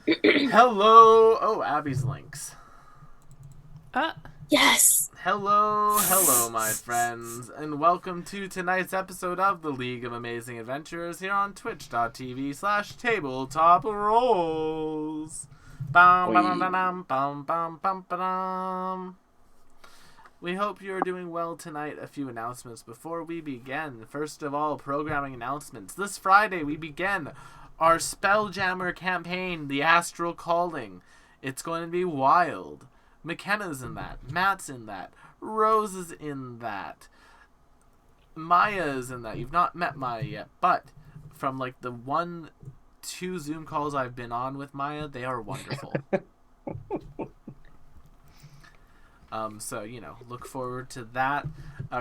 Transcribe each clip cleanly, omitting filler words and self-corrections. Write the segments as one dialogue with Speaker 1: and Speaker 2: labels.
Speaker 1: Hello. Oh, Abby's links.
Speaker 2: Uh,
Speaker 3: Yes.
Speaker 1: Hello, my friends, and welcome to tonight's episode of the League of Amazing Adventurers here on twitch.tv/tabletop rolls. Bum, bum,
Speaker 3: Oi.
Speaker 1: bum, bum, bum, bum, bum. We hope you're doing well tonight. A few announcements before we begin. First of all, programming announcements. This Friday we begin our Spelljammer campaign, The Astral Calling. It's going to be wild. McKenna's in that. Matt's in that. Rose is in that. Maya is in that. You've not met Maya yet, but from like the 2 Zoom calls I've been on with Maya, they are wonderful. So, look forward to that.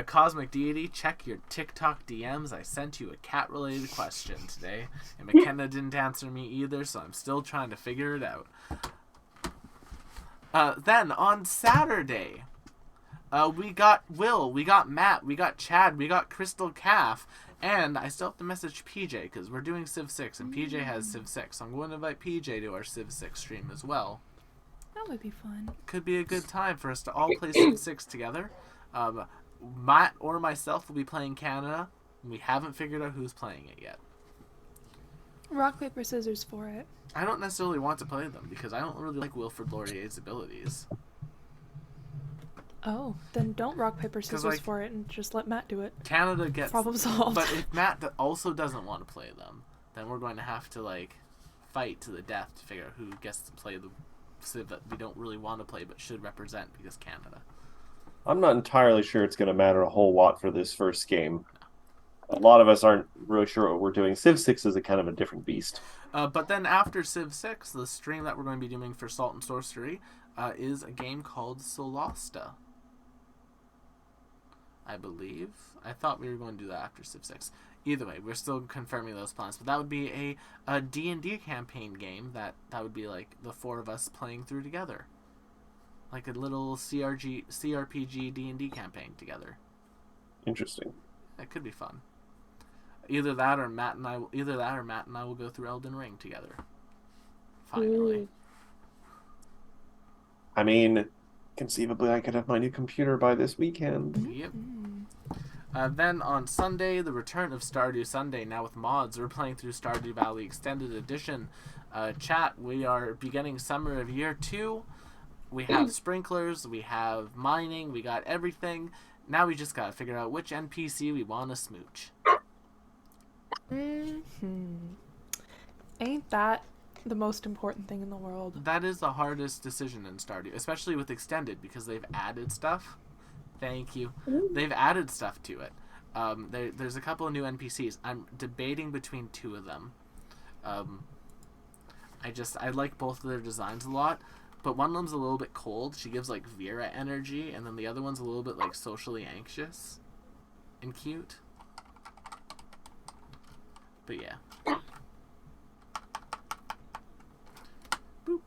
Speaker 1: Cosmic Deity, check your TikTok DMs. I sent you a cat-related question today, and McKenna didn't answer me either, so I'm still trying to figure it out. Then, on Saturday, we got Will, we got Matt, we got Chad, we got Crystal Calf, and I still have to message PJ, because we're doing Civ 6, and PJ has Civ 6, so I'm going to invite PJ to our Civ 6 stream as well.
Speaker 2: that would be fun.
Speaker 1: Could be a good time for us to all play Civ 6 together. Matt or myself will be playing Canada. We haven't figured out who's playing it yet.
Speaker 2: Rock, paper, scissors for it.
Speaker 1: I don't necessarily want to play them because I don't really like Wilfrid Laurier's abilities.
Speaker 2: Oh, then don't rock, paper, scissors
Speaker 1: like,
Speaker 2: for it and just let Matt do it.
Speaker 1: Canada gets...
Speaker 2: Problem solved.
Speaker 1: But if Matt also doesn't want to play them, then we're going to have to, fight to the death to figure out who gets to play the Civ that we don't really want to play but should represent because Canada.
Speaker 3: I'm not entirely sure it's going to matter a whole lot for this first game. A lot of us aren't really sure what we're doing. Civ 6 is a kind of a different beast.
Speaker 1: But then after Civ 6, the stream that we're going to be doing for Salt and Sorcery is a game called Solasta. I believe. I thought we were going to do that after Civ 6. Either way, we're still confirming those plans. But that would be a D&D campaign game that would be like the 4 of us playing through together. Like a little CRPG D&D campaign together.
Speaker 3: Interesting.
Speaker 1: It could be fun. Either that or Matt and I will go through Elden Ring together. Finally.
Speaker 3: I mean, conceivably I could have my new computer by this weekend.
Speaker 1: Yep. Then on Sunday, the return of Stardew Sunday, now with mods. We're playing through Stardew Valley Extended Edition. Chat, we are beginning summer of year 2. We have sprinklers, we have mining, we got everything. Now we just gotta figure out which NPC we want to smooch.
Speaker 2: Ain't that the most important thing in the world?
Speaker 1: That is the hardest decision in Stardew, especially with Extended, because they've added stuff. Thank you. They've added stuff to it. There's a couple of new NPCs. I'm debating between 2 of them. I like both of their designs a lot, but one of them's a little bit cold. She gives like Vera energy, and then the other one's a little bit like socially anxious and cute. But yeah. Boop.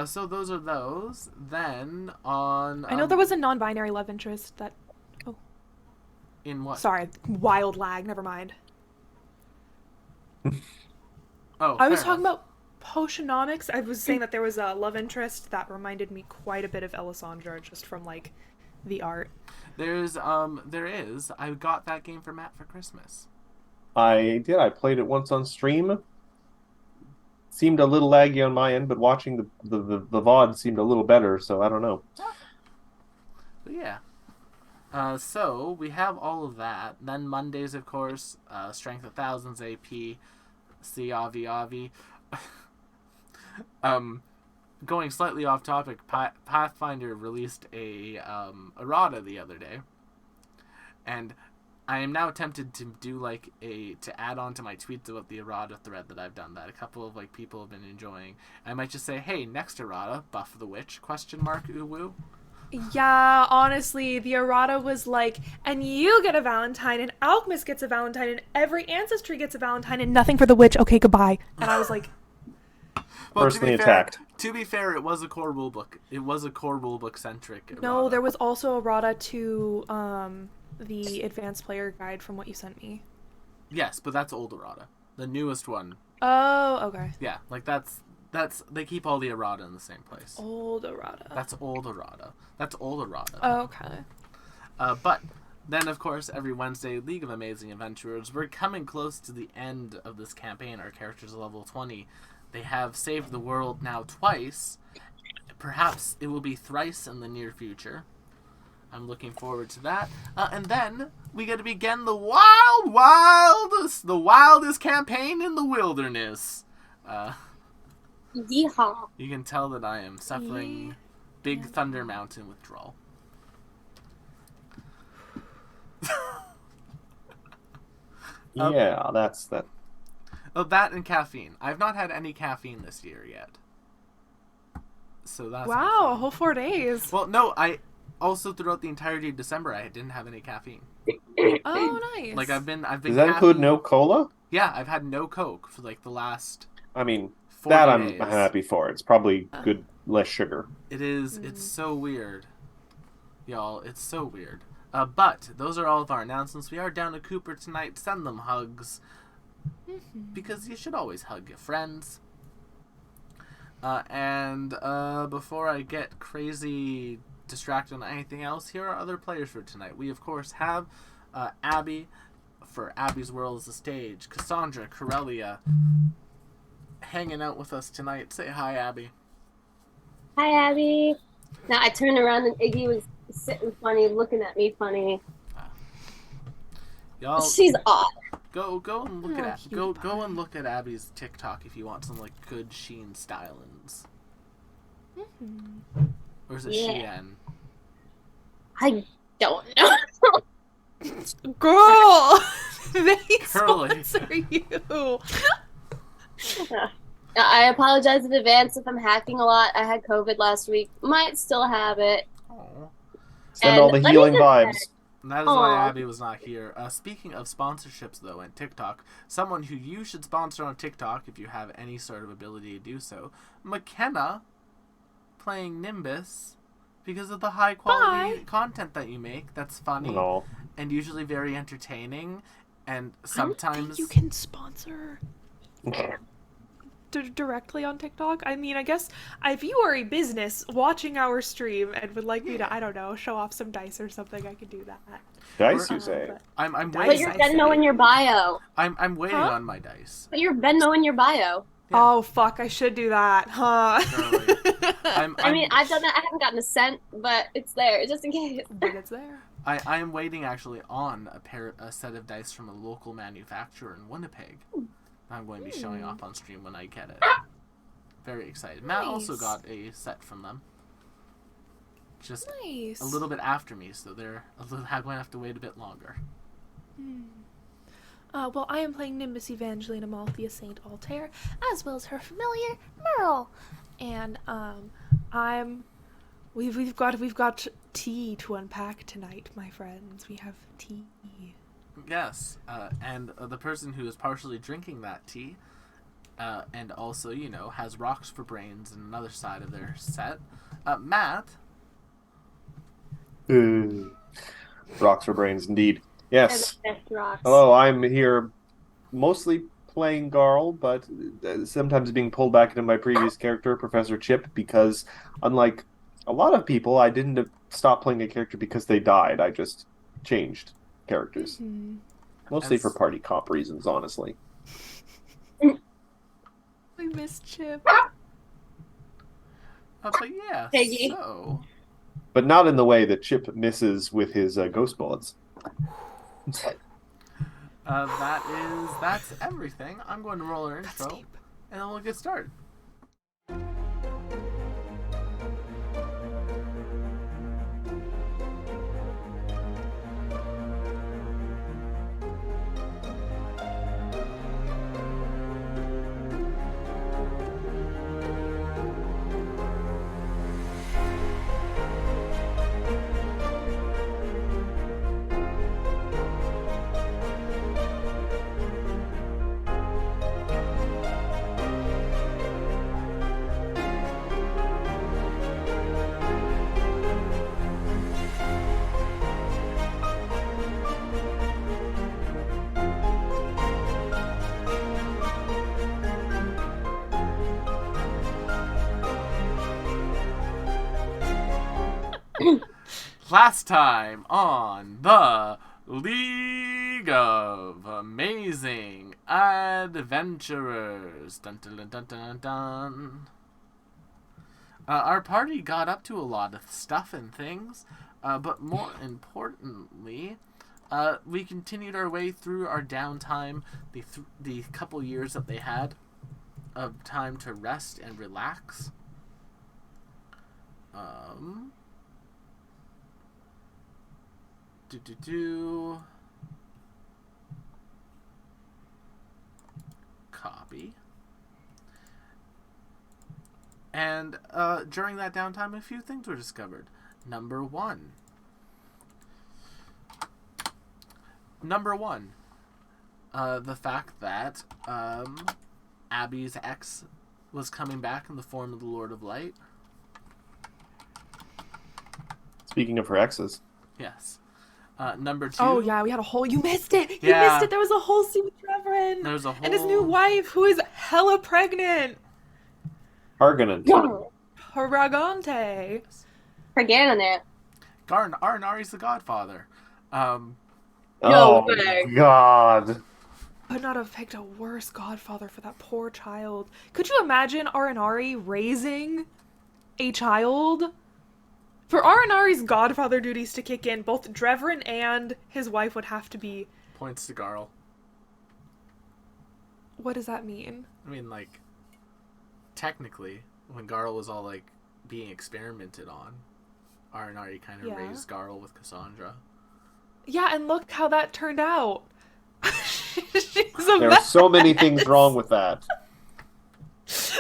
Speaker 1: So those are those. Then on...
Speaker 2: I know there was a non-binary love interest that... Oh.
Speaker 1: In what?
Speaker 2: Sorry, wild lag, never mind.
Speaker 1: Oh,
Speaker 2: I was talking about Potionomics. I was saying that there was a love interest that reminded me quite a bit of Elisandra, just from, the art.
Speaker 1: There is. I got that game for Matt for Christmas.
Speaker 3: I did. I played it once on stream. Seemed a little laggy on my end, but watching the VOD seemed a little better, so I don't know.
Speaker 1: But yeah. So we have all of that. Then Mondays, of course, Strength of Thousands AP, C Avi Avi. Going slightly off topic, Pathfinder released a errata the other day, and I am now tempted to do to add on to my tweets about the errata thread that I've done that a couple of people have been enjoying. I might just say, hey, next errata, buff the witch, ? Uwu.
Speaker 2: Yeah, honestly, the errata was and you get a Valentine, and Alchemist gets a Valentine, and every ancestry gets a Valentine, and nothing for the witch. Okay, goodbye. And I was like...
Speaker 1: Well,
Speaker 3: personally attacked.
Speaker 1: To be fair, it was a core rulebook. It was a core rulebook centric errata.
Speaker 2: No, there was also errata to the advanced player guide from what you sent me.
Speaker 1: Yes, but that's old errata. The newest one
Speaker 2: Oh, okay.
Speaker 1: Yeah, like that's they keep all the errata in the same place.
Speaker 2: Old errata.
Speaker 1: That's old errata. That's old errata.
Speaker 2: Okay.
Speaker 1: But then, of course, every Wednesday, League of Amazing Adventurers. We're coming close to the end of this campaign. Our characters are level 20. They have saved the world now twice. Perhaps it will be thrice in the near future. I'm looking forward to that. And then we get to begin the wildest campaign in the wilderness.
Speaker 4: Yeehaw.
Speaker 1: You can tell that I am suffering Big Thunder Mountain withdrawal.
Speaker 3: Yeah, that's that.
Speaker 1: Oh, that and caffeine. I've not had any caffeine this year yet. So that's
Speaker 2: Wow, a whole 4 days.
Speaker 1: well, no, I also throughout the entirety of December I didn't have any caffeine.
Speaker 2: Oh, nice.
Speaker 1: Like I've been
Speaker 3: Does that include no cola?
Speaker 1: Yeah, I've had no Coke for like the last
Speaker 3: I mean,
Speaker 1: 40
Speaker 3: that I'm
Speaker 1: days.
Speaker 3: happy for. It's probably good, less sugar.
Speaker 1: It is. It's so weird, y'all. It's so weird. But those are all of our announcements. We are down to Cooper tonight. Send them hugs. Because you should always hug your friends. And before I get crazy distracted on anything else, here are other players for tonight. We, of course, have Abby for Abby's World as a Stage. Cassandra, Corellia, hanging out with us tonight. Say hi, Abby.
Speaker 4: Hi, Abby. Now I turned around and Iggy was sitting funny, looking at me funny.
Speaker 1: Y'all,
Speaker 4: She's odd.
Speaker 1: go and look
Speaker 2: Oh,
Speaker 1: at
Speaker 2: cute
Speaker 1: go
Speaker 2: pie.
Speaker 1: and look at Abby's TikTok if you want some like good Sheen stylings. Or is it
Speaker 4: Yeah.
Speaker 1: Shein?
Speaker 4: I don't know.
Speaker 2: Girl, they
Speaker 1: Curly.
Speaker 2: sponsor you.
Speaker 4: I apologize in advance if I'm hacking a lot. I had COVID last week. Might still have it.
Speaker 1: Oh.
Speaker 3: Send
Speaker 4: And
Speaker 3: all the
Speaker 4: let me
Speaker 3: healing
Speaker 4: just
Speaker 3: vibes.
Speaker 4: say-
Speaker 1: And that is why
Speaker 4: Aw.
Speaker 1: Abby was not here. Speaking of sponsorships, though, and TikTok, someone who you should sponsor on TikTok if you have any sort of ability to do so, McKenna, playing Nimbus, because of the high quality
Speaker 2: Bye.
Speaker 1: content that you make. That's funny
Speaker 3: No.
Speaker 1: and usually very entertaining, and
Speaker 2: I don't
Speaker 1: sometimes
Speaker 2: think you can sponsor directly on TikTok. I mean, I guess if you are a business watching our stream and would like me to, I don't know, show off some dice or something, I could do that.
Speaker 3: Dice,
Speaker 1: Or-
Speaker 3: you say?
Speaker 2: But-
Speaker 1: I'm
Speaker 4: Put
Speaker 1: waiting.
Speaker 4: your Venmo in your bio.
Speaker 1: I'm waiting
Speaker 2: Huh?
Speaker 1: on my dice.
Speaker 4: Put your Venmo in your bio.
Speaker 1: Yeah.
Speaker 2: Oh fuck, I should do that, huh?
Speaker 1: Girly.
Speaker 4: I mean, I've done that. I haven't gotten a cent, but it's there just in case.
Speaker 2: But it's there.
Speaker 1: I am waiting actually on a set of dice from a local manufacturer in Winnipeg. I'm going to be showing off on stream when I get it. Very excited. Matt also
Speaker 2: Nice.
Speaker 1: got a set from them. Just
Speaker 2: Nice.
Speaker 1: a little bit after me, so they're going to have to wait a bit longer.
Speaker 2: Well, I am playing Nimbus Evangelina Malthea Saint Altair, as well as her familiar Merle, and we've got tea to unpack tonight, my friends. We have tea.
Speaker 1: Yes, and the person who is partially drinking that tea, and also, has rocks for brains in another side of their set, Matt.
Speaker 3: Rocks for brains, indeed. Yes.
Speaker 4: They're the best rocks.
Speaker 3: Hello, I'm here mostly playing Garl, but sometimes being pulled back into my previous character, Professor Chip, because unlike a lot of people, I didn't stop playing a character because they died. I just changed characters. Mostly for party comp reasons, honestly.
Speaker 2: We miss Chip.
Speaker 1: But yeah,
Speaker 4: Peggy.
Speaker 1: so...
Speaker 3: But not in the way that Chip misses with his ghost bullets.
Speaker 1: That's everything. I'm going to roll our intro,
Speaker 2: deep.
Speaker 1: and then we'll get started. Last time on the League of Amazing Adventurers. Dun, dun, dun, dun, dun, dun. Our party got up to a lot of stuff and things, but more importantly, we continued our way through our downtime, the couple years that they had of time to rest and relax. Copy. And during that downtime, a few things were discovered. Number one, the fact that Abby's ex was coming back in the form of the Lord of Light.
Speaker 3: Speaking of her exes.
Speaker 1: Yes. Number two.
Speaker 2: Oh yeah, we had a whole. You missed it. You
Speaker 1: Yeah.
Speaker 2: missed it. There was a whole scene with Trevor
Speaker 1: There's a whole.
Speaker 2: and his new wife, who is hella pregnant.
Speaker 3: Harkonnen.
Speaker 2: Paragante.
Speaker 4: Forget it.
Speaker 1: Arnari's the Godfather.
Speaker 4: No
Speaker 3: Oh,
Speaker 4: way.
Speaker 3: God.
Speaker 2: Could not have picked a worse godfather for that poor child. Could you imagine Arinari raising a child? For Arinari's godfather duties to kick in, both Drevrin and his wife would have to be...
Speaker 1: Points to Garl.
Speaker 2: What does that mean?
Speaker 1: I mean, like, technically, when Garl was all, like, being experimented on, Arnari kind of
Speaker 2: Yeah.
Speaker 1: raised Garl with Cassandra.
Speaker 2: Yeah, and look how that turned out. She's a
Speaker 3: There are
Speaker 2: mess.
Speaker 3: so many things wrong with that.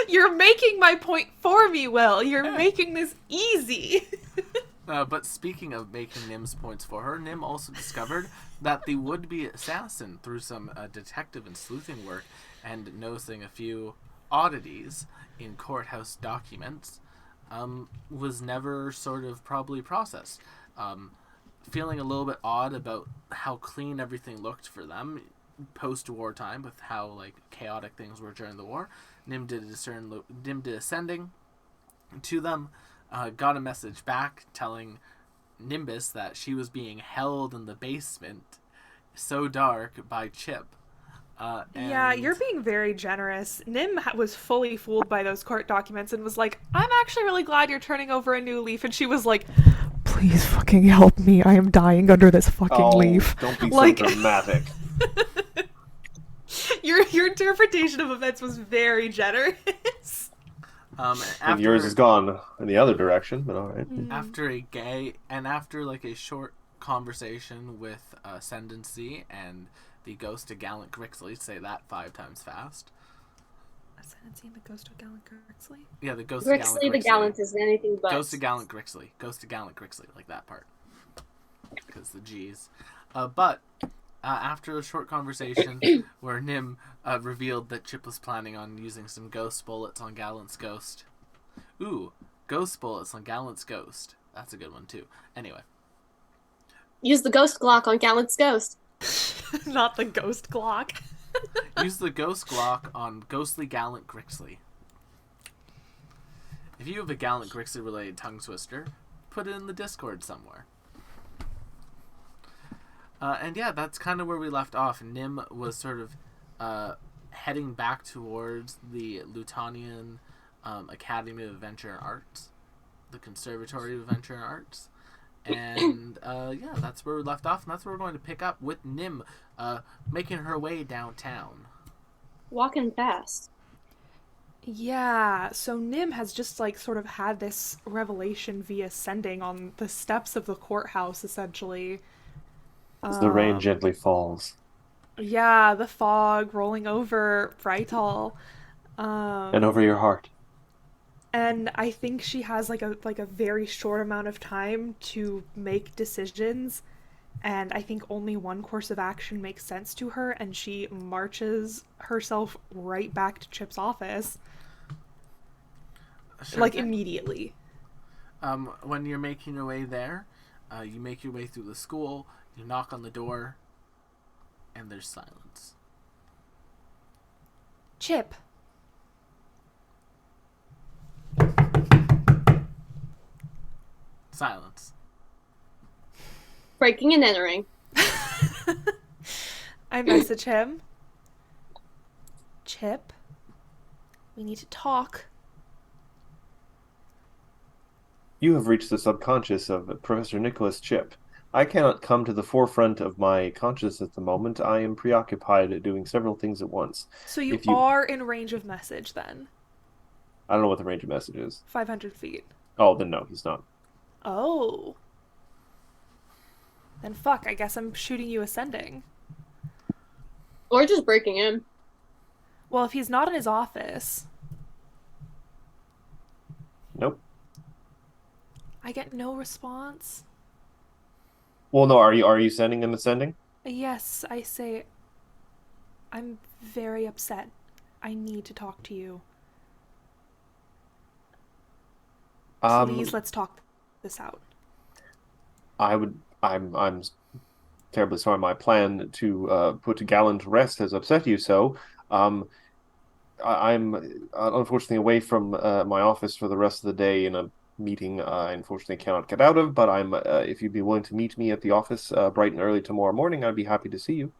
Speaker 2: You're making my point for me, Will. You're making this easy.
Speaker 1: But speaking of making Nim's points for her, Nim also discovered that the would-be assassin, through some detective and sleuthing work and noticing a few oddities in courthouse documents, was never sort of probably processed. Feeling a little bit odd about how clean everything looked for them post-war time, with how like chaotic things were during the war, Nim did a sending to them, got a message back telling Nimbus that she was being held in the basement, so dark, by Chip.
Speaker 2: Yeah,
Speaker 1: And-
Speaker 2: you're being very generous. Nim was fully fooled by those court documents and was like, I'm actually really glad you're turning over a new leaf. And she was like, please fucking help me. I am dying under this fucking leaf.
Speaker 3: Don't be
Speaker 2: Like-
Speaker 3: so dramatic.
Speaker 2: Your interpretation of events was very generous.
Speaker 3: And
Speaker 1: after,
Speaker 3: yours is gone in the other direction, but alright.
Speaker 1: after like a short conversation with Ascendancy and the ghost of Gallant Grixley, say that 5 times fast.
Speaker 2: Ascendancy and the ghost of Gallant Grixley?
Speaker 1: Yeah, the ghost of Gallant
Speaker 4: Grixley the
Speaker 1: Grixley.
Speaker 4: Gallant is anything but.
Speaker 1: Ghost of Gallant Grixley. Ghost of Gallant Grixley, like that part. Because the G's. But after a short conversation where Nim revealed that Chip was planning on using some ghost bullets on Gallant's ghost. Ooh, ghost bullets on Gallant's ghost. That's a good one too. Anyway.
Speaker 4: Use the ghost Glock on Gallant's ghost.
Speaker 2: Not the ghost Glock.
Speaker 1: Use the ghost Glock on Ghostly Gallant Grixley. If you have a Gallant Grixley related tongue twister, put it in the Discord somewhere. And yeah, that's kind of where we left off. Nim was sort of heading back towards the Lutonian Academy of Adventure and Arts, the Conservatory of Adventure and Arts. And yeah, that's where we left off, and that's where we're going to pick up with Nim making her way downtown.
Speaker 4: Walking fast.
Speaker 2: Yeah, so Nim has just like sort of had this revelation via sending on the steps of the courthouse, essentially.
Speaker 3: As the rain gently falls.
Speaker 2: Yeah, the fog rolling over Breital.
Speaker 3: And over your heart.
Speaker 2: And I think she has like a very short amount of time to make decisions, and I think only one course of action makes sense to her, and she marches herself right back to Chip's office,
Speaker 1: Sure
Speaker 2: like
Speaker 1: thing.
Speaker 2: immediately.
Speaker 1: When you're making your way there, you make your way through the school, you knock on the door, and there's silence.
Speaker 2: Chip.
Speaker 1: Silence.
Speaker 4: Breaking and entering.
Speaker 2: I message him. Chip, we need to talk.
Speaker 3: You have reached the subconscious of Professor Nicholas Chip. I cannot come to the forefront of my consciousness at the moment. I am preoccupied doing several things at once.
Speaker 2: So you
Speaker 3: If you,
Speaker 2: are in range of message then?
Speaker 3: I don't know what the range of message is.
Speaker 2: 500 feet.
Speaker 3: Oh, then no, he's not.
Speaker 2: Oh. Then fuck, I guess I'm shooting you ascending.
Speaker 4: Or just breaking in.
Speaker 2: Well, if he's not in his office,
Speaker 3: Nope.
Speaker 2: I get no response.
Speaker 3: Well, no. Are you sending him ascending?
Speaker 2: Yes, I say, I'm very upset. I need to talk to you. Please, let's talk this out.
Speaker 3: I'm terribly sorry. My plan to put Galen to rest has upset you so. I'm unfortunately away from my office for the rest of the day in a meeting I unfortunately cannot get out of, but if you'd be willing to meet me at the office bright and early tomorrow morning, I'd be happy to see you.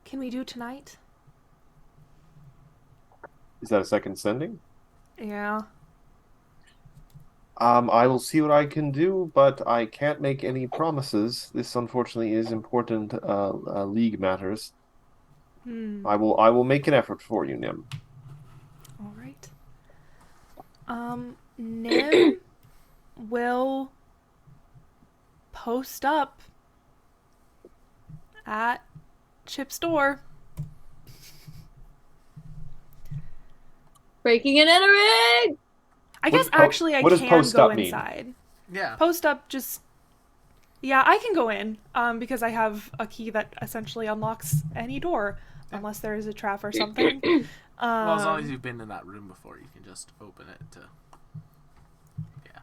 Speaker 2: Can we do tonight?
Speaker 3: Is that a second sending?
Speaker 2: Yeah.
Speaker 3: I will see what I can do, but I can't make any promises. This unfortunately is important league matters. I will make an effort for you, Nim.
Speaker 2: All right. Nim will post up at Chip's door.
Speaker 4: Breaking and entering!
Speaker 2: I guess actually I
Speaker 3: what does
Speaker 2: can
Speaker 3: post
Speaker 2: go
Speaker 3: up mean?
Speaker 2: inside.
Speaker 1: Yeah.
Speaker 2: Post up just... Yeah, I can go in, because I have a key that essentially unlocks any door, unless there is a trap or something.
Speaker 1: Well, as long as you've been in that room before, you can just open it to... Yeah.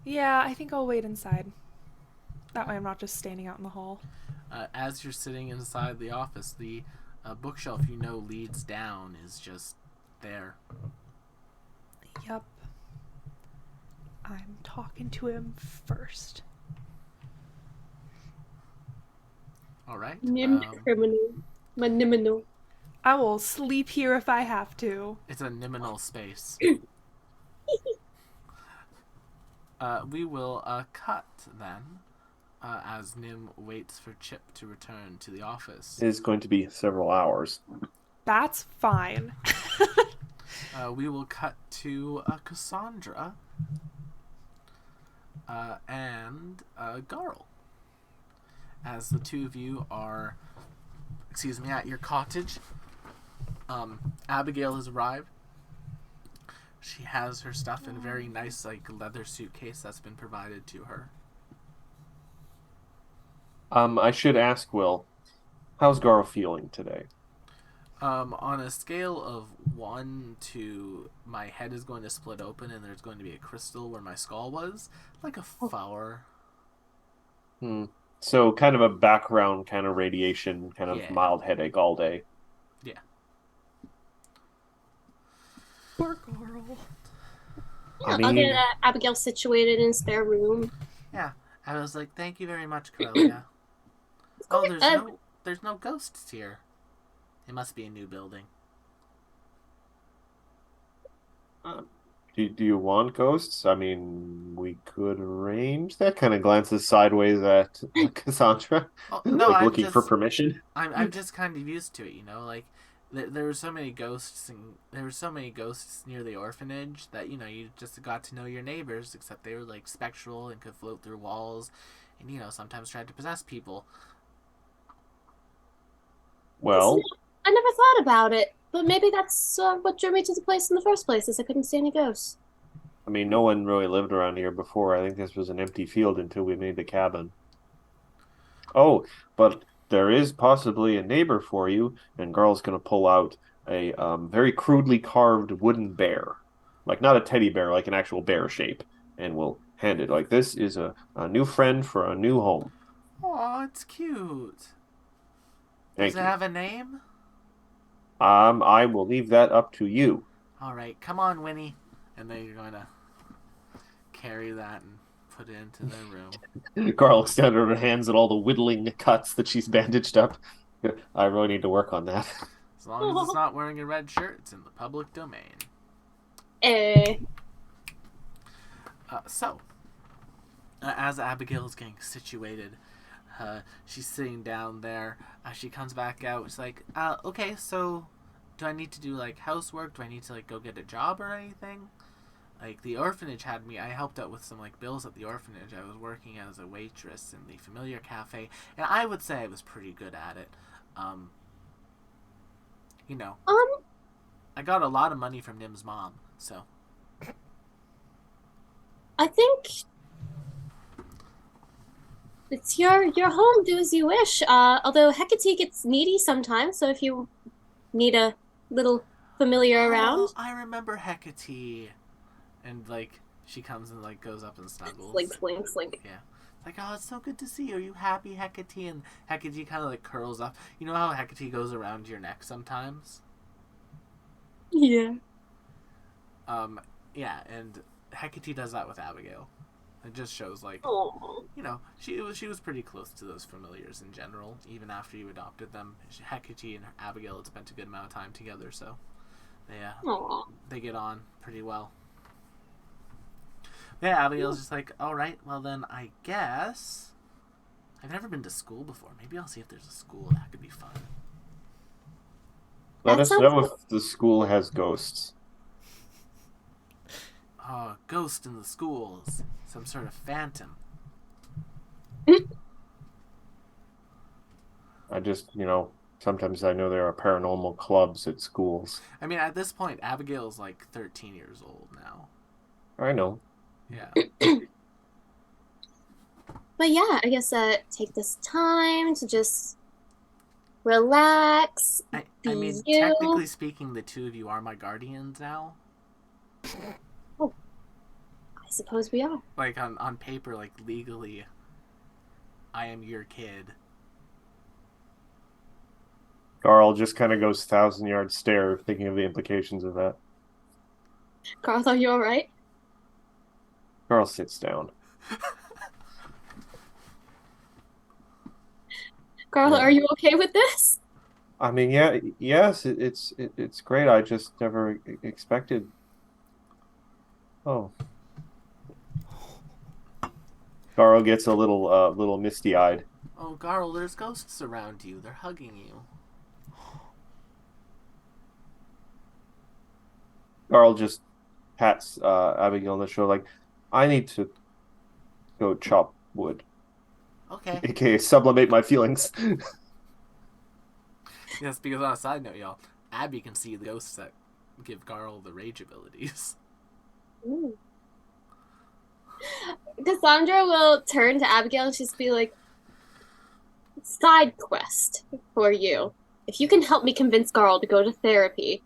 Speaker 2: Yeah, I think I'll wait inside. That way I'm not just standing out in the hall.
Speaker 1: As you're sitting inside the office, the bookshelf you know leads down is just there.
Speaker 2: Yep. I'm talking to him first.
Speaker 1: All right.
Speaker 4: Nim criminal. My niminal.
Speaker 2: I will sleep here if I have to.
Speaker 1: It's a liminal space. We will cut then, as Nim waits for Chip to return to the office.
Speaker 3: It is going to be several hours.
Speaker 2: That's fine.
Speaker 1: We will cut to Cassandra and Garl, as the two of you are, at your cottage. Abigail has arrived. She has her stuff in a very nice, leather suitcase that's been provided to her.
Speaker 3: I should ask Will, how's Garl feeling today?
Speaker 1: On a scale of 1 to my head is going to split open and there's going to be a crystal where my skull was, like a 4.
Speaker 3: So kind of a background kind of radiation, kind of
Speaker 1: Yeah.
Speaker 3: mild headache all day.
Speaker 1: Yeah.
Speaker 2: Poor girl.
Speaker 3: I
Speaker 4: I'll
Speaker 3: mean-
Speaker 4: get Abigail situated in a spare room.
Speaker 1: Yeah. I was like, thank you very much, Corellia. Oh, there's no ghosts here. It must be a new building.
Speaker 3: Do you want ghosts? I mean, we could arrange that. Kind of glances sideways at Cassandra,
Speaker 1: Oh, no,
Speaker 3: like
Speaker 1: I'm
Speaker 3: looking for
Speaker 1: just-
Speaker 3: permission.
Speaker 1: I'm just kind of used to it, like there were so many ghosts near the orphanage that you just got to know your neighbors, except they were like spectral and could float through walls, and sometimes tried to possess people.
Speaker 3: Well,
Speaker 4: I never thought about it, but maybe that's what drew me to the place in the first place, is I couldn't see any ghosts.
Speaker 3: I mean, no one really lived around here before. I think this was an empty field until we made the cabin. Oh, but there is possibly a neighbor for you, and Garl's going to pull out a very crudely carved wooden bear. Like, not a teddy bear, like an actual bear shape. And we'll handed. Like, this is a new friend for a new home.
Speaker 1: Oh, it's cute. Does
Speaker 3: Thank
Speaker 1: it
Speaker 3: you.
Speaker 1: have a name?
Speaker 3: I will leave that up to you.
Speaker 1: All right, come on, Winnie. And then you're going to carry that and put it into their room.
Speaker 3: Carl looks down at her hands at all the whittling cuts that she's bandaged up. I really need to work on that.
Speaker 1: As long as it's not wearing a red shirt, it's in the public domain.
Speaker 4: Eh.
Speaker 1: So, as Abigail's getting situated, she's sitting down there. She comes back out. She's like, okay, so do I need to do, like, housework? Do I need to, like, go get a job or anything? Like, the orphanage had me. I helped out with some, like, bills at the orphanage. I was working as a waitress in the Familiar Cafe, and I would say I was pretty good at it. You know, I got a lot of money from Nim's mom, so.
Speaker 4: I think it's your home. Do as you wish. Although Hecate gets needy sometimes, so if you need a little familiar around,
Speaker 1: Oh, I remember Hecate. And, like, she comes and, like, goes up and snuggles.
Speaker 4: slink.
Speaker 1: Yeah. It's like, oh, it's so good to see you. Are you happy, Hecate? And Hecate kind of, like, curls up. You know how Hecate goes around your neck sometimes?
Speaker 4: Yeah.
Speaker 1: Yeah, and Hecate does that with Abigail. It just shows, like,
Speaker 4: Oh.
Speaker 1: you know, she was pretty close to those familiars in general, even after you adopted them. Hecate and Abigail had spent a good amount of time together, so they get on pretty well. Yeah, Abigail's just like, all right, well then I guess I've never been to school before. Maybe I'll see if there's a school that could be fun.
Speaker 3: Let us know if the school has ghosts.
Speaker 1: Ghost in the schools. Some sort of phantom.
Speaker 3: I just, sometimes I know there are paranormal clubs at schools.
Speaker 1: I mean, at this point, Abigail's like 13 years old now.
Speaker 3: I know.
Speaker 1: Yeah.
Speaker 4: But yeah, I guess take this time to just relax.
Speaker 1: I mean,
Speaker 4: you.
Speaker 1: technically speaking, the two of you are my guardians now.
Speaker 4: I suppose we are.
Speaker 1: Like, on paper, like, legally, I am your kid.
Speaker 3: Carl just kind of goes 1,000-yard stare, thinking of the implications of that.
Speaker 4: Carl, are you all right?
Speaker 3: Carl sits down.
Speaker 4: Carl,
Speaker 3: Yeah.
Speaker 4: are you okay with this?
Speaker 3: I mean, yes, it's great. I just never expected. Oh. Carl gets a little misty-eyed.
Speaker 1: Oh, Garl, there's ghosts around you. They're hugging you.
Speaker 3: Carl just pats Abigail on the shoulder, like, I need to go chop wood,
Speaker 1: Okay.
Speaker 3: aka sublimate my feelings.
Speaker 1: Yes, because on a side note, y'all, Abby can see the ghosts that give Garl the rage abilities.
Speaker 4: Ooh. Cassandra will turn to Abigail and she'll be like, side quest for you. If you can help me convince Carl to go to therapy.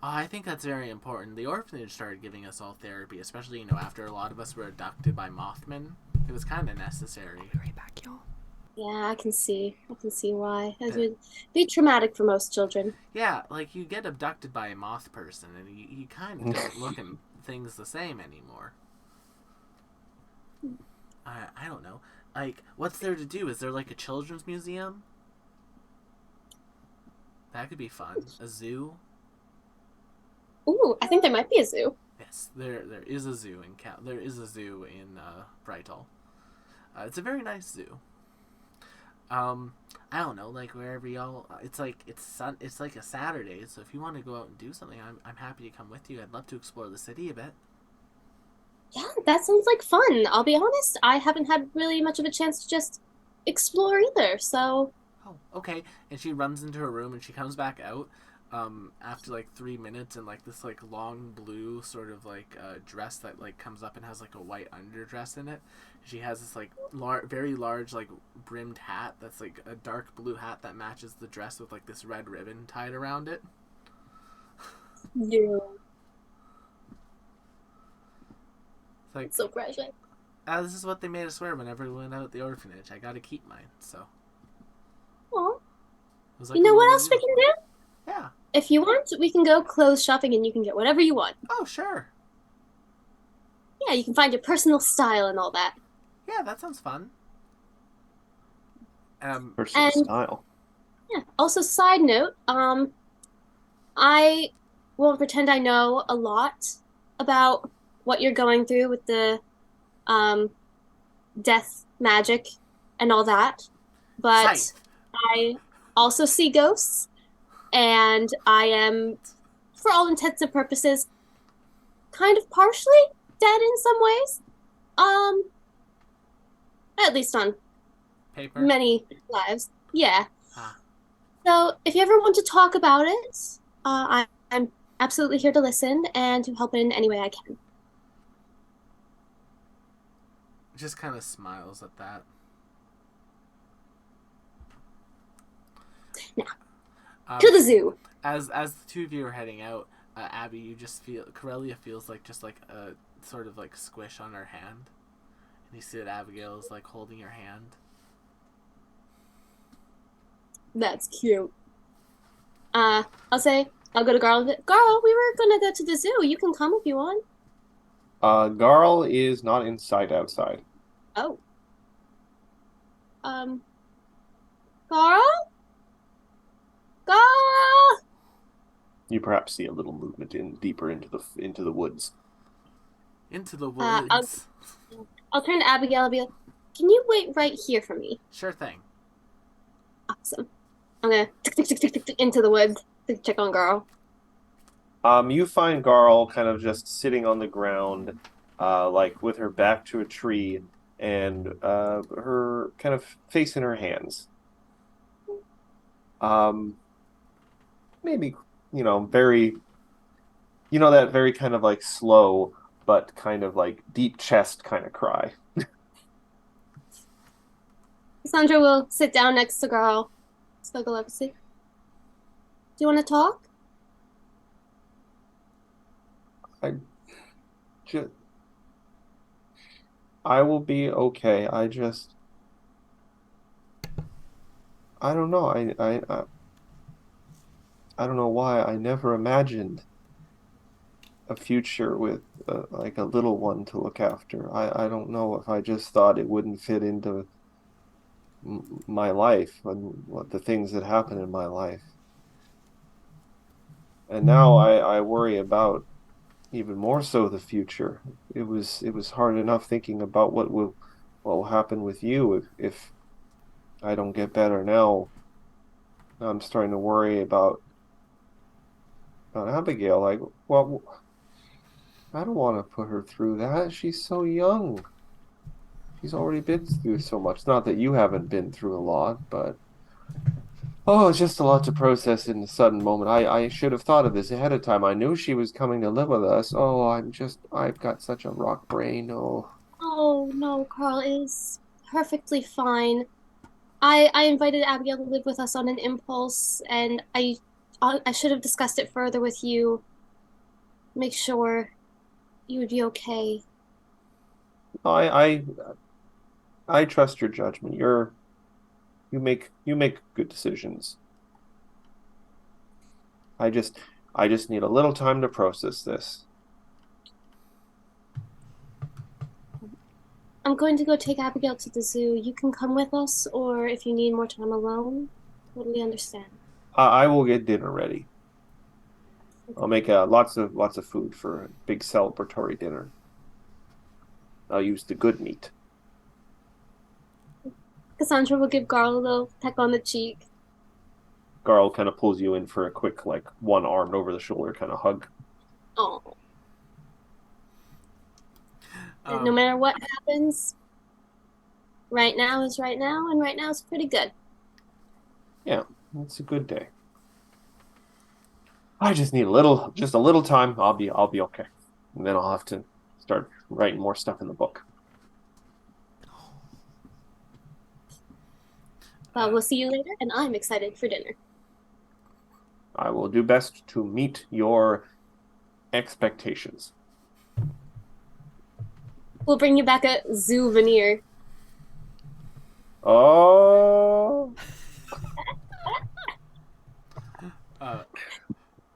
Speaker 1: I think that's very important. The orphanage started giving us all therapy, especially, after a lot of us were abducted by Mothman. It was kind of necessary.
Speaker 2: I'll be right back, y'all.
Speaker 4: Yeah, I can see why. That would be traumatic for most children.
Speaker 1: Yeah, like, you get abducted by a moth person, and you kind of don't look at things the same anymore. I don't know. Like, what's there to do? Is there, like, a children's museum? That could be fun. A zoo?
Speaker 4: Ooh, I think there might be a zoo.
Speaker 1: Yes, there is a zoo in Brighthall. It's a very nice zoo. I don't know, like, wherever y'all. It's like a Saturday, so if you want to go out and do something, I'm happy to come with you. I'd love to explore the city a bit.
Speaker 4: Yeah, that sounds like fun. I'll be honest, I haven't had really much of a chance to just explore either, so.
Speaker 1: Oh, okay. And she runs into her room and she comes back out after like 3 minutes in like this like long blue sort of like dress that like comes up and has like a white underdress in it. She has this like very large like brimmed hat that's like a dark blue hat that matches the dress with like this red ribbon tied around it.
Speaker 4: Yeah.
Speaker 1: It's like,
Speaker 4: It's so precious.
Speaker 1: this is what they made us wear whenever we went out the orphanage. I gotta keep mine, so.
Speaker 4: Aw.
Speaker 1: It was like
Speaker 4: You know
Speaker 1: a
Speaker 4: what
Speaker 1: little
Speaker 4: else we can do?
Speaker 1: uniform. Yeah.
Speaker 4: If you want, we can go clothes shopping and you can get whatever you want.
Speaker 1: Oh, sure.
Speaker 4: Yeah, you can find your personal style and all that.
Speaker 1: Yeah, that sounds fun.
Speaker 3: Personal
Speaker 4: And
Speaker 3: style.
Speaker 4: yeah, also side note, I won't pretend I know a lot about what you're going through with the um death magic and all that, but
Speaker 1: Sight.
Speaker 4: I also see ghosts and I am, for all intents and purposes, kind of partially dead in some ways. Um, at least on
Speaker 1: Paper.
Speaker 4: many lives. Yeah.
Speaker 1: Ah.
Speaker 4: So if you ever want to talk about it, I'm absolutely here to listen and to help in any way I can.
Speaker 1: Just kind of smiles at that.
Speaker 4: Now, to the zoo.
Speaker 1: As the two of you are heading out, Abby, you just feel Corellia feels like just like a sort of like squish on her hand, and you see that Abigail is like holding your hand.
Speaker 4: That's cute. I'll go to Garl. Garl, we were gonna go to the zoo. You can come if you want.
Speaker 3: Garl is not inside outside.
Speaker 4: Oh. Garl? Garl!
Speaker 3: You perhaps see a little movement deeper into the woods.
Speaker 1: Into the
Speaker 4: Uh, I'll-
Speaker 1: woods.
Speaker 4: I'll turn to Abigail and be like, can you wait right here for me?
Speaker 1: Sure thing.
Speaker 4: Awesome. I'm gonna tick, tick, tick, tick, tick, tick, into the woods to check on Garl.
Speaker 3: You find Garl kind of just sitting on the ground, like with her back to a tree and her kind of face in her hands. Maybe, very, that very kind of like slow, but kind of like deep chest kind of cry.
Speaker 4: Cassandra will sit down next to Garl. Snuggle up and say, do you want to talk?
Speaker 3: I will be okay. I don't know. I don't know why I never imagined a future with like a little one to look after. I don't know if I just thought it wouldn't fit into my life and what the things that happen in my life. And now I worry about even more so the future. It was hard enough thinking about what will happen with you if I don't get better now. I'm starting to worry about Abigail. Like, well, I don't want to put her through that. She's so young. She's already been through so much. Not that you haven't been through a lot, but it's just a lot to process in the sudden moment. I should have thought of this ahead of time. I knew she was coming to live with us. I've got such a rock brain. Oh.
Speaker 4: Oh, no, Carl is perfectly fine. I invited Abigail to live with us on an impulse, and I should have discussed it further with you. Make sure you would be okay.
Speaker 3: I trust your judgment. You make good decisions. I just need a little time to process this.
Speaker 4: I'm going to go take Abigail to the zoo. You can come with us, or if you need more time alone, totally understand.
Speaker 3: I will get dinner ready. I'll make lots of food for a big celebratory dinner. I'll use the good meat.
Speaker 4: Cassandra will give Garl a little peck on the cheek.
Speaker 3: Garl kind of pulls you in for a quick, like, one arm over the shoulder kind of hug.
Speaker 4: Oh. And no matter what happens, right now is right now, and right now is pretty good.
Speaker 3: Yeah, it's a good day. I just need just a little time. I'll be okay, and then I'll have to start writing more stuff in the book.
Speaker 4: Well, we'll see you later, and I'm excited for dinner.
Speaker 3: I will do best to meet your expectations.
Speaker 4: we'll bring you back a souvenir.
Speaker 3: Oh,
Speaker 1: Uh,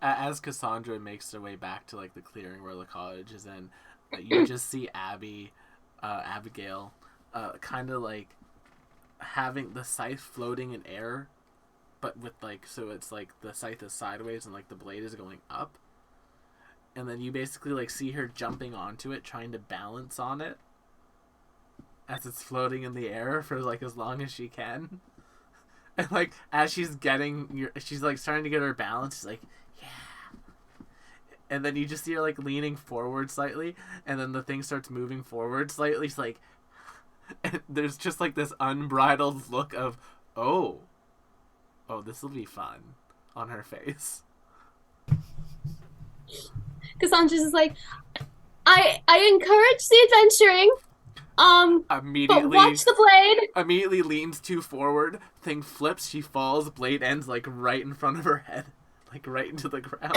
Speaker 1: as Cassandra makes her way back to like the clearing where the college is in, you just see Abigail, kind of like having the scythe floating in air, but with like, so it's like the scythe is sideways and like the blade is going up, and then you basically like see her jumping onto it, trying to balance on it as it's floating in the air for like as long as she can. And like as she's like starting to get her balance, she's like, yeah. And then you just see her like leaning forward slightly, and then the thing starts moving forward slightly. She's like, and there's just like this unbridled look of, oh, this will be fun on her face.
Speaker 4: Cassandra's is like, I encourage the adventuring. But
Speaker 1: Immediately,
Speaker 4: watch the blade.
Speaker 1: immediately leans too forward. Thing flips. She falls. Blade ends like right in front of her head, like right into the ground.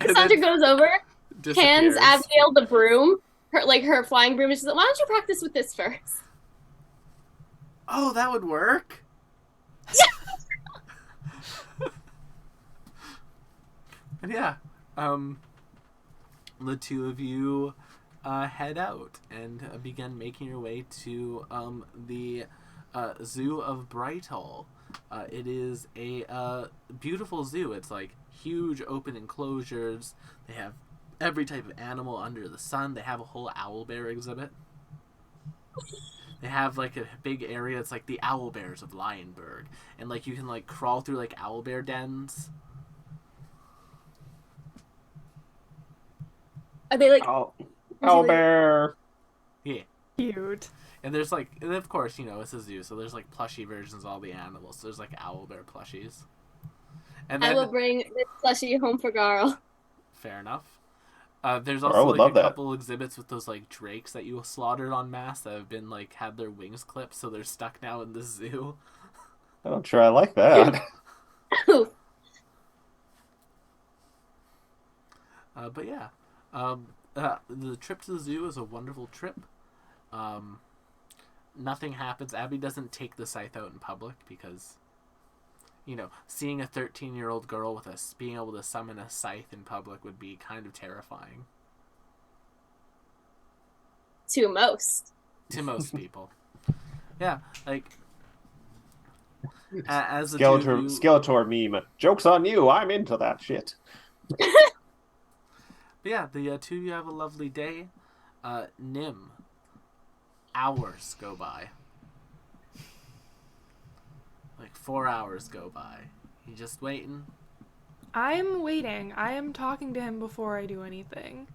Speaker 4: Cassandra goes over, hands
Speaker 1: Disappears.
Speaker 4: Abigail the broom, her flying broom, and she's like, "Why don't you practice with this first?"
Speaker 1: Oh, that would work. And yeah, the two of you head out and begin making your way to the Zoo of Brighthall. It is a beautiful zoo. It's like huge open enclosures. They have every type of animal under the sun. They have a whole owlbear exhibit. They have like a big area. It's like the owlbears of Lionburg, and like you can like crawl through like owlbear dens.
Speaker 4: Are they like?
Speaker 3: Owlbear.
Speaker 1: Yeah.
Speaker 2: Cute.
Speaker 1: And there's like, and of course, you know, it's a zoo, so there's like plushie versions of all the animals. So there's like owlbear plushies. And then,
Speaker 4: I will bring this plushie home for Garl.
Speaker 1: fair enough. There's
Speaker 3: I
Speaker 1: also
Speaker 3: would
Speaker 1: like
Speaker 3: love
Speaker 1: a
Speaker 3: that.
Speaker 1: couple exhibits with those like drakes that you slaughtered en masse that have been like had their wings clipped, so they're stuck now in the zoo.
Speaker 3: I'm not sure I like that.
Speaker 1: But yeah, the trip to the zoo is a wonderful trip. Nothing happens. Abby doesn't take the scythe out in public because, you know, seeing a 13-year-old girl with being able to summon a scythe in public would be kind of terrifying
Speaker 4: To most.
Speaker 1: to most people. Yeah, like as the two of you,
Speaker 3: Skeletor meme. Joke's on you. I'm into that shit.
Speaker 1: but yeah, the two of you have a lovely day. Nim, hours go by. Like 4 hours go by. You just waiting?
Speaker 2: I'm waiting. I am talking to him before I do anything.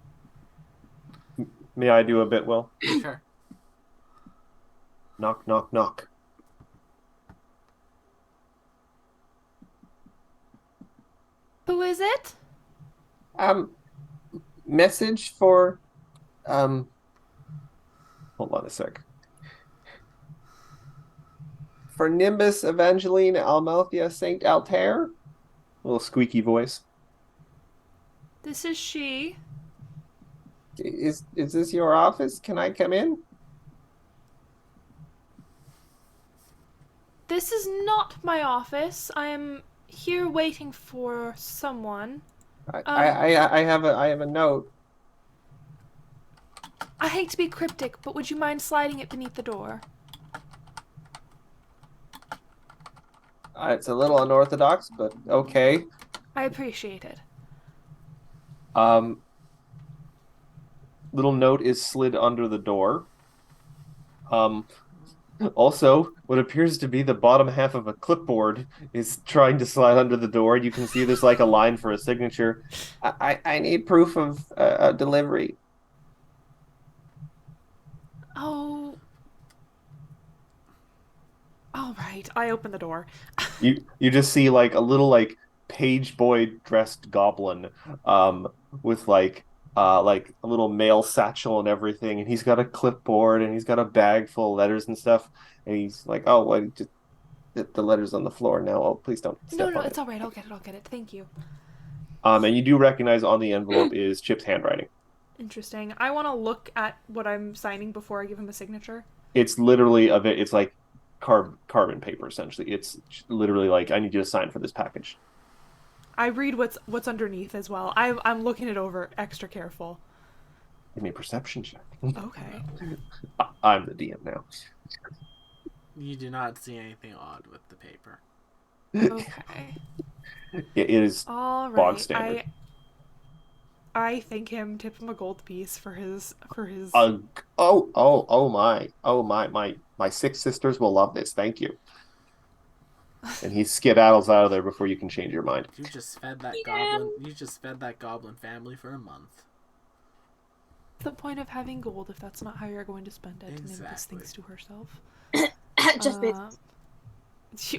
Speaker 3: May I do a bit, Will?
Speaker 1: Sure.
Speaker 3: Knock, knock, knock.
Speaker 2: Who is it?
Speaker 3: Message for, hold on a sec. For Nimbus Evangeline Almalthea Saint Altair? Little squeaky voice.
Speaker 2: This is she.
Speaker 3: Is this your office? Can I come in?
Speaker 2: This is not my office. I am here waiting for someone.
Speaker 3: I have a note.
Speaker 2: I hate to be cryptic, but would you mind sliding it beneath the door?
Speaker 3: It's a little unorthodox, but okay.
Speaker 2: I appreciate it.
Speaker 3: Little note is slid under the door. Also, what appears to be the bottom half of a clipboard is trying to slide under the door. You can see there's like a line for a signature. I need proof of delivery.
Speaker 2: Oh. All right. I open the door.
Speaker 3: You just see like a little like page boy dressed goblin, with like a little mail satchel and everything, and he's got a clipboard and he's got a bag full of letters and stuff, and he's like, "Oh, what? Just the letters on the floor now. Oh, please don't step
Speaker 2: No,
Speaker 3: on
Speaker 2: it's
Speaker 3: it."
Speaker 2: all right. I'll get it. Thank you.
Speaker 3: And you do recognize on the envelope is Chip's handwriting.
Speaker 2: Interesting. I want to look at what I'm signing before I give him a signature.
Speaker 3: It's literally it's like carbon paper essentially. It's literally like I need you to sign for this package.
Speaker 2: I read what's underneath as well. I'm looking it over extra careful.
Speaker 3: Give me a perception check.
Speaker 2: Okay.
Speaker 3: I'm the DM now.
Speaker 1: You do not see anything odd with the paper.
Speaker 2: Okay.
Speaker 3: It is
Speaker 2: All
Speaker 3: bog
Speaker 2: right.
Speaker 3: standard.
Speaker 2: I thank him, tip him a gold piece for his
Speaker 3: My 6 sisters will love this. Thank you. And he skedaddles out of there before you can change your mind.
Speaker 1: You just fed that
Speaker 4: Yeah.
Speaker 1: goblin. You just fed that goblin family for a month.
Speaker 2: What's the point of having gold if that's not how you're going to spend it? Nimbus
Speaker 1: Exactly.
Speaker 2: thinks to herself.
Speaker 4: Just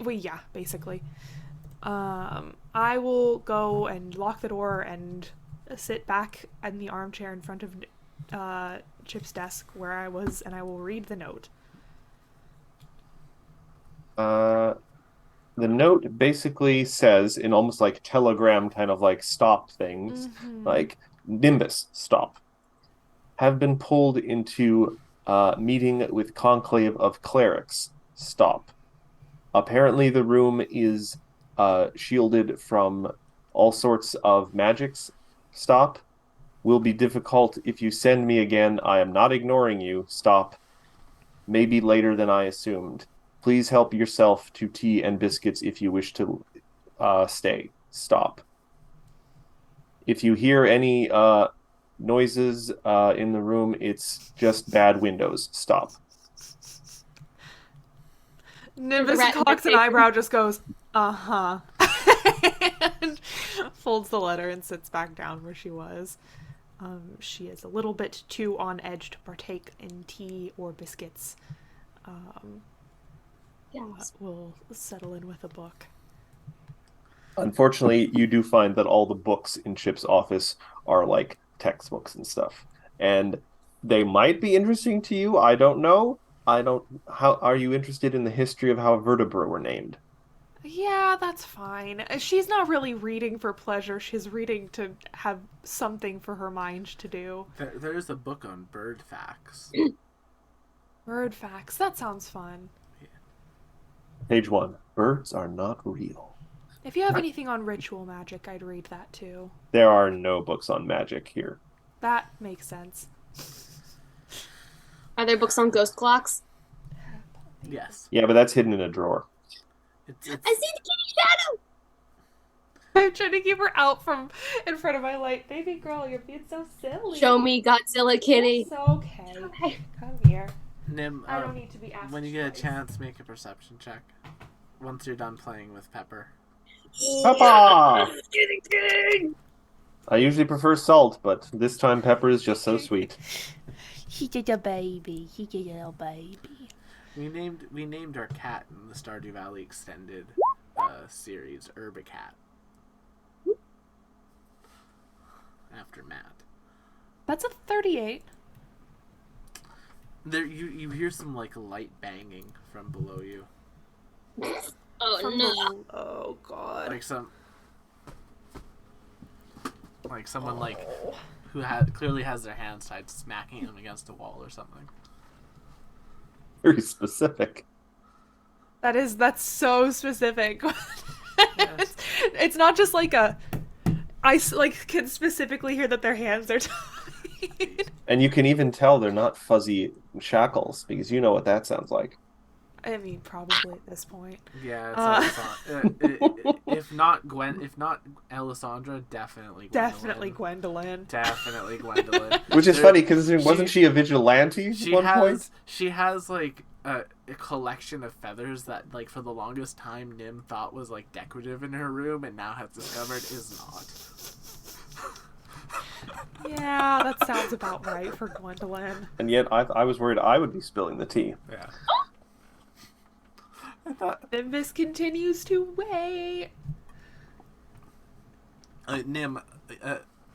Speaker 2: Well, yeah, basically. I will go and lock the door and sit back in the armchair in front of Chip's desk where I was, and I will read the note.
Speaker 3: The note basically says in almost like telegram kind of like stop things, like Nimbus, stop. Have been pulled into meeting with conclave of clerics. Stop. Apparently the room is shielded from all sorts of magics. Stop. Will be difficult if you send me again. I am not ignoring you. Stop. Maybe later than I assumed. Please help yourself to tea and biscuits if you wish to stay. Stop. If you hear any noises in the room, it's just bad windows. Stop.
Speaker 2: Nimbus
Speaker 4: Rat in
Speaker 2: cocks
Speaker 4: the
Speaker 2: an
Speaker 4: paper.
Speaker 2: eyebrow, just goes, uh-huh. And folds the letter and sits back down where she was. She is a little bit too on edge to partake in tea or biscuits.
Speaker 4: yes.
Speaker 2: We'll settle in with a book.
Speaker 3: Unfortunately, you do find that all the books in Chip's office are like textbooks and stuff. And they might be interesting to you. I don't know. How are you interested in the history of how vertebrae were named?
Speaker 2: Yeah, that's fine. She's not really reading for pleasure. She's reading to have something for her mind to do.
Speaker 1: There's a book on bird facts.
Speaker 2: Bird facts. That sounds fun.
Speaker 3: Page 1. Birds are not real.
Speaker 2: If you have anything on ritual magic, I'd read that too.
Speaker 3: There are no books on magic here.
Speaker 2: That makes sense.
Speaker 4: Are there books on ghost clocks?
Speaker 1: Yes.
Speaker 3: Yeah, but that's hidden in a drawer.
Speaker 4: I see the kitty shadow!
Speaker 2: I'm trying to keep her out from in front of my light. Baby girl, you're being so silly.
Speaker 4: Show me Godzilla kitty.
Speaker 2: It's okay.
Speaker 4: Okay.
Speaker 2: Come here.
Speaker 1: Nim,
Speaker 2: I don't need to be asked
Speaker 1: when you get a
Speaker 2: twice.
Speaker 1: chance, make a perception check. Once you're done playing with Pepper.
Speaker 3: Peppa! I usually prefer salt, but this time pepper is just so sweet.
Speaker 2: He did a baby. He did a little baby.
Speaker 1: We named our cat in the Stardew Valley extended series Herbicat. After Matt.
Speaker 2: That's a 38.
Speaker 1: There you hear some like light banging from below you.
Speaker 4: Oh
Speaker 2: From
Speaker 4: no.
Speaker 2: the- oh god.
Speaker 1: Like someone like
Speaker 2: Oh.
Speaker 1: who clearly has their hands tied smacking them against a wall or something.
Speaker 3: Very specific.
Speaker 2: That's so specific. It's not just like I can specifically hear that their hands are tied.
Speaker 3: And you can even tell they're not fuzzy shackles, because you know what that sounds like.
Speaker 2: I mean, probably at this point.
Speaker 1: Yeah, it's if not Alessandra, definitely Gwendolyn.
Speaker 2: Definitely Gwendolyn.
Speaker 1: Definitely Gwendolyn.
Speaker 3: Which is
Speaker 1: There-
Speaker 3: funny, because wasn't she a vigilante at one point?
Speaker 1: She has like a collection of feathers that like for the longest time Nim thought was like decorative in her room and now has discovered is not.
Speaker 2: Yeah, that sounds about right for Gwendolyn.
Speaker 3: And yet I was worried I would be spilling the tea.
Speaker 1: Yeah. I thought
Speaker 2: Nimbus continues to wait.
Speaker 1: Nim,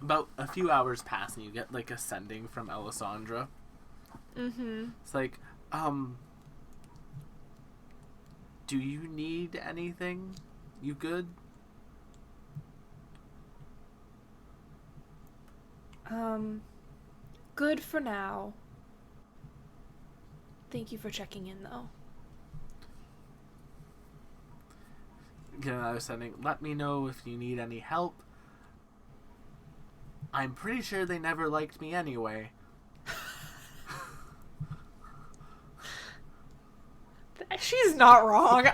Speaker 1: about a few hours pass and you get like a sending from Alessandra.
Speaker 2: Mm-hmm.
Speaker 1: It's like, do you need anything? You good?
Speaker 2: Good for now. Thank you for checking in, though.
Speaker 1: Get another setting. Let me know if you need any help. I'm pretty sure they never liked me anyway.
Speaker 2: She's not wrong.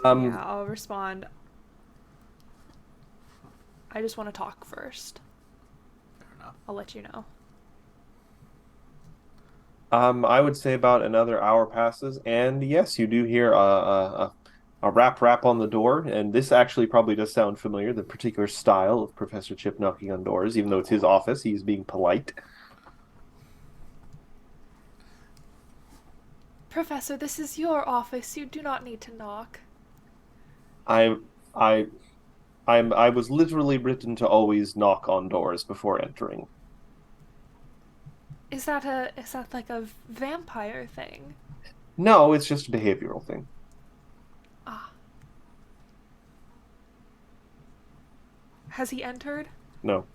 Speaker 2: Yeah, I'll respond. I just want to talk first.
Speaker 1: Fair enough.
Speaker 2: I'll let you know.
Speaker 3: I would say about another hour passes, and yes, you do hear a rap on the door, and this actually probably does sound familiar, the particular style of Professor Chip knocking on doors, even though it's his office, he's being polite.
Speaker 2: Professor, this is your office. You do not need to knock.
Speaker 3: I was literally written to always knock on doors before entering.
Speaker 2: Is that like a vampire thing?
Speaker 3: No, it's just a behavioral thing.
Speaker 2: Ah. Has he entered?
Speaker 3: No.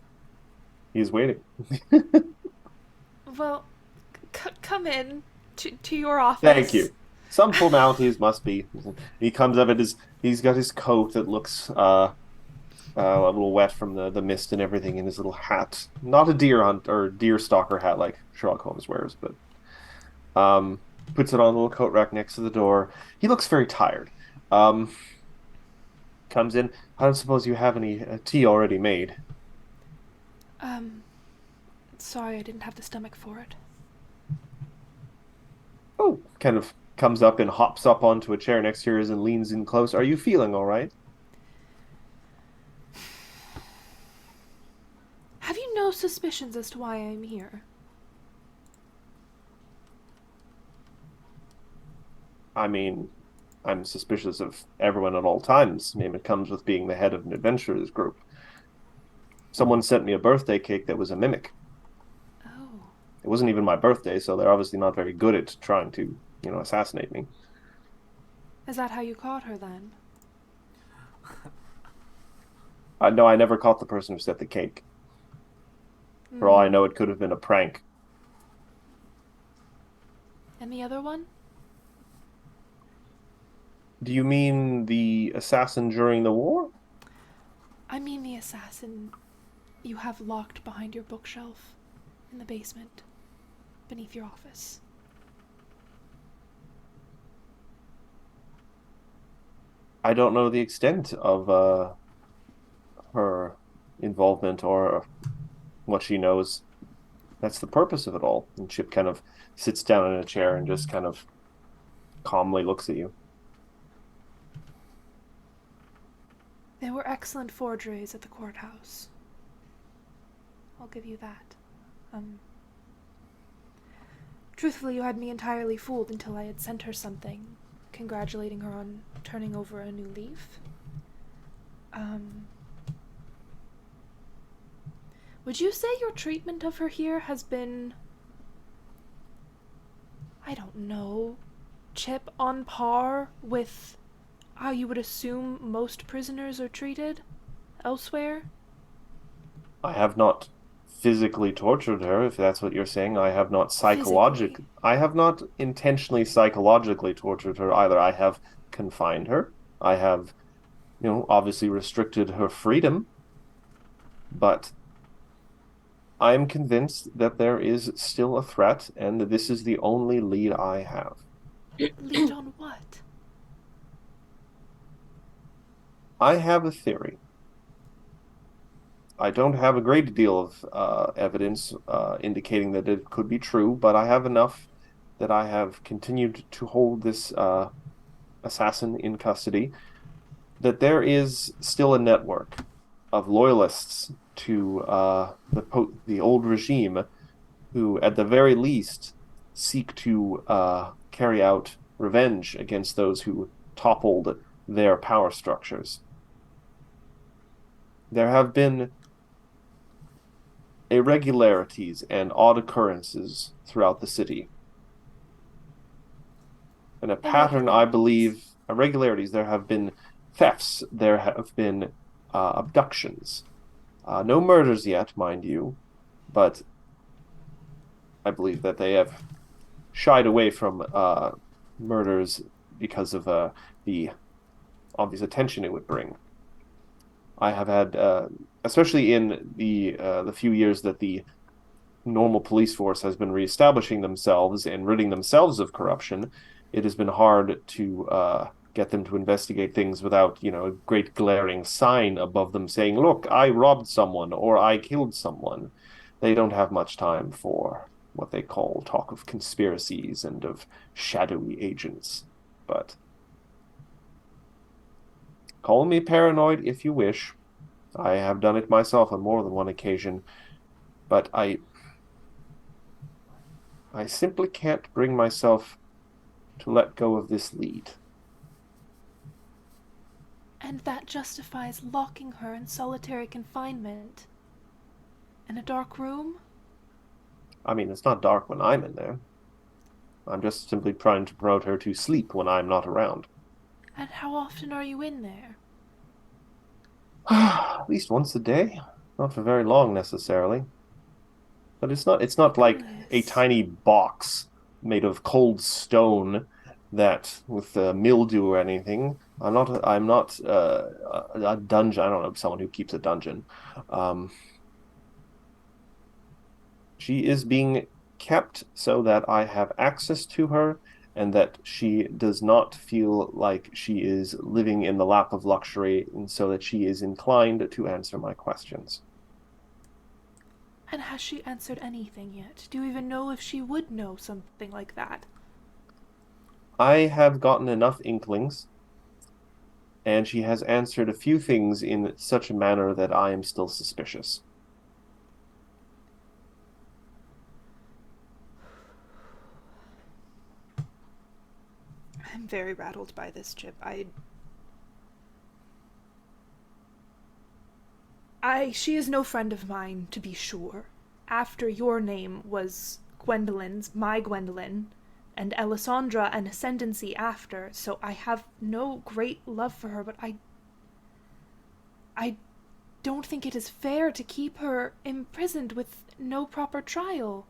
Speaker 3: He's waiting.
Speaker 2: Well, come in to your office.
Speaker 3: Thank you. Some formalities must be. He comes up he's got his coat that looks a little wet from the mist and everything, and his little hat. Not a deer hunt or deer stalker hat like Sherlock Holmes wears, but puts it on a little coat rack next to the door. He looks very tired. Comes in. I don't suppose you have any tea already made.
Speaker 2: Sorry, I didn't have the stomach for it.
Speaker 3: Oh, kind of comes up and hops up onto a chair next to yours and leans in close. Are you feeling all right?
Speaker 2: Have you no suspicions as to why I'm here?
Speaker 3: I mean, I'm suspicious of everyone at all times. I mean, it comes with being the head of an adventurers group. Someone sent me a birthday cake that was a mimic.
Speaker 2: Oh.
Speaker 3: It wasn't even my birthday, so they're obviously not very good at trying to, assassinate me.
Speaker 2: Is that how you caught her, then?
Speaker 3: No, I never caught the person who set the cake. For all I know, it could have been a prank.
Speaker 2: And the other one?
Speaker 3: Do you mean the assassin during the war?
Speaker 2: I mean the assassin you have locked behind your bookshelf in the basement, beneath your office.
Speaker 3: I don't know the extent of her involvement or what she knows. That's the purpose of it all. And Chip kind of sits down in a chair and just kind of calmly looks at you.
Speaker 2: There were excellent forgeries at the courthouse. I'll give you that. Truthfully, you had me entirely fooled until I had sent her something, congratulating her on turning over a new leaf. Would you say your treatment of her here has been, I don't know, Chip, on par with how you would assume most prisoners are treated elsewhere?
Speaker 3: I have not physically tortured her, if that's what you're saying. I have not
Speaker 2: Physically.
Speaker 3: I have not intentionally psychologically tortured her either. I have confined her. I have, obviously restricted her freedom. But I am convinced that there is still a threat, and that this is the only lead I have.
Speaker 2: Lead on what?
Speaker 3: I have a theory. I don't have a great deal of evidence indicating that it could be true, but I have enough that I have continued to hold this assassin in custody, that there is still a network of loyalists to the old regime who, at the very least, seek to carry out revenge against those who toppled their power structures. There have been irregularities and odd occurrences throughout the city. And a pattern, I believe, irregularities. There have been thefts. There have been abductions. No murders yet, mind you, but I believe that they have shied away from murders because of the obvious attention it would bring. I have had, especially in the few years that the normal police force has been reestablishing themselves and ridding themselves of corruption, it has been hard to get them to investigate things without, a great glaring sign above them saying, "Look, I robbed someone" or "I killed someone." They don't have much time for what they call talk of conspiracies and of shadowy agents. But call me paranoid if you wish. I have done it myself on more than one occasion, but I simply can't bring myself to let go of this lead.
Speaker 2: And that justifies locking her in solitary confinement. In a dark room?
Speaker 3: I mean, it's not dark when I'm in there. I'm just simply trying to promote her to sleep when I'm not around.
Speaker 2: And how often are you in there?
Speaker 3: At least once a day. Not for very long necessarily. But it's not like a
Speaker 2: Goodness.
Speaker 3: tiny box made of cold stone that with mildew or anything. I'm not a dungeon. I don't know someone who keeps a dungeon. She is being kept so that I have access to her and that she does not feel like she is living in the lap of luxury, and so that she is inclined to answer my questions.
Speaker 2: And has she answered anything yet? Do you even know if she would know something like that?
Speaker 3: I have gotten enough inklings, and she has answered a few things in such a manner that I am still suspicious.
Speaker 2: I'm very rattled by this, Chip. She is no friend of mine, to be sure. After your name was Gwendolyn's, my Gwendolyn, and Alessandra an ascendancy after, so I have no great love for her, but I don't think it is fair to keep her imprisoned with no proper trial.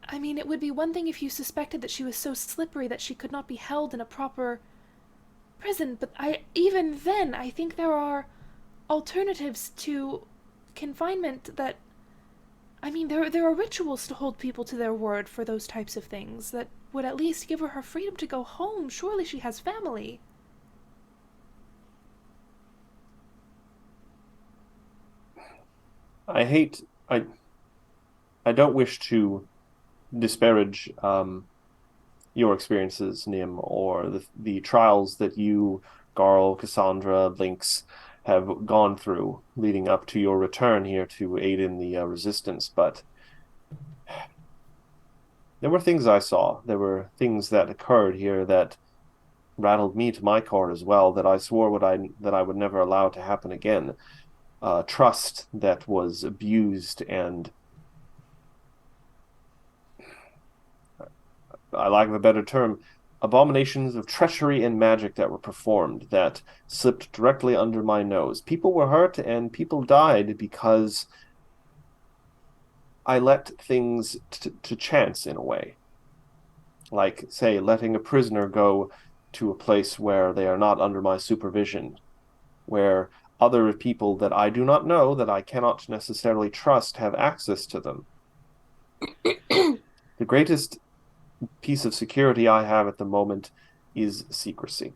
Speaker 2: I mean, it would be one thing if you suspected that she was so slippery that she could not be held in a proper prison, but even then, I think there are alternatives to confinement that... I mean, there are rituals to hold people to their word for those types of things that would at least give her freedom to go home. Surely she has family.
Speaker 3: I don't wish to disparage your experiences, Nim, or the trials that you, Garl, Cassandra, Lynx have gone through leading up to your return here to aid in the resistance, but there were things I saw. There were things that occurred here that rattled me to my core as well, that I swore that I would never allow to happen again. Trust that was abused, and I lack of a better term, abominations of treachery and magic that were performed that slipped directly under my nose. People were hurt and people died because I let things to chance in a way. Like, say, letting a prisoner go to a place where they are not under my supervision, where other people that I do not know, that I cannot necessarily trust, have access to them. The greatest piece of security I have at the moment is secrecy.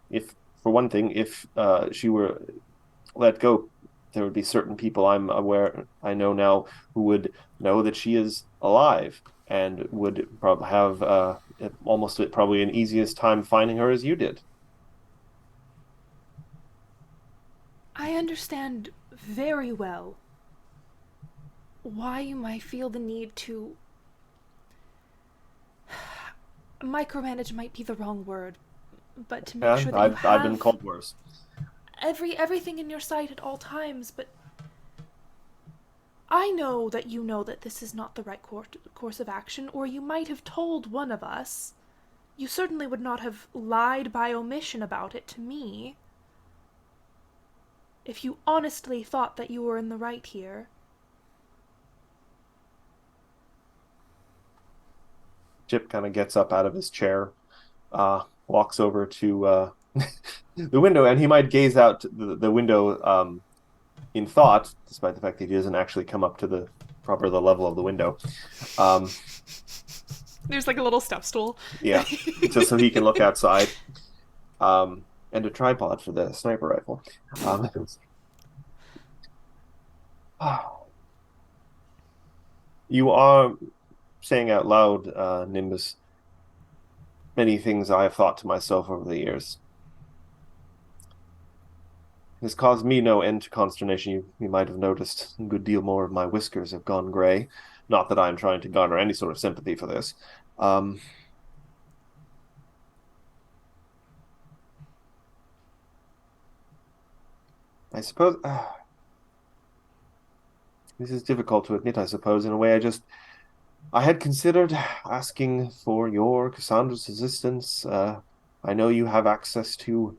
Speaker 3: If, for one thing, if she were let go, there would be certain people I know now, who would know that she is alive and would have almost probably an easiest time finding her as you did.
Speaker 2: I understand very well why you might feel the need to... micromanage might be the wrong word, but to make sure that you have
Speaker 3: I've been called worse.
Speaker 2: everything in your sight at all times, but I know that this is not the right course of action, or you might have told one of us. You certainly would not have lied by omission about it to me. If you honestly thought that you were in the right here.
Speaker 3: Chip kind of gets up out of his chair, walks over to the window, and he might gaze out the window in thought, despite the fact that he doesn't actually come up to the level of the window.
Speaker 2: There's like a little step stool.
Speaker 3: Yeah, just so he can look outside. And a tripod for the sniper rifle. You are saying out loud, Nimbus, many things I have thought to myself over the years. It has caused me no end to consternation. You might have noticed a good deal more of my whiskers have gone gray. Not that I am trying to garner any sort of sympathy for this. I suppose this is difficult to admit, I suppose. In a way, I had considered asking for your Cassandra's assistance. I know you have access to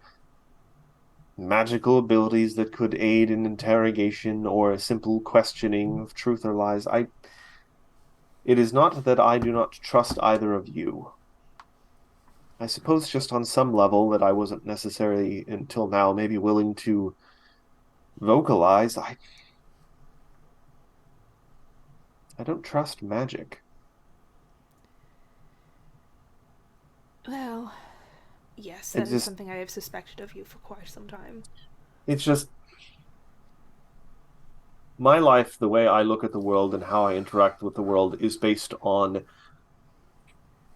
Speaker 3: magical abilities that could aid in interrogation or a simple questioning of truth or lies. It is not that I do not trust either of you. I suppose just on some level that I wasn't necessarily, until now, maybe willing to vocalize. I don't trust magic.
Speaker 2: Well, yes, that is something I have suspected of you for quite some time.
Speaker 3: It's just my life, the way I look at the world and how I interact with the world is based on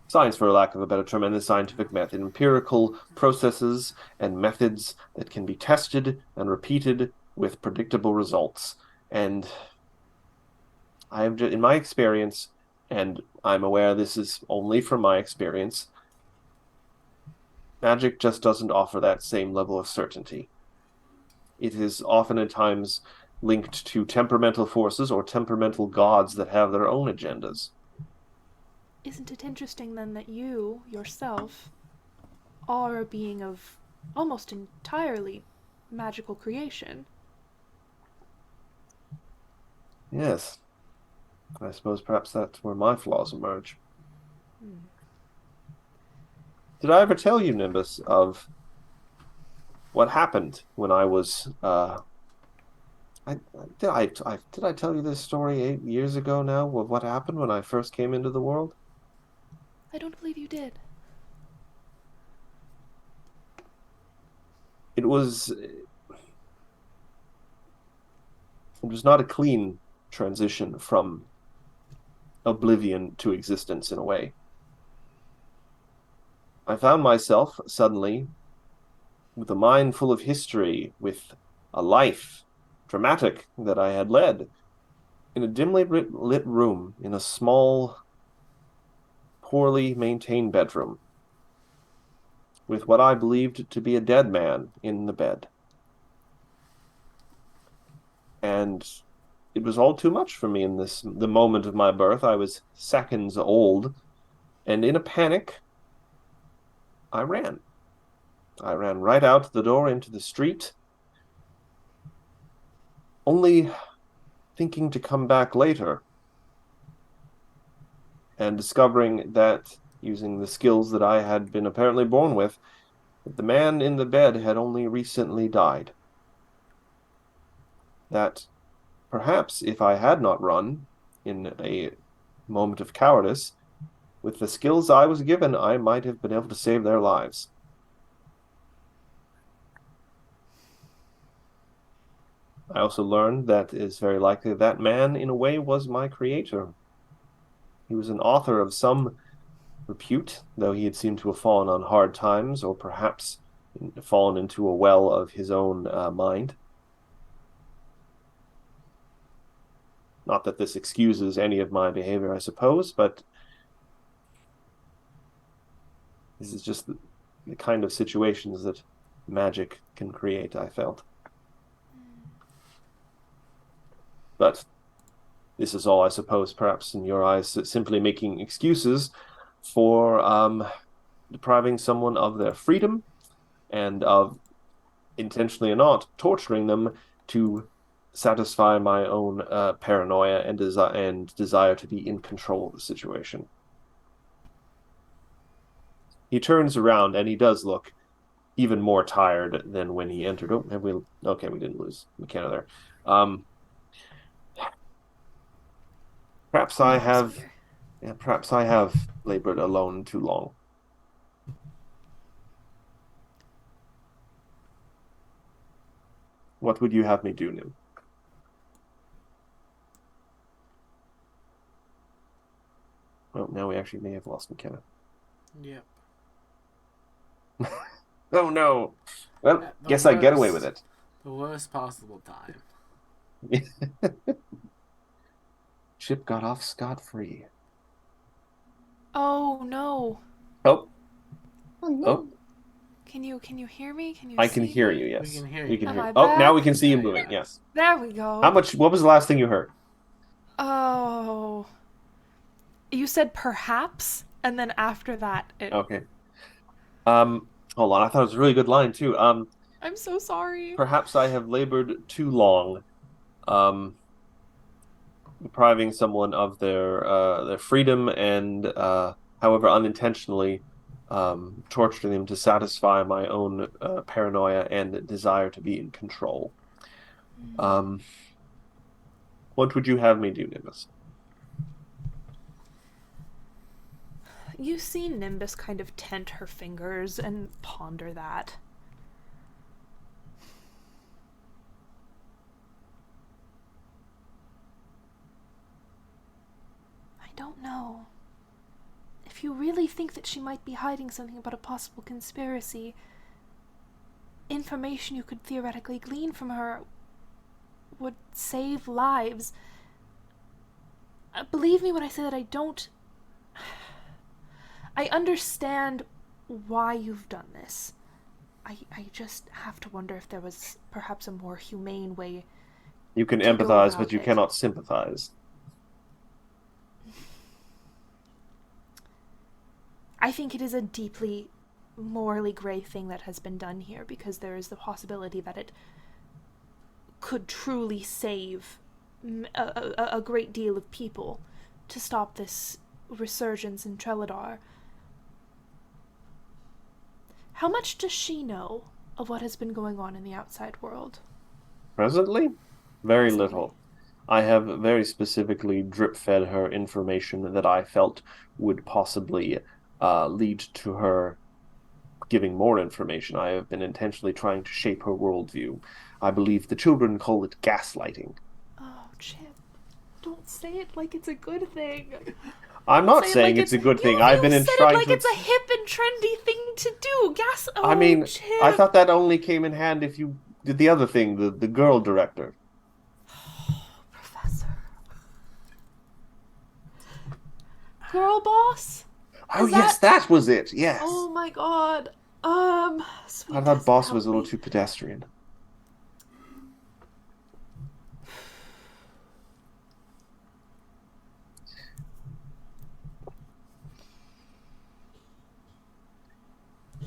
Speaker 3: science, for lack of a better term, and the scientific method, empirical processes and methods that can be tested and repeated with predictable results. And I have, in my experience, and I'm aware this is only from my experience, magic just doesn't offer that same level of certainty. It is often at times linked to temperamental forces or temperamental gods that have their own agendas.
Speaker 2: Isn't it interesting, then, that you, yourself, are a being of almost entirely magical creation?
Speaker 3: Yes. I suppose perhaps that's where my flaws emerge. Did I ever tell you, Nimbus, of what happened when I was... did I tell you this story 8 years ago now, of what happened when I first came into the world?
Speaker 2: I don't believe you did.
Speaker 3: It was not a clean transition from oblivion to existence in a way. I found myself suddenly with a mind full of history, with a life, dramatic, that I had led, in a dimly lit room, in a small, poorly maintained bedroom, with what I believed to be a dead man in the bed. And it was all too much for me in the moment of my birth. I was seconds old, and in a panic, I ran. I ran right out the door into the street, only thinking to come back later and discovering that, using the skills that I had been apparently born with, that the man in the bed had only recently died. That perhaps if I had not run in a moment of cowardice, with the skills I was given, I might have been able to save their lives. I also learned that it is very likely that man, in a way, was my creator. He was an author of some repute, though he had seemed to have fallen on hard times, or perhaps fallen into a well of his own mind. Not that this excuses any of my behavior, I suppose, but this is just the kind of situations that magic can create, I felt. But This is all, I suppose, perhaps in your eyes, simply making excuses for depriving someone of their freedom and of, intentionally or not, torturing them to satisfy my own paranoia and desire to be in control of the situation. He turns around and he does look even more tired than when he entered. Oh, we didn't lose McKenna there. Perhaps I have, perhaps I have labored alone too long. What would you have me do, Nim? Well, now we actually may have lost McKenna.
Speaker 1: Yep.
Speaker 3: Oh no. Well,
Speaker 1: The
Speaker 3: guess I get away
Speaker 1: worst.
Speaker 3: with it.
Speaker 1: The worst possible time.
Speaker 3: Chip got off scot-free.
Speaker 2: Oh no.
Speaker 3: Oh,
Speaker 4: Oh no.
Speaker 3: oh,
Speaker 2: Can you hear me? Can you
Speaker 3: I
Speaker 2: see
Speaker 3: can hear
Speaker 2: me?
Speaker 3: you, yes.
Speaker 1: We can hear
Speaker 3: We
Speaker 1: you.
Speaker 3: can
Speaker 2: Am
Speaker 3: hear
Speaker 2: I
Speaker 3: you. Oh, now we
Speaker 2: back?
Speaker 3: can see you
Speaker 1: Yeah,
Speaker 3: moving,
Speaker 1: yeah.
Speaker 3: yes.
Speaker 2: There we go.
Speaker 3: What was the last thing you heard?
Speaker 2: Oh. You said perhaps, and then after that it...
Speaker 3: Okay. Hold on, I thought it was a really good line too.
Speaker 2: I'm so sorry.
Speaker 3: Perhaps I have labored too long, depriving someone of their freedom and, however unintentionally, torturing them to satisfy my own paranoia and desire to be in control. What would you have me do, Nimbus?
Speaker 2: You see Nimbus kind of tent her fingers and ponder that. I don't know. If you really think that she might be hiding something about a possible conspiracy, information you could theoretically glean from her would save lives. Believe me when I say that I don't... I understand why you've done this. I just have to wonder if there was perhaps a more humane way.
Speaker 3: You can
Speaker 2: to go
Speaker 3: empathize,
Speaker 2: about
Speaker 3: but you
Speaker 2: it.
Speaker 3: cannot sympathize.
Speaker 2: I think it is a deeply morally grey thing that has been done here, because there is the possibility that it could truly save a great deal of people to stop this resurgence in Treladar. How much does she know of what has been going on in the outside world?
Speaker 3: Presently, very
Speaker 2: Presently.
Speaker 3: little. I have very specifically drip-fed her information that I felt would possibly lead to her giving more information. I have been intentionally trying to shape her worldview. I believe the children call it gaslighting.
Speaker 2: Oh, Chip, don't say it like it's a good thing.
Speaker 3: I'm not
Speaker 2: Say it
Speaker 3: saying
Speaker 2: like
Speaker 3: it's a good thing. I've been
Speaker 2: said
Speaker 3: trying
Speaker 2: it like
Speaker 3: to.
Speaker 2: it's a hip and trendy thing to do. Oh,
Speaker 3: I mean,
Speaker 2: Chip.
Speaker 3: I thought that only came in hand if you did the other thing, the girl director.
Speaker 2: Professor. Girl boss?
Speaker 3: Oh
Speaker 2: Is
Speaker 3: yes, that was it. Yes.
Speaker 2: Oh my god. Sweet
Speaker 3: I thought
Speaker 2: Tessa,
Speaker 3: boss
Speaker 2: help
Speaker 3: was a little
Speaker 2: me.
Speaker 3: too pedestrian.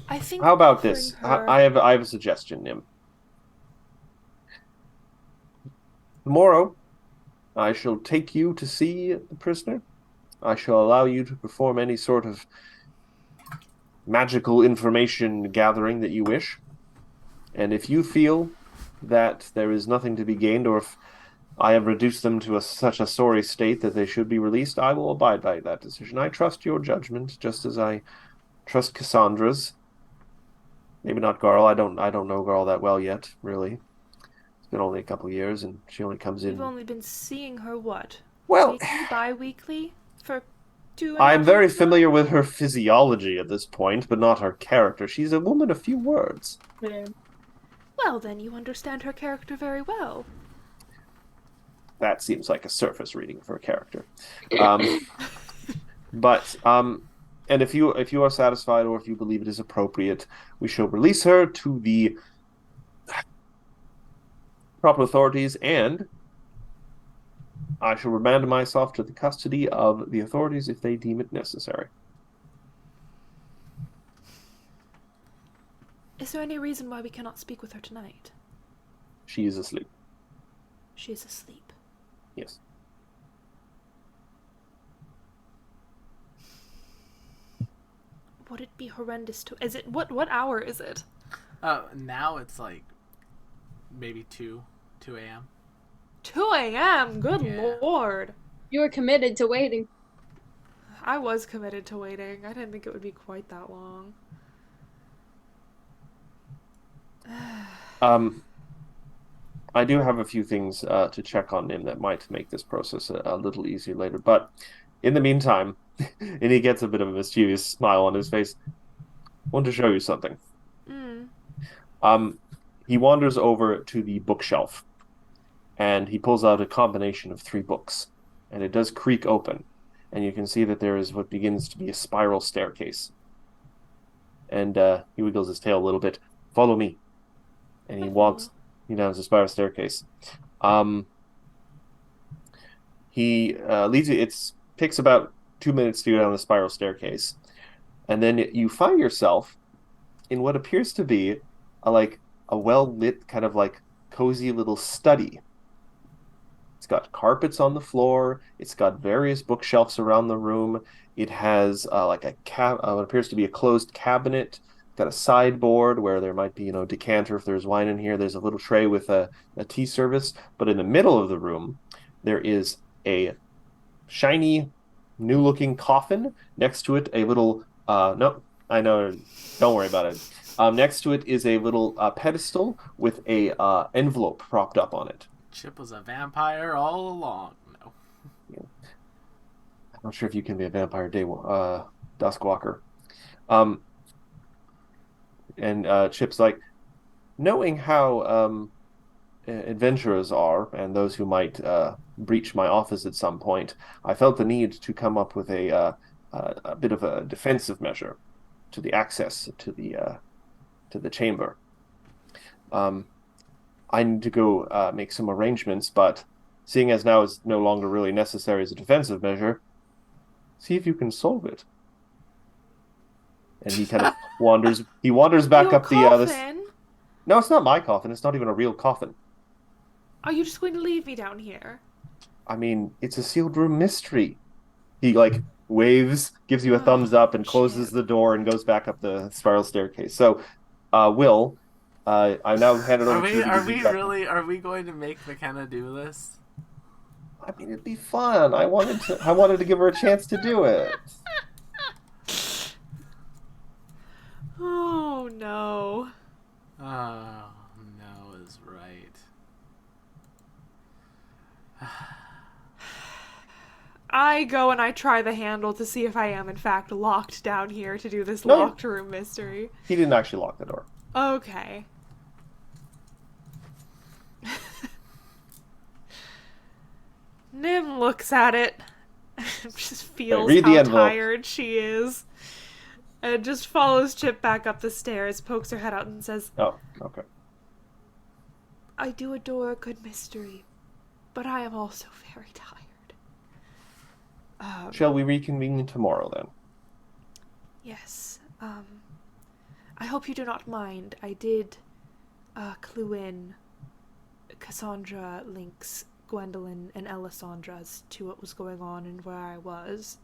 Speaker 2: I think
Speaker 3: How about
Speaker 2: offering
Speaker 3: this?
Speaker 2: her...
Speaker 3: I have a suggestion, Nim. Tomorrow, I shall take you to see the prisoner. I shall allow you to perform any sort of magical information gathering that you wish. And if you feel that there is nothing to be gained, or if I have reduced them to such a sorry state that they should be released, I will abide by that decision. I trust your judgment, just as I trust Cassandra's. Maybe not Garl. I don't know Garl that well yet, really. It's been only a couple years, and she only comes in.
Speaker 2: You've only been seeing her, what?
Speaker 3: Well,
Speaker 2: Weekly? Bi-weekly? For 2.5
Speaker 3: I'm very
Speaker 2: years now?
Speaker 3: familiar with her physiology at this point, but not her character. She's a woman of few words.
Speaker 2: Well, then you understand her character very well.
Speaker 3: That seems like a surface reading for a character. But and if you are satisfied, or if you believe it is appropriate, we shall release her to the proper authorities, and I shall remand myself to the custody of the authorities if they deem it necessary.
Speaker 2: Is there any reason why we cannot speak with her tonight?
Speaker 3: She is asleep.
Speaker 2: She is asleep.
Speaker 3: Yes.
Speaker 2: Would it be horrendous to... Is it... What hour is it?
Speaker 1: Now it's like maybe 2 a.m.
Speaker 2: 2 a.m.? Good
Speaker 1: Yeah.
Speaker 2: lord.
Speaker 4: You were committed to waiting.
Speaker 2: I was committed to waiting. I didn't think it would be quite that long.
Speaker 3: I do have a few things to check on him that might make this process a little easier later. But in the meantime, and he gets a bit of a mischievous smile on his face, I want to show you something. He wanders over to the bookshelf, and he pulls out a combination of 3 books, and it does creak open, and you can see that there is what begins to be a spiral staircase. And he wiggles his tail a little bit. Follow me. And he walks down the spiral staircase. He leads you. It takes about 2 minutes to go down the spiral staircase, and then you find yourself in what appears to be a well-lit kind of like cozy little study. It's got carpets on the floor. It's got various bookshelves around the room. It has what appears to be a closed cabinet. Got a sideboard where there might be, decanter if there's wine in here. There's a little tray with a tea service. But in the middle of the room, there is a shiny, new-looking coffin. Next to it, a little... no, I know. Don't worry about it. Next to it is a little pedestal with a envelope propped up on it.
Speaker 1: Chip was a vampire all along. No.
Speaker 3: Yeah. I'm not sure if you can be a vampire Duskwalker. And Chip's like, knowing how adventurers are and those who might breach my office at some point, I felt the need to come up with a bit of a defensive measure to the access to the chamber. I need to go make some arrangements, but seeing as now it's no longer really necessary as a defensive measure, see if you can solve it. And he kind of wanders back up the
Speaker 2: coffin?
Speaker 3: No, it's not my coffin. It's not even a real coffin.
Speaker 2: Are you just going to leave me down here?
Speaker 3: I mean, it's a sealed room mystery. He waves, gives you a thumbs up, and closes the door and goes back up the spiral staircase. So, Will, I now hand it over to you.
Speaker 1: Are we going to make McKenna do this?
Speaker 3: I mean, it'd be fun. I wanted to give her a chance to do it.
Speaker 2: Oh no.
Speaker 1: Oh no is right.
Speaker 2: I go and I try the handle to see if I am in fact locked down here to do this locked room mystery.
Speaker 3: He didn't actually lock the door.
Speaker 2: Okay. Nim looks at it, just feels how tired she is, and just follows Chip back up the stairs, pokes her head out and says,
Speaker 3: "Oh, okay.
Speaker 2: I do adore a good mystery, but I am also very tired.
Speaker 3: Shall we reconvene tomorrow, then?"
Speaker 2: Yes. I hope you do not mind. I did clue in Cassandra links Gwendolyn and Elisandra as to what was going on and where I was.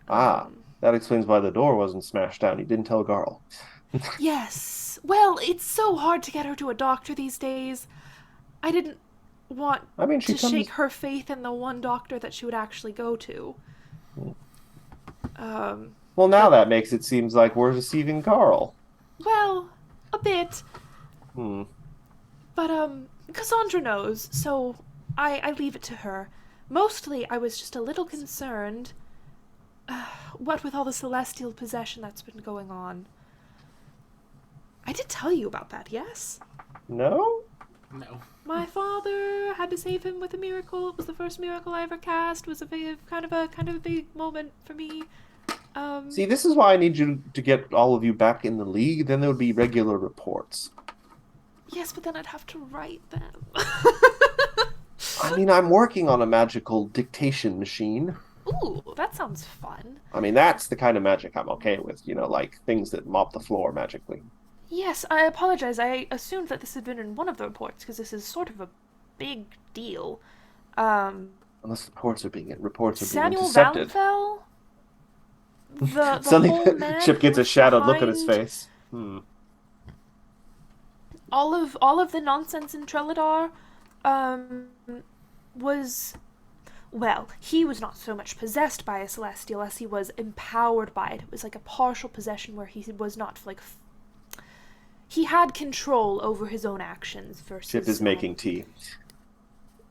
Speaker 3: That explains why the door wasn't smashed down. You didn't tell Garl.
Speaker 2: Yes. Well, it's so hard to get her to a doctor these days. I didn't want to shake her faith in the one doctor that she would actually go to.
Speaker 3: Well, now that makes it seems like we're deceiving Garl.
Speaker 2: Well, a bit. But, Cassandra knows, so I leave it to her. Mostly, I was just a little concerned, what with all the celestial possession that's been going on. I did tell you about that, yes?
Speaker 3: No?
Speaker 1: No.
Speaker 2: My father had to save him with a miracle. It was the first miracle I ever cast. It was a kind of a big moment for me.
Speaker 3: See, this is why I need you to get all of you back in the league. Then there would be regular reports.
Speaker 2: Yes, but then I'd have to write them.
Speaker 3: I mean, I'm working on a magical dictation machine.
Speaker 2: Ooh, that sounds fun.
Speaker 3: I mean, that's the kind of magic I'm okay with, like things that mop the floor magically.
Speaker 2: Yes, I apologize. I assumed that this had been in one of the reports because this is sort of a big deal. Um,
Speaker 3: Unless reports are being
Speaker 2: Samuel
Speaker 3: intercepted.
Speaker 2: Valenfell, the
Speaker 3: Suddenly,
Speaker 2: whole man
Speaker 3: Chip
Speaker 2: who
Speaker 3: gets a
Speaker 2: was
Speaker 3: shadowed look at his
Speaker 2: behind
Speaker 3: face. Hmm.
Speaker 2: all of the nonsense in Treladar, um, was, well, he was not so much possessed by a celestial as he was empowered by it. It was like a partial possession where he was not like he had control over his own actions versus
Speaker 3: Chip is making tea.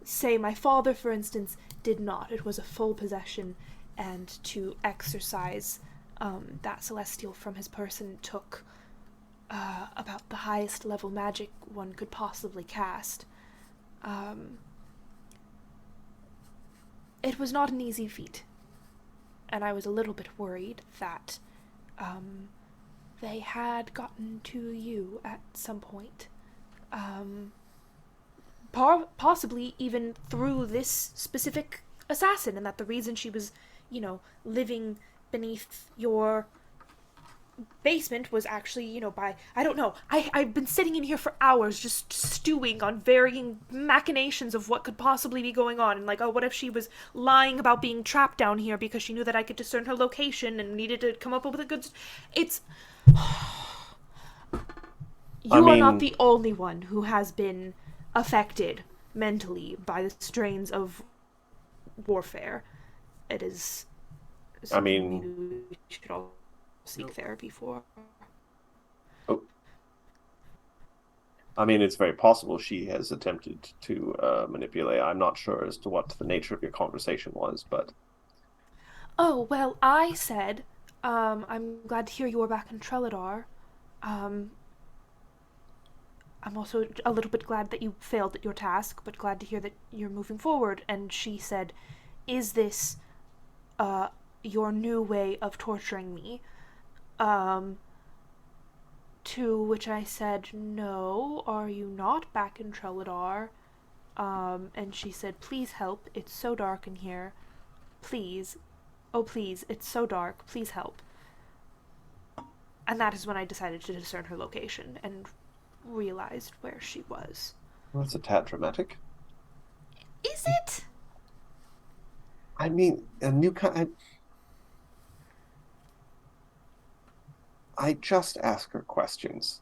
Speaker 2: say my father, for instance, did not. It was a full possession, and to exercise that celestial from his person took about the highest level magic one could possibly cast. It was not an easy feat, and I was a little bit worried that they had gotten to you at some point. Possibly even through this specific assassin, and that the reason she was, living beneath your basement was actually, by, I don't know. I've been sitting in here for hours just stewing on varying machinations of what could possibly be going on, and like, oh, what if she was lying about being trapped down here because she knew that I could discern her location and needed to come up with a good... It's... You are not the only one who has been affected mentally by the strains of warfare. It is something maybe we should all seek therapy for.
Speaker 3: Oh. I mean, it's very possible she has attempted to manipulate. I'm not sure as to what the nature of your conversation was, but...
Speaker 2: Oh, well, I said, I'm glad to hear you are back in Treladar. I'm also a little bit glad that you failed at your task, but glad to hear that you're moving forward. And she said, is this your new way of torturing me? To which I said, no, are you not back in Treladar? And she said, please help, it's so dark in here. Please. Oh, please, it's so dark, please help. And that is when I decided to discern her location and realized where she was.
Speaker 3: Well, that's a tad dramatic.
Speaker 2: Is it?
Speaker 3: I mean, a new kind... I just ask her questions.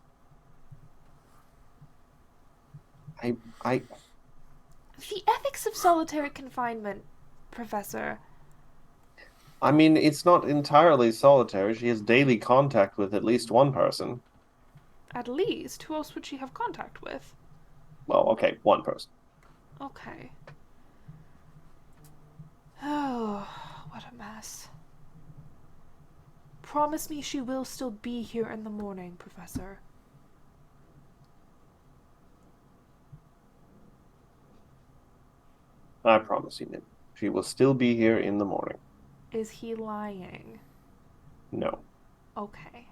Speaker 3: I...
Speaker 2: The ethics of solitary confinement, Professor.
Speaker 3: I mean, it's not entirely solitary. She has daily contact with at least one person.
Speaker 2: At least? Who else would she have contact with?
Speaker 3: Well, okay, one person.
Speaker 2: Okay. Oh, what a mess. Promise me she will still be here in the morning, Professor.
Speaker 3: I promise you, Nim. She will still be here in the morning.
Speaker 2: Is he lying?
Speaker 3: No.
Speaker 2: Okay.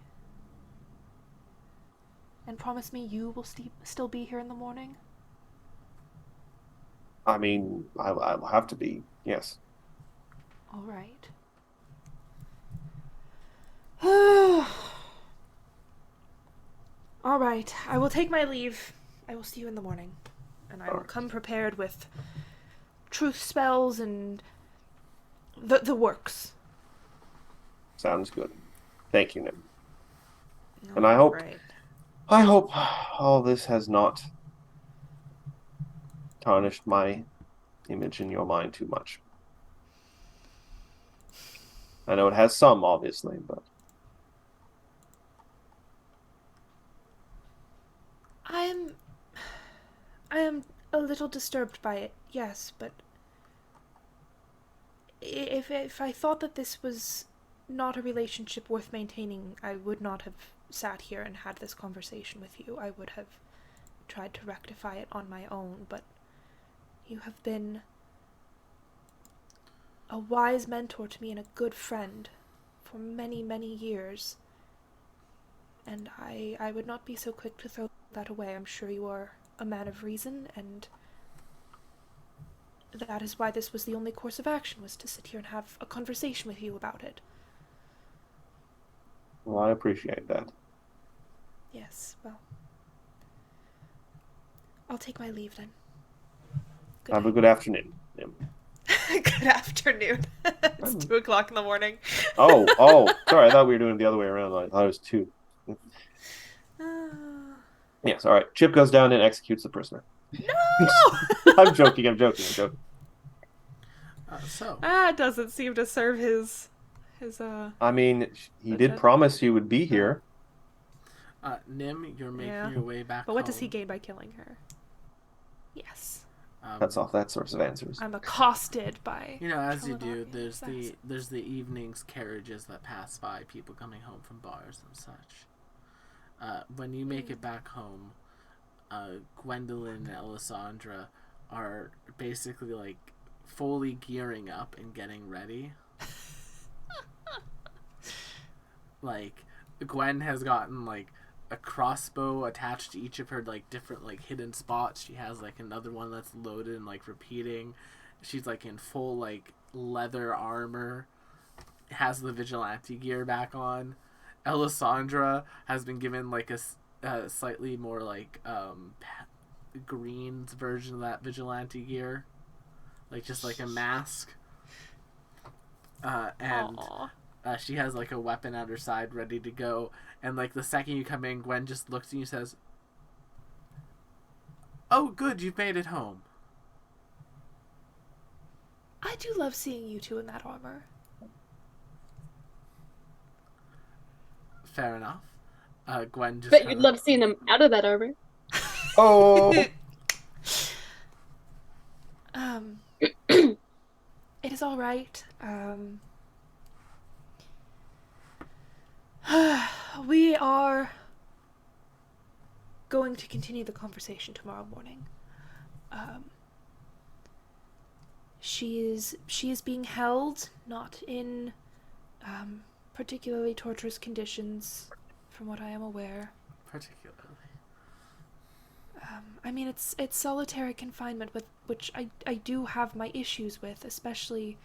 Speaker 2: And promise me you will still be here in the morning?
Speaker 3: I mean, I'll have to be, yes.
Speaker 2: All right. All right, I will take my leave. I will see you in the morning. And I will come prepared with truth spells and the works.
Speaker 3: Sounds good. Thank you, Nim. And
Speaker 2: All
Speaker 3: I hope
Speaker 2: right.
Speaker 3: all this has not tarnished my image in your mind too much. I know it has some, obviously, but...
Speaker 2: I am a little disturbed by it, yes, but if I thought that this was not a relationship worth maintaining, I would not have sat here and had this conversation with you. I would have tried to rectify it on my own, but you have been a wise mentor to me and a good friend for many, many years. And I would not be so quick to throw that away. I'm sure you are a man of reason, and that is why this was the only course of action, was to sit here and have a conversation with you about it.
Speaker 3: Well, I appreciate that.
Speaker 2: Yes, well. I'll take my leave then. Good
Speaker 3: Have a
Speaker 2: night.
Speaker 3: good afternoon. Nim.
Speaker 2: Good afternoon. It's 2 o'clock in the morning.
Speaker 3: Oh, sorry. I thought we were doing it the other way around. I thought it was 2. Yes, all right. Chip goes down and executes the prisoner.
Speaker 2: No!
Speaker 3: I'm joking.
Speaker 2: It doesn't seem to serve his
Speaker 3: I mean, he did
Speaker 2: Okay.
Speaker 3: promise you would be here.
Speaker 1: Nim, you're making
Speaker 2: Yeah.
Speaker 1: your way back
Speaker 2: But what does he
Speaker 1: home.
Speaker 2: gain by killing her? Yes.
Speaker 3: That's off that source of answers.
Speaker 2: I'm accosted by
Speaker 1: You know, as you do,
Speaker 2: Kaladani.
Speaker 1: there's the evening's carriages that pass by, people coming home from bars and such. When you make it back home, Gwendolyn and Alessandra are basically like fully gearing up and getting ready. Like, Gwen has gotten like a crossbow attached to each of her like different like hidden spots. She has like another one that's loaded and like repeating. She's like in full like leather armor, has the vigilante gear back on. Alessandra has been given like a slightly more like greens version of that vigilante gear, like just like a mask. And
Speaker 2: Aw.
Speaker 1: she has like a weapon at her side ready to go, and like the second you come in, Gwen just looks at you and says, "Oh, good, you've made it home."
Speaker 2: I do love seeing you two in that armor.
Speaker 1: Fair enough. Gwen just.
Speaker 4: Bet
Speaker 1: kinda-
Speaker 4: you'd love seeing them out of that armor.
Speaker 3: Oh,
Speaker 2: It is all right. We are going to continue the conversation tomorrow morning. She is being held, not in particularly torturous conditions, from what I am aware.
Speaker 1: particularly.
Speaker 2: I mean, it's solitary confinement, with which I do have my issues with, especially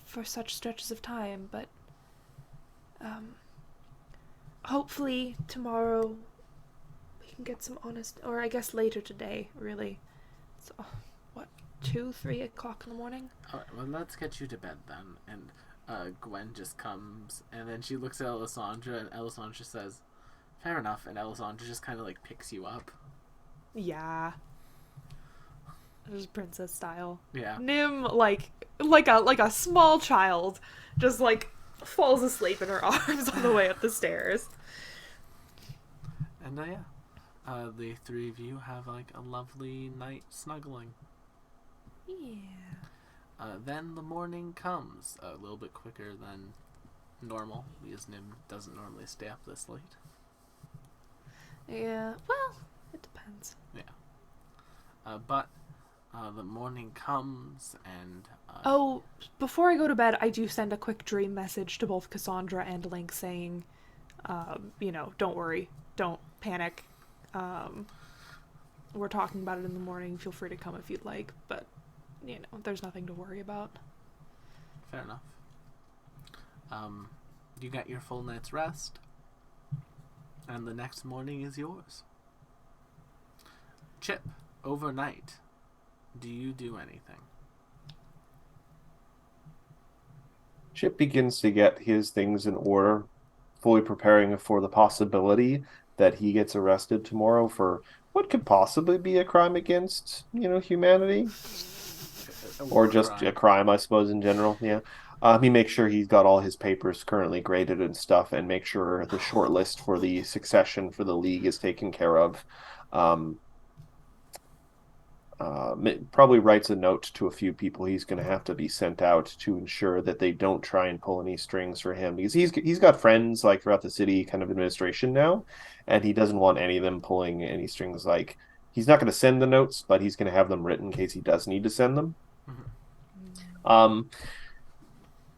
Speaker 2: for such stretches of time, but hopefully tomorrow we can get some honest, or I guess later today, really. It's, 2, 3 o'clock in the morning?
Speaker 1: Alright, well, let's get you to bed then. And Gwen just comes, and then she looks at Alessandra, and Alessandra says, "Fair enough," and Alessandra just kind of like picks you up.
Speaker 2: Yeah. Just princess style.
Speaker 1: Yeah.
Speaker 2: Nim, like a small child, just like falls asleep in her arms on the way up the stairs.
Speaker 1: And the three of you have like a lovely night snuggling.
Speaker 2: Yeah.
Speaker 1: Then the morning comes a little bit quicker than normal, because Nim doesn't normally stay up this late.
Speaker 2: Yeah. Well, it depends.
Speaker 1: But the morning comes, and
Speaker 2: Oh, before I go to bed, I do send a quick dream message to both Cassandra and Link saying, don't worry, don't panic. We're talking about it in the morning. Feel free to come if you'd like, but there's nothing to worry about.
Speaker 1: fair enough. You got your full night's rest, and the next morning is yours. Chip, overnight, do you do anything?
Speaker 3: Chip begins to get his things in order, fully preparing for the possibility that he gets arrested tomorrow for what could possibly be a crime against, humanity. Or just a crime, I suppose, in general, yeah. He makes sure he's got all his papers currently graded and stuff, and make sure the short list for the succession for the league is taken care of. Probably writes a note to a few people he's going to have to be sent out to ensure that they don't try and pull any strings for him, because he's got friends like throughout the city kind of administration now, and he doesn't want any of them pulling any strings. Like, he's not going to send the notes, but he's going to have them written in case he does need to send them.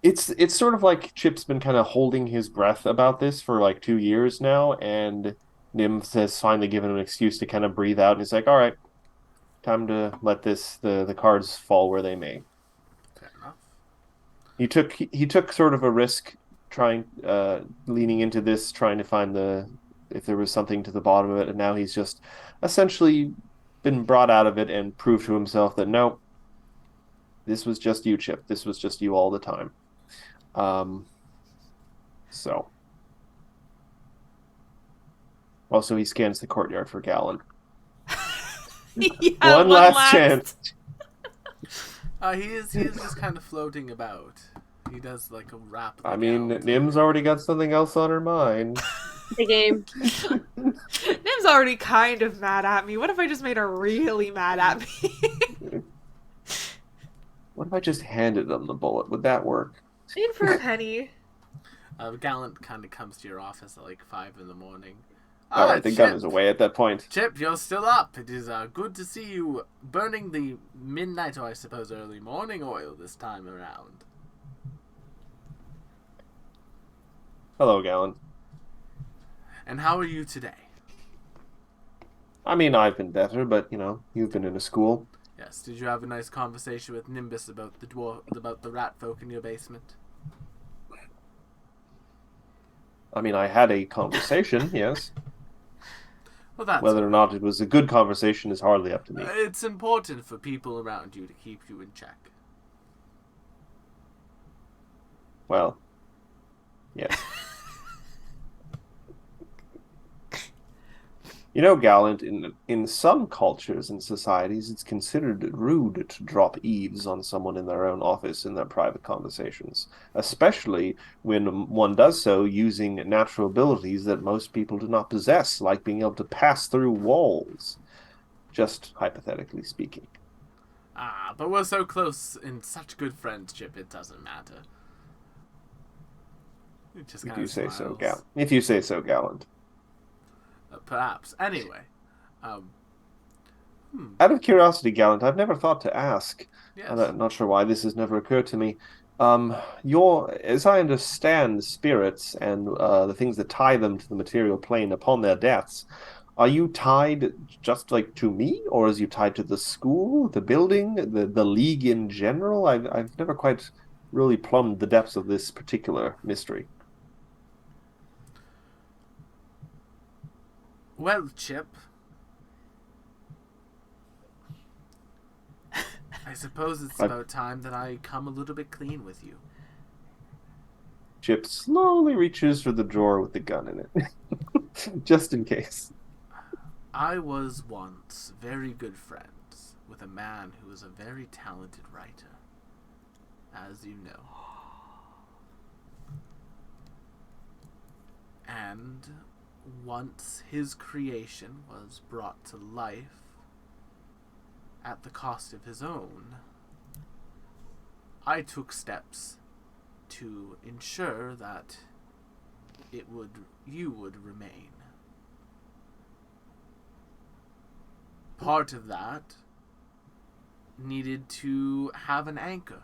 Speaker 3: It's sort of like Chip's been kind of holding his breath about this for like 2 years now, and Nim has finally given him an excuse to kind of breathe out, and he's like, all right, Time to let the cards fall where they may.
Speaker 1: Fair enough.
Speaker 3: He took sort of a risk trying leaning into this, trying to find if there was something to the bottom of it, and now he's just essentially been brought out of it and proved to himself that no, this was just you, Chip. This was just you all the time. Um, so also he scans the courtyard for Gallon.
Speaker 2: Yeah,
Speaker 3: One last chance.
Speaker 1: He is just kind of floating about. He does like a rap.
Speaker 3: I mean, Nim's already got something else on her mind.
Speaker 4: The game.
Speaker 2: Nim's already kind of mad at me. What if I just made her really mad at me?
Speaker 3: What if I just handed him the bullet? Would that work?
Speaker 2: In for a penny.
Speaker 1: Gallant kind of comes to your office at like 5 in the morning.
Speaker 3: All right, the gun is away at that point.
Speaker 1: Chip, you're still up. It is good to see you burning the midnight, or I suppose early morning oil this time around.
Speaker 3: Hello, Gallon.
Speaker 1: And how are you today?
Speaker 3: I mean, I've been better, but you've been in a school.
Speaker 1: Yes. Did you have a nice conversation with Nimbus about the rat folk in your basement?
Speaker 3: I mean, I had a conversation, yes.
Speaker 1: Well, that's
Speaker 3: Whether or not it was a good conversation is hardly up to me.
Speaker 1: It's important for people around you to keep you in check.
Speaker 3: Well, yes. Gallant, in some cultures and societies, it's considered rude to drop eaves on someone in their own office in their private conversations, especially when one does so using natural abilities that most people do not possess, like being able to pass through walls, just hypothetically speaking.
Speaker 1: But we're so close and such good friends, Chip, it doesn't matter. It just
Speaker 3: If
Speaker 1: kind
Speaker 3: you
Speaker 1: of
Speaker 3: say
Speaker 1: smiles.
Speaker 3: so, If you say so, Gallant.
Speaker 1: Perhaps. Anyway.
Speaker 3: Out of curiosity, Gallant, I've never thought to ask.
Speaker 1: Yes.
Speaker 3: I'm not sure why this has never occurred to me. As I understand spirits and the things that tie them to the material plane upon their deaths, are you tied just like to me, or is you tied to the school, the building, the league in general? I've never quite really plumbed the depths of this particular mystery.
Speaker 1: Well, Chip, I suppose it's about time that I come a little bit clean with you.
Speaker 3: Chip slowly reaches for the drawer with the gun in it, just in case.
Speaker 1: I was once very good friends with a man who was a very talented writer, as you know. And once his creation was brought to life at the cost of his own, I took steps to ensure that you would remain. Part of that needed to have an anchor.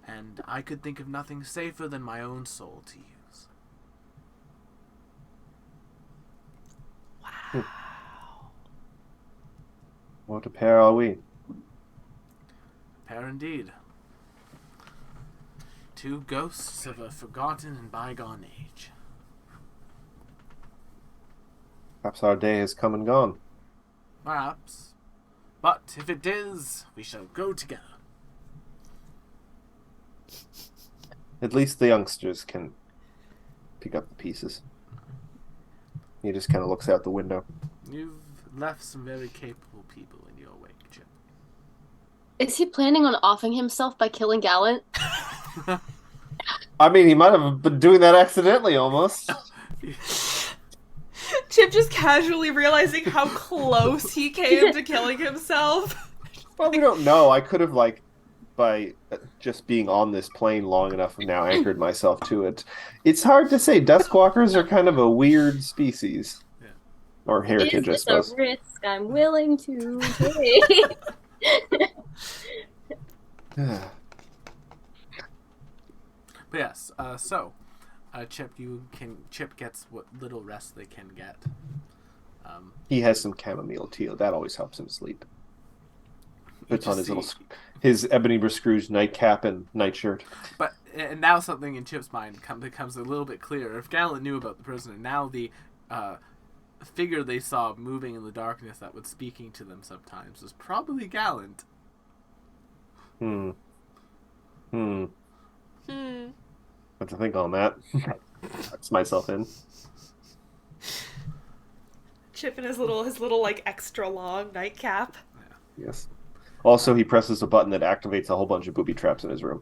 Speaker 1: And I could think of nothing safer than my own soul to use.
Speaker 2: Wow.
Speaker 3: What a pair are we?
Speaker 1: Pair indeed. Two ghosts of a forgotten and bygone age.
Speaker 3: Perhaps our day has come and gone.
Speaker 1: Perhaps. But if it is, we shall go together.
Speaker 3: At least the youngsters can pick up the pieces. He just kind of looks out the window.
Speaker 1: You've left some very capable people in your wake, Chip.
Speaker 4: Is he planning on offing himself by killing Gallant?
Speaker 3: I mean, he might have been doing that accidentally almost.
Speaker 2: Chip just casually realizing how close he came to killing himself.
Speaker 3: Well, we don't know. I could have, by just being on this plane long enough, now anchored myself to it. It's hard to say. Duskwalkers are kind of a weird species. Yeah. Or heritage, I suppose.
Speaker 4: It's a risk I'm willing to take.
Speaker 1: But yes, Chip gets what little rest they can get.
Speaker 3: He has some chamomile tea. That always helps him sleep.
Speaker 1: You
Speaker 3: Puts on
Speaker 1: just
Speaker 3: his Ebenezer Scrooge nightcap and nightshirt.
Speaker 1: But and now something in Chip's mind becomes a little bit clearer. If Gallant knew about the prisoner, now the figure they saw moving in the darkness that was speaking to them sometimes was probably Gallant.
Speaker 3: Hmm.
Speaker 2: Hmm.
Speaker 3: What to think on that? That's myself in.
Speaker 2: Chip in his little like extra long nightcap.
Speaker 3: Yes. Also, he presses a button that activates a whole bunch of booby traps in his room.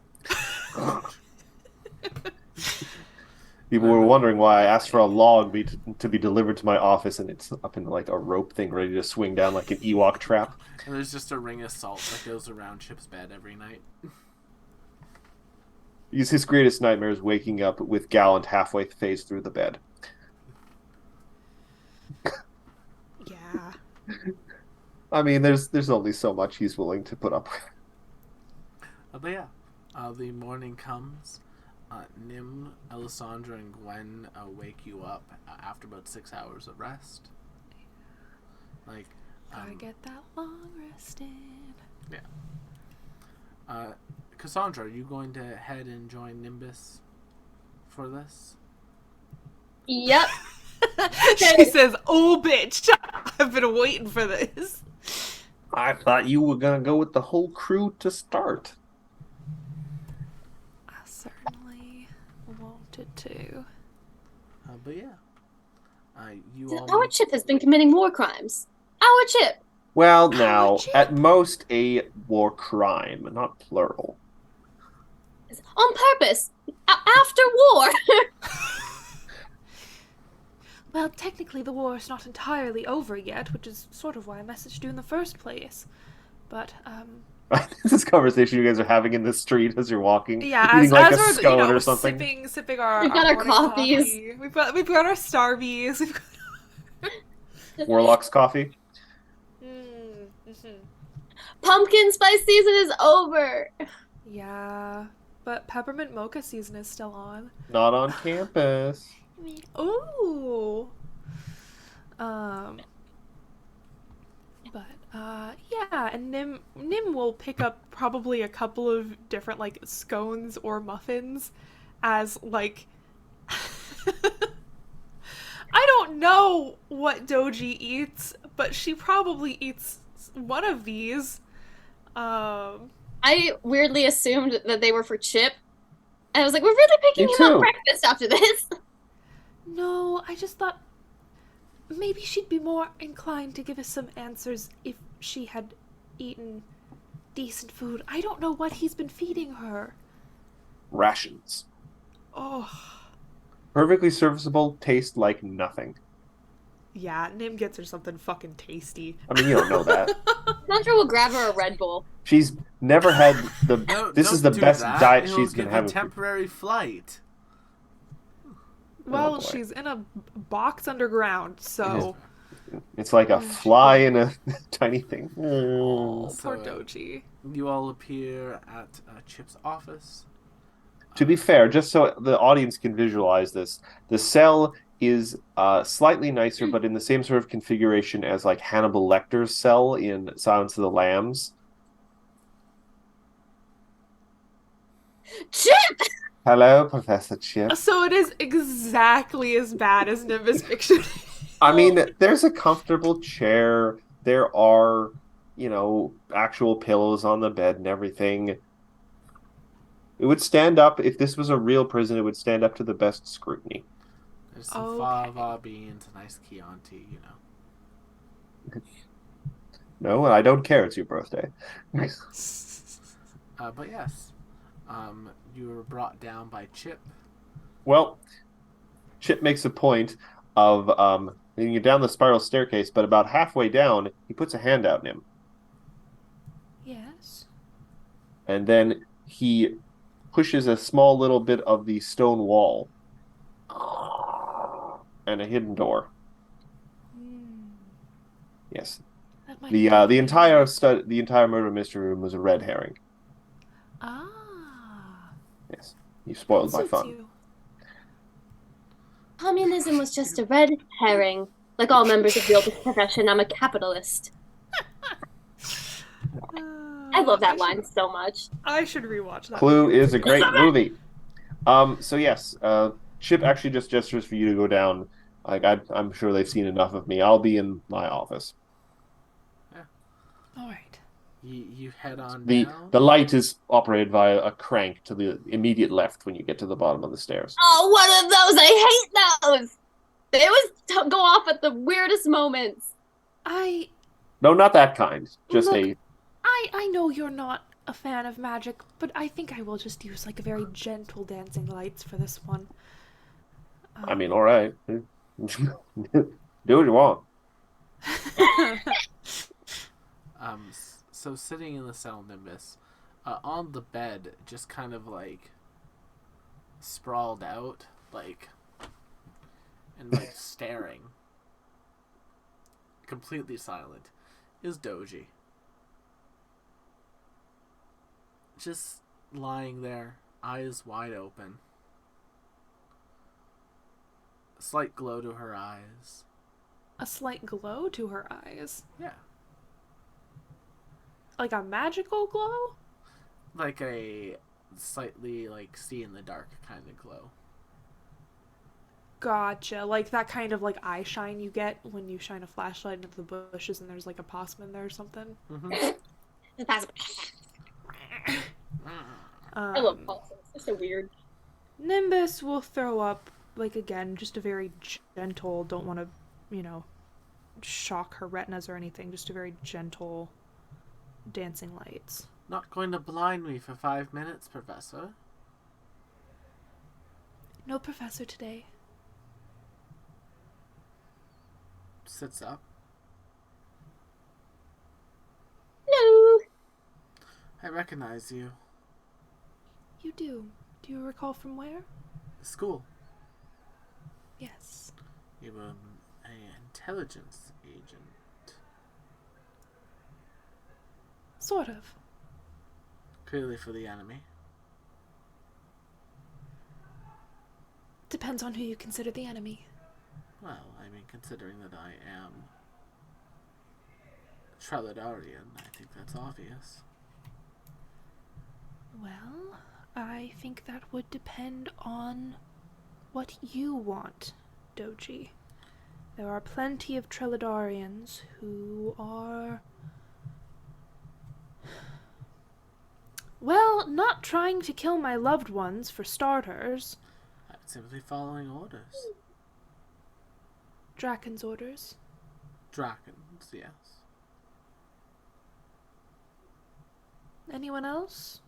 Speaker 3: People were wondering why I asked for a log to be delivered to my office, and it's up in like a rope thing ready to swing down like an Ewok trap.
Speaker 1: And there's just a ring of salt that goes around Chip's bed every night.
Speaker 3: His greatest nightmare is waking up with Gallant halfway phased through the bed.
Speaker 2: Yeah.
Speaker 3: I mean, there's only so much he's willing to put up with.
Speaker 1: But yeah, the morning comes. Nim, Alessandra, and Gwen wake you up after about 6 hours of rest. Like,
Speaker 2: Gotta get that long rest in.
Speaker 1: Yeah. Cassandra, are you going to head and join Nimbus for this?
Speaker 4: Yep.
Speaker 2: She says, "Oh, bitch, I've been waiting for this."
Speaker 3: I thought you were gonna go with the whole crew to start.
Speaker 2: I certainly wanted to.
Speaker 1: But yeah. You all
Speaker 4: Our Chip has been committing war crimes. Our Chip.
Speaker 3: Well, now,
Speaker 2: Chip.
Speaker 3: at most a war crime, not plural.
Speaker 4: On purpose. After war.
Speaker 2: Well, technically the war is not entirely over yet, which is sort of why I messaged you in the first place. But,
Speaker 3: This is conversation you guys are having in the street as you're walking,
Speaker 2: yeah,
Speaker 3: eating like
Speaker 2: as
Speaker 3: a
Speaker 2: we're,
Speaker 3: scone or something.
Speaker 2: sipping our
Speaker 4: We've got our
Speaker 2: morning
Speaker 4: coffees.
Speaker 2: coffee. We've got our Starbies. We've got...
Speaker 3: Warlock's coffee.
Speaker 2: Mm-hmm.
Speaker 4: Pumpkin spice season is over.
Speaker 2: Yeah, but peppermint mocha season is still on.
Speaker 3: Not on campus.
Speaker 2: Ooh. Yeah, and Nim will pick up probably a couple of different like scones or muffins as like I don't know what Doji eats, but she probably eats one of these.
Speaker 4: I weirdly assumed that they were for Chip. And I was like, we're really picking
Speaker 3: Me
Speaker 4: him up
Speaker 3: too.
Speaker 4: breakfast after this.
Speaker 2: No, I just thought maybe she'd be more inclined to give us some answers if she had eaten decent food. I don't know what he's been feeding her.
Speaker 3: Rations.
Speaker 2: Oh.
Speaker 3: Perfectly serviceable, taste like nothing.
Speaker 2: Yeah, Nim gets her something fucking tasty.
Speaker 3: I mean, you don't know that.
Speaker 4: Sandra will grab her a Red Bull.
Speaker 3: She's never had the.
Speaker 1: No,
Speaker 3: this is the
Speaker 1: don't do
Speaker 3: best
Speaker 1: that.
Speaker 3: diet
Speaker 1: It'll
Speaker 3: she's
Speaker 1: give
Speaker 3: gonna have.
Speaker 1: you temporary flight.
Speaker 2: Well,
Speaker 3: boy.
Speaker 2: she's in a box underground, so
Speaker 3: It's like a fly in a tiny thing.
Speaker 2: poor
Speaker 1: So,
Speaker 2: Doji.
Speaker 1: You all appear at Chip's office.
Speaker 3: To be fair, just so the audience can visualize this, the cell is slightly nicer, but in the same sort of configuration as like Hannibal Lecter's cell in Silence of the Lambs.
Speaker 4: Chip!
Speaker 3: Hello, Professor Chip.
Speaker 2: So it is exactly as bad as Nimbus fiction.
Speaker 3: I mean, there's a comfortable chair. There are, actual pillows on the bed and everything. It would stand up, if this was a real prison, it would stand up to the best scrutiny.
Speaker 1: There's some
Speaker 2: Okay.
Speaker 1: fava beans, a nice Chianti,
Speaker 3: No, I don't care. It's your birthday.
Speaker 1: But yes, you were brought down by Chip.
Speaker 3: Well, Chip makes a point of leading you down the spiral staircase, but about halfway down, he puts a hand out in him.
Speaker 2: Yes.
Speaker 3: And then he pushes a small little bit of the stone wall and a hidden door. Yes.
Speaker 2: That might
Speaker 3: The
Speaker 2: be
Speaker 3: entire the entire murder mystery room was a red herring.
Speaker 2: Ah.
Speaker 3: Yes. You spoiled my
Speaker 2: Suits
Speaker 3: fun.
Speaker 2: you.
Speaker 4: Communism was just a red herring. Like all members of the oldest profession, I'm a capitalist. I love that line so much.
Speaker 2: I should rewatch that.
Speaker 3: Clue
Speaker 2: movie.
Speaker 3: is a great movie. So yes, Chip actually just gestures for you to go down. Like I'm sure they've seen enough of me. I'll be in my office.
Speaker 2: All right.
Speaker 1: You head on
Speaker 3: The
Speaker 1: down.
Speaker 3: the light is operated via a crank to the immediate left when you get to the bottom of the stairs.
Speaker 4: Oh, one of those! I hate those! They always go off at the weirdest moments.
Speaker 3: No, not that kind. Just
Speaker 2: Look, I know you're not a fan of magic, but I think I will just use like a very gentle dancing lights for this one.
Speaker 3: I mean, all right. Do what you want.
Speaker 1: So sitting in the cell Nimbus, on the bed, just kind of like sprawled out, like, and like staring, completely silent, is Doji. Just lying there, eyes wide open. A slight glow to her eyes.
Speaker 2: A slight glow to her eyes.
Speaker 1: Yeah.
Speaker 2: Like a magical glow?
Speaker 1: Like a slightly, like, see in the dark kind of glow.
Speaker 2: Gotcha. Like that kind of like eye shine you get when you shine a flashlight into the bushes and there's like a possum in there or something.
Speaker 1: Mm-hmm.
Speaker 4: I love possums. They're so weird.
Speaker 2: Nimbus will throw up, like, again, just a very gentle, don't want to, shock her retinas or anything, just a very gentle dancing lights.
Speaker 1: Not going to blind me for 5 minutes, Professor.
Speaker 2: No professor today.
Speaker 1: Sits up.
Speaker 4: No.
Speaker 1: I recognize you.
Speaker 2: You do. Do you recall from where?
Speaker 1: School.
Speaker 2: Yes.
Speaker 1: You were an intelligence agent.
Speaker 2: Sort of.
Speaker 1: Clearly for the enemy.
Speaker 2: Depends on who you consider the enemy.
Speaker 1: Well, I mean, considering that I am Trelladarian, I think that's obvious.
Speaker 2: Well, I think that would depend on what you want, Doji. There are plenty of Trelladarians who are, well, not trying to kill my loved ones, for starters.
Speaker 1: I'm simply following orders.
Speaker 2: Draken's orders.
Speaker 1: Dragons, yes.
Speaker 2: Anyone else?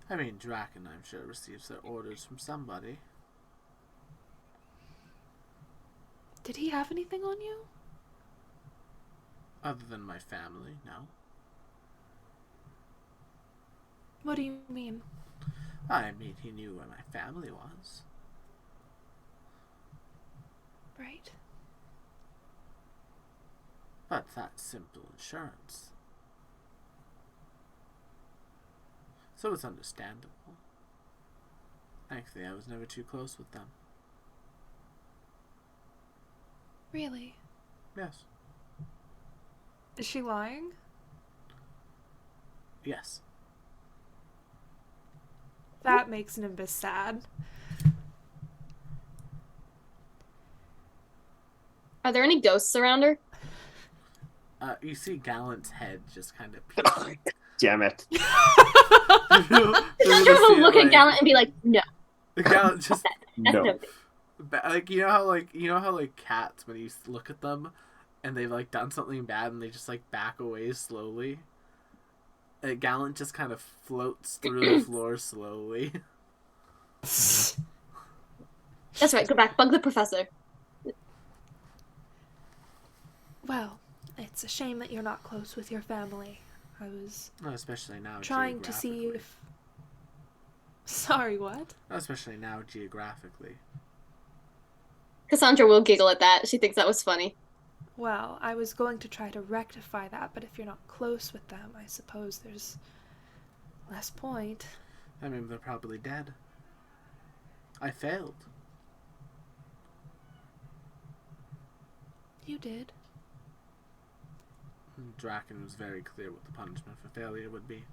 Speaker 1: I mean, Draken, I'm sure, receives their orders from somebody.
Speaker 2: Did he have anything on you?
Speaker 1: Other than my family, no.
Speaker 2: What do you mean?
Speaker 1: I mean, he knew where my family was.
Speaker 2: Right.
Speaker 1: But that's simple insurance. So it's understandable. Thankfully, I was never too close with them.
Speaker 2: Really?
Speaker 1: Yes.
Speaker 2: Is she lying?
Speaker 1: Yes.
Speaker 2: That makes Nimbus sad.
Speaker 4: Are there any ghosts around her?
Speaker 1: You see Gallant's head just kind of peek.
Speaker 3: Damn it.
Speaker 4: Cassandra will look at Gallant and be like, no.
Speaker 1: Gallant just
Speaker 4: That's
Speaker 3: No.
Speaker 4: no.
Speaker 1: like you know how cats, when you look at them and they've like done something bad and they just like back away slowly. Gallant just kind of floats through the floor slowly.
Speaker 4: That's right, go back, bug the professor.
Speaker 2: Well, it's a shame that you're not close with your family. I was
Speaker 1: Especially now.
Speaker 2: trying to see
Speaker 1: geographically.
Speaker 2: if... Sorry, what?
Speaker 1: Especially now geographically.
Speaker 4: Cassandra will giggle at that. She thinks that was funny.
Speaker 2: Well, I was going to try to rectify that, but if you're not close with them, I suppose there's less point.
Speaker 1: I mean, they're probably dead. I failed.
Speaker 2: You did.
Speaker 1: Draken was very clear what the punishment for failure would be.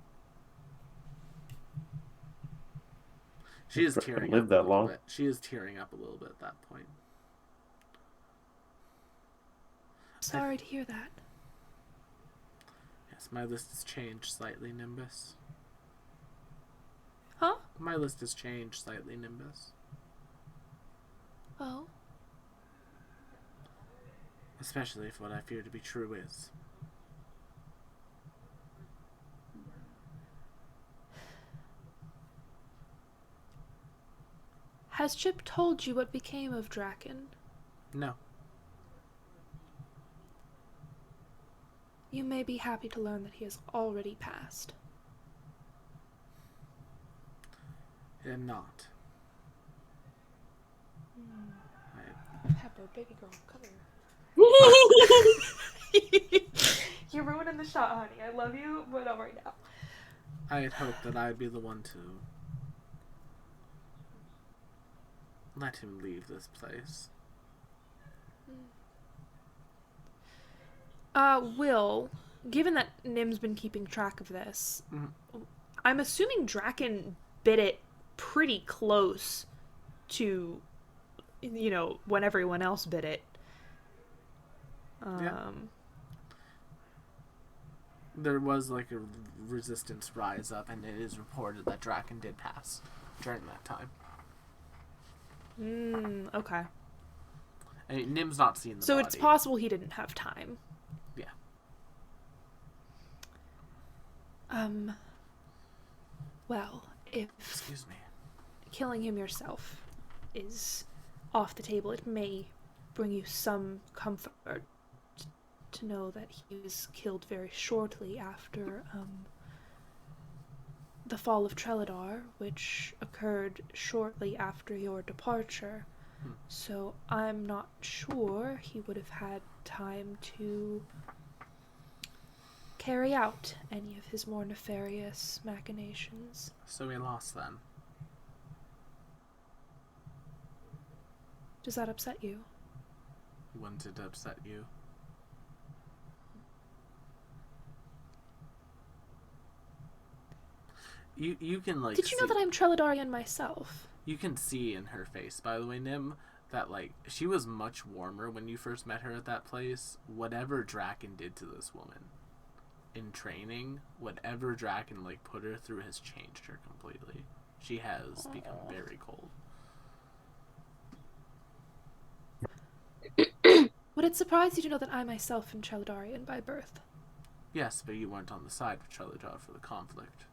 Speaker 1: She is tearing
Speaker 3: Lived
Speaker 1: up
Speaker 3: that
Speaker 1: a little
Speaker 3: long.
Speaker 1: bit. She is tearing up a little bit at that point.
Speaker 2: Sorry to hear that.
Speaker 1: Yes, my list has changed slightly, Nimbus.
Speaker 2: Huh?
Speaker 1: My list has changed slightly, Nimbus.
Speaker 2: Oh.
Speaker 1: Especially if what I fear to be true is.
Speaker 2: Has Chip told you what became of Draken?
Speaker 1: No.
Speaker 2: You may be happy to learn that he has already passed.
Speaker 1: And not.
Speaker 2: Pepper, baby girl, come here. You're ruining the shot, honey. I love you, but not right now.
Speaker 1: I had hoped that I'd be the one to let him leave this place.
Speaker 2: Will, given that Nim's been keeping track of this, I'm assuming Draken bit it pretty close to, when everyone else bit it.
Speaker 1: Yeah. There was like a resistance rise up, and it is reported that Draken did pass during that time.
Speaker 2: Okay.
Speaker 1: I mean, Nim's not seen the
Speaker 2: So
Speaker 1: body.
Speaker 2: it's possible he didn't have time.
Speaker 1: Yeah.
Speaker 2: Well, if
Speaker 1: Excuse me.
Speaker 2: killing him yourself is off the table, it may bring you some comfort to know that he was killed very shortly after the fall of Treladar, which occurred shortly after your departure. So I'm not sure he would have had time to carry out any of his more nefarious machinations.
Speaker 1: So we lost then.
Speaker 2: Does that upset you?
Speaker 1: Wouldn't it upset you? You can like.
Speaker 2: Did you know that I'm Treladarian myself?
Speaker 1: You can see in her face, by the way, Nim, that like she was much warmer when you first met her at that place. Whatever Draken did to this woman in training, whatever Draken like put her through has changed her completely. She has become very cold.
Speaker 2: Would it surprise you to know that I myself am Treladarian by birth?
Speaker 1: Yes, but you weren't on the side of Treladar for the conflict.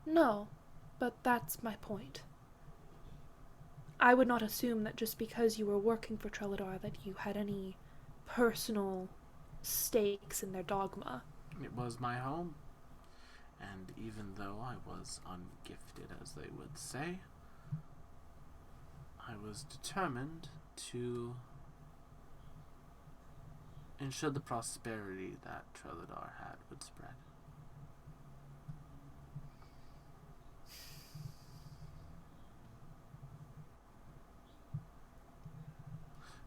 Speaker 2: No, but that's my point. I would not assume that just because you were working for Treladar that you had any personal stakes in their dogma.
Speaker 1: It was my home. And even though I was ungifted, as they would say, I was determined to ensure the prosperity that Treladar had would spread.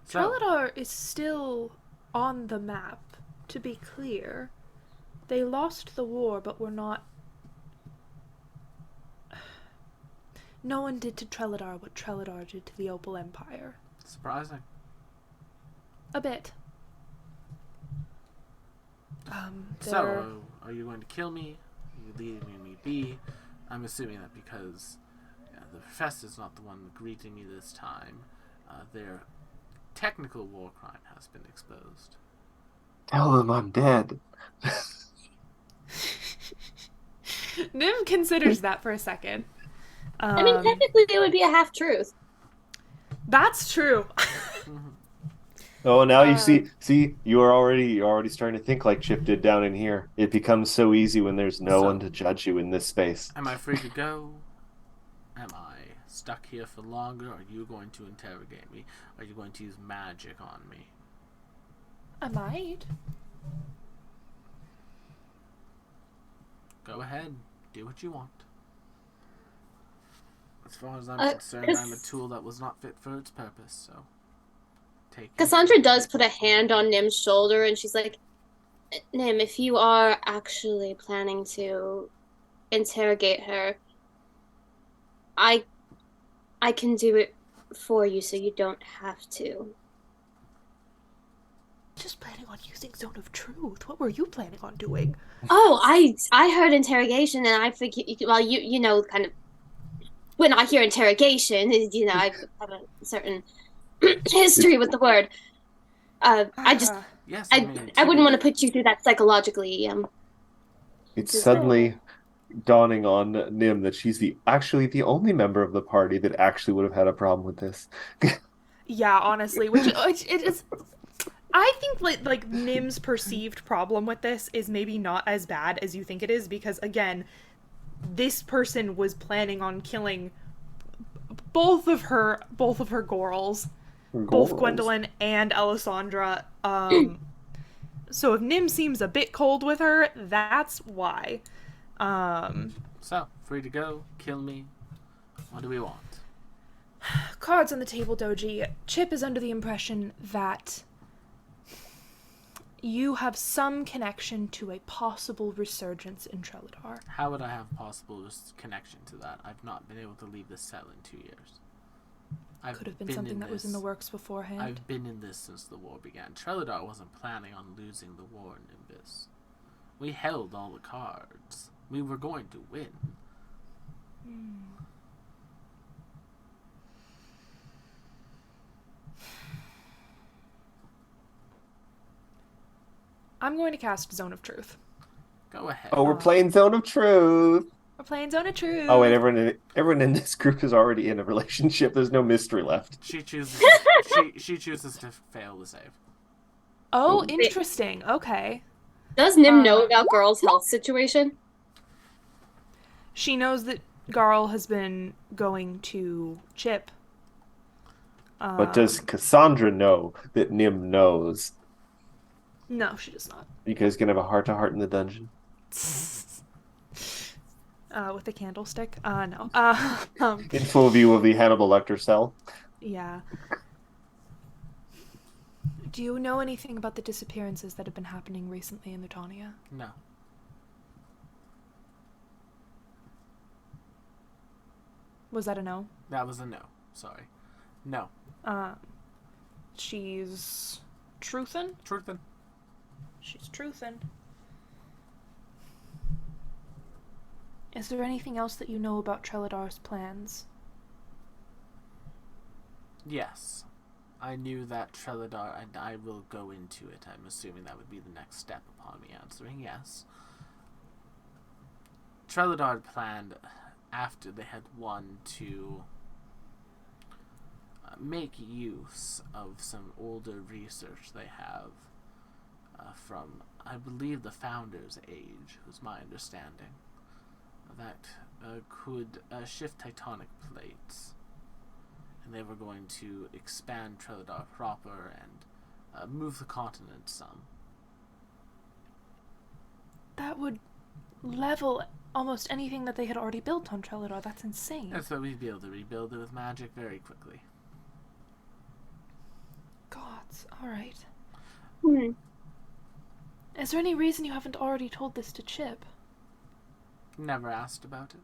Speaker 2: Treladar is still on the map, to be clear. They lost the war, but were not... No one did to Treladar what Treladar did to the Opal Empire.
Speaker 1: Surprising.
Speaker 2: A bit.
Speaker 1: So, are you going to kill me? Are you leaving me be? I'm assuming that because the professor's not the one greeting me this time. Their technical war crime has been exposed.
Speaker 3: Tell them I'm dead.
Speaker 2: Nim considers that for a second.
Speaker 4: I mean, technically, it would be a half truth.
Speaker 2: That's true.
Speaker 3: Oh, now you see, you're already starting to think like Chip did down in here. It becomes so easy when there's no one to judge you in this space.
Speaker 1: Am I free to go? Am I stuck here for longer? Are you going to interrogate me? Are you going to use magic on me?
Speaker 2: I might.
Speaker 1: Go ahead. Do what you want. As far as I'm concerned, I'm a tool that was not fit for its purpose, so take
Speaker 4: Cassandra does put a hand on Nim's shoulder and she's like, Nim, if you are actually planning to interrogate her, I I can do it for you so you don't have to.
Speaker 2: Just planning on using Zone of Truth. What were you planning on doing?
Speaker 4: Oh, I heard interrogation and I figured well you know kind of when I hear interrogation, you know, I have a certain history with the word. I just
Speaker 1: Yes,
Speaker 4: I wouldn't want to put you through that psychologically.
Speaker 3: It's
Speaker 4: Just-
Speaker 3: suddenly dawning on Nim that she's actually the only member of the party that actually would have had a problem with this.
Speaker 2: Yeah, honestly, which it is. I think like Nim's perceived problem with this is maybe not as bad as you think it is because again, this person was planning on killing both of her girls, both Gwendolyn and Alessandra. So if Nim seems a bit cold with her, that's why.
Speaker 1: So, free to go, kill me. What do we want?
Speaker 2: Cards on the table, Doji. Chip is under the impression that you have some connection to a possible resurgence in Trelladar.
Speaker 1: How would I have possible connection to that? I've not been able to leave this cell in 2 years.
Speaker 2: Could have been something that was in the works beforehand.
Speaker 1: I've been in this since the war began. Trelladar wasn't planning on losing the war in Nimbus. We held all the cards. We were going to win.
Speaker 2: I'm going to cast Zone of Truth.
Speaker 1: Go ahead.
Speaker 3: Oh, we're playing Zone of Truth.
Speaker 2: We're playing Zone of Truth.
Speaker 3: Oh, wait, everyone in this group is already in a relationship. There's no mystery left.
Speaker 1: She chooses. she chooses to fail the save.
Speaker 2: Oh, interesting. Okay.
Speaker 4: Does Nim know about Girl's health situation?
Speaker 2: She knows that Garl has been going to Chip.
Speaker 3: But does Cassandra know that Nim knows?
Speaker 2: No, she does not.
Speaker 3: You guys gonna have a heart-to-heart in the dungeon?
Speaker 2: With a candlestick? No.
Speaker 3: In full view of the Hannibal Lecter cell?
Speaker 2: Yeah. Do you know anything about the disappearances that have been happening recently in Lutonia?
Speaker 1: No.
Speaker 2: Was that a no?
Speaker 1: That was a no. Sorry. No.
Speaker 2: She's truthin'?
Speaker 1: Truthin'.
Speaker 2: She's truthin'. Is there anything else that you know about Treladar's plans?
Speaker 1: Yes. I knew that Treladar, and I will go into it. I'm assuming that would be the next step upon me answering yes. Treladar planned, after they had won, to make use of some older research they have from, I believe, the Founder's Age, was my understanding, that could shift tectonic plates. And they were going to expand Treladar proper and move the continent some.
Speaker 2: That would level almost anything that they had already built on Treladar. That's insane.
Speaker 1: And so we'd be able to rebuild it with magic very quickly.
Speaker 2: Gods, alright.
Speaker 4: Hmm.
Speaker 2: Is there any reason you haven't already told this to Chip?
Speaker 1: Never asked about it.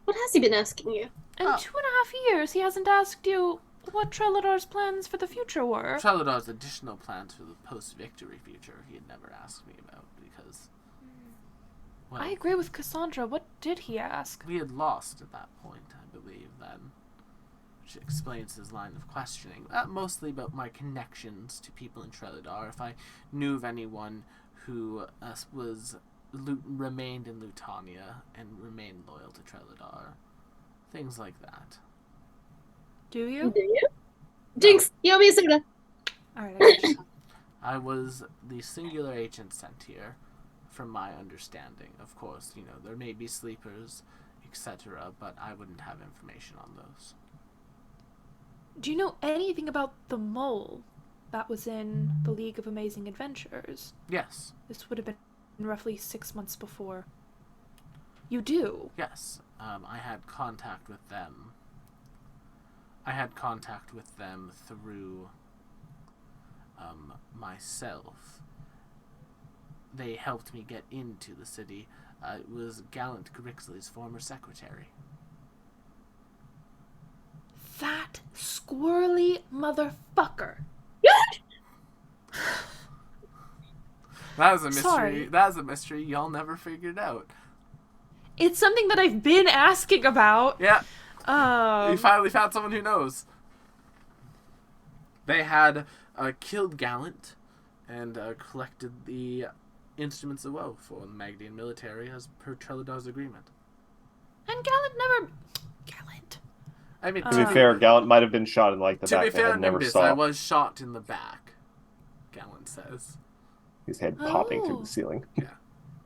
Speaker 4: What has he been asking you?
Speaker 2: In 2.5 years, he hasn't asked you what Treladar's plans for the future were.
Speaker 1: Treladar's additional plans for the post-victory future he had never asked me about because... Well,
Speaker 2: I agree with Cassandra. What did he ask?
Speaker 1: we had lost at that point, I believe, then. Which explains his line of questioning. Mostly about my connections to people in Treladar. If I knew of anyone who remained in Lutonia and remained loyal to Treladar. Things like that.
Speaker 2: Do you?
Speaker 4: Do you? Jinx, you owe me a soda.
Speaker 2: Alright, I got you.
Speaker 1: I was the singular agent sent here, from my understanding. Of course, there may be sleepers, etc., but I wouldn't have information on those.
Speaker 2: Do you know anything about the mole that was in the League of Amazing Adventures?
Speaker 1: Yes.
Speaker 2: This would have been roughly 6 months before. You do?
Speaker 1: Yes. I had contact with them. I had contact with them through myself. They helped me get into the city. It was Gallant Grixley's former secretary.
Speaker 2: That squirrely motherfucker.
Speaker 1: That was a mystery.
Speaker 2: Sorry.
Speaker 1: That was a mystery y'all never figured out.
Speaker 2: It's something that I've been asking about.
Speaker 1: Yeah. We finally found someone who knows. They had killed Gallant and collected the instruments of woe for the Magdian military as per Treladar's agreement.
Speaker 2: And Gallant never... Gallant.
Speaker 1: I mean,
Speaker 3: To be fair, Gallant might have been shot in like the
Speaker 1: to
Speaker 3: back
Speaker 1: be
Speaker 3: of the
Speaker 1: fair,
Speaker 3: head, never
Speaker 1: Nimbus,
Speaker 3: saw
Speaker 1: I was shot in the back, Gallant says.
Speaker 3: his head popping through
Speaker 2: Oh.
Speaker 3: the ceiling.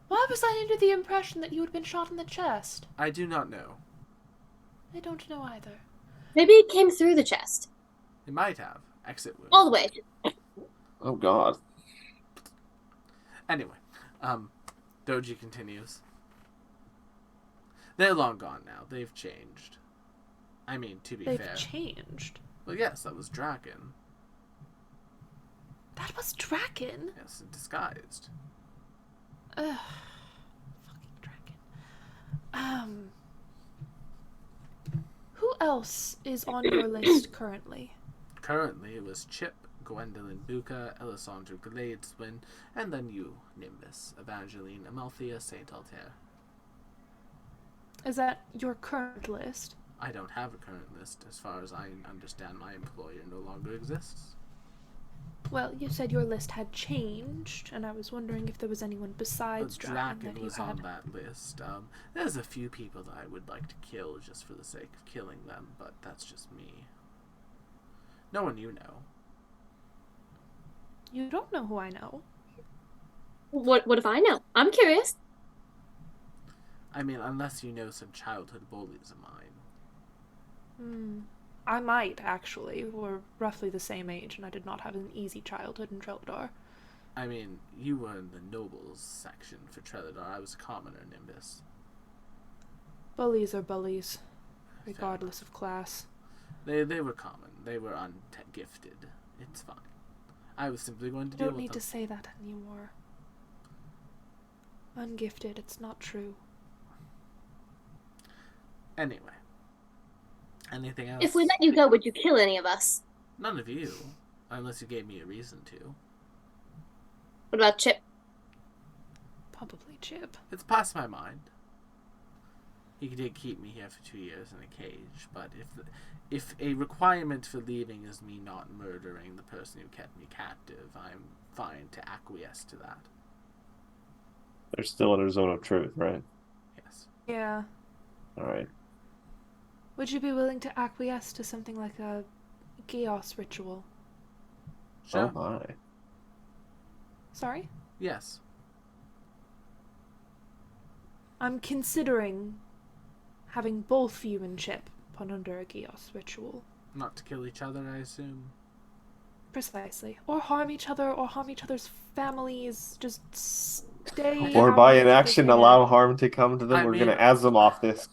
Speaker 2: Why was I under the impression that you had been shot in the chest?
Speaker 1: I do not know.
Speaker 2: I don't know either.
Speaker 4: Maybe it came through the chest.
Speaker 1: It might have. Exit wound.
Speaker 4: All the way.
Speaker 3: Oh god.
Speaker 1: Anyway, Doji continues. They're long gone now. They've changed. I mean, to be
Speaker 2: They've
Speaker 1: fair.
Speaker 2: changed.
Speaker 1: Well, yes, that was Draken.
Speaker 2: That was Draken.
Speaker 1: Yes, disguised.
Speaker 2: Ugh. Fucking Draken. Who else is on your list currently?
Speaker 1: Currently, it was Chip, Gwendolyn Buka, Elisandra Gladeswin, and then you, Nimbus, Evangeline, Amalthea, Saint Altair.
Speaker 2: Is that your current list?
Speaker 1: I don't have a current list. As far as I understand, my employer no longer exists.
Speaker 2: Well, you said your list had changed, and I was wondering if there was anyone besides
Speaker 1: But
Speaker 2: Draken
Speaker 1: Draken
Speaker 2: that you
Speaker 1: was
Speaker 2: had.
Speaker 1: on that list. There's a few people that I would like to kill just for the sake of killing them, but that's just me. No one you know.
Speaker 2: You don't know who I know.
Speaker 4: What if I know? I'm curious.
Speaker 1: I mean, unless you know some childhood bullies of mine.
Speaker 2: I might, actually. We're roughly the same age, and I did not have an easy childhood in Treladar.
Speaker 1: I mean, you were in the nobles section for Treladar. I was a commoner, Nimbus.
Speaker 2: Bullies are bullies, regardless of class.
Speaker 1: They were common. They were ungifted. It's fine. I was simply going to
Speaker 2: You
Speaker 1: deal
Speaker 2: don't
Speaker 1: with
Speaker 2: need
Speaker 1: them.
Speaker 2: to say that anymore. Ungifted, it's not true.
Speaker 1: Anyway. Anything else?
Speaker 4: If we let you go, would you kill any of us?
Speaker 1: None of you. Unless you gave me a reason to.
Speaker 4: What about Chip?
Speaker 2: Probably Chip.
Speaker 1: It's past my mind. He did keep me here for 2 years in a cage, but if a requirement for leaving is me not murdering the person who kept me captive, I'm fine to acquiesce to that.
Speaker 3: They're still in a zone of truth, right?
Speaker 1: Yes.
Speaker 2: Yeah.
Speaker 3: Alright.
Speaker 2: Would you be willing to acquiesce to something like a chaos ritual?
Speaker 1: Sure.
Speaker 3: Oh my.
Speaker 2: Sorry?
Speaker 1: Yes.
Speaker 2: I'm considering having both you and Chip put under a chaos ritual.
Speaker 1: Not to kill each other, I assume.
Speaker 2: Precisely. Or harm each other, or harm each other's families. Just stay
Speaker 3: Or
Speaker 2: out
Speaker 3: by
Speaker 2: of
Speaker 3: inaction
Speaker 2: the
Speaker 3: allow harm to come to them.
Speaker 1: I
Speaker 3: We're
Speaker 1: mean-
Speaker 3: gonna Asimov this.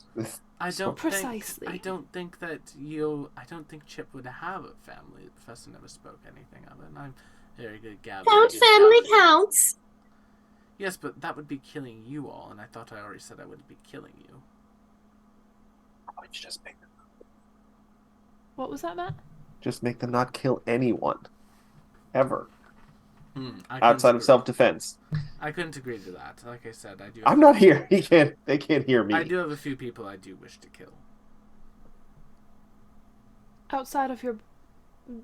Speaker 1: I don't
Speaker 2: Precisely.
Speaker 1: think. I don't think Chip would have a family. The professor never spoke anything of it. And I'm very good at gathering.
Speaker 4: Count
Speaker 1: good
Speaker 4: family
Speaker 1: gathering.
Speaker 4: counts.
Speaker 1: Yes, but that would be killing you all, and I thought I already said I wouldn't be killing you.
Speaker 3: Why don't you just make them,
Speaker 2: What was that, Matt?
Speaker 3: not kill anyone, ever,
Speaker 1: I couldn't
Speaker 3: outside of
Speaker 1: agree-
Speaker 3: self-defense.
Speaker 1: I couldn't agree to that. Like I said, I do.
Speaker 3: I'm not here. They can't hear me.
Speaker 1: I do have a few people I do wish to kill.
Speaker 2: Outside of your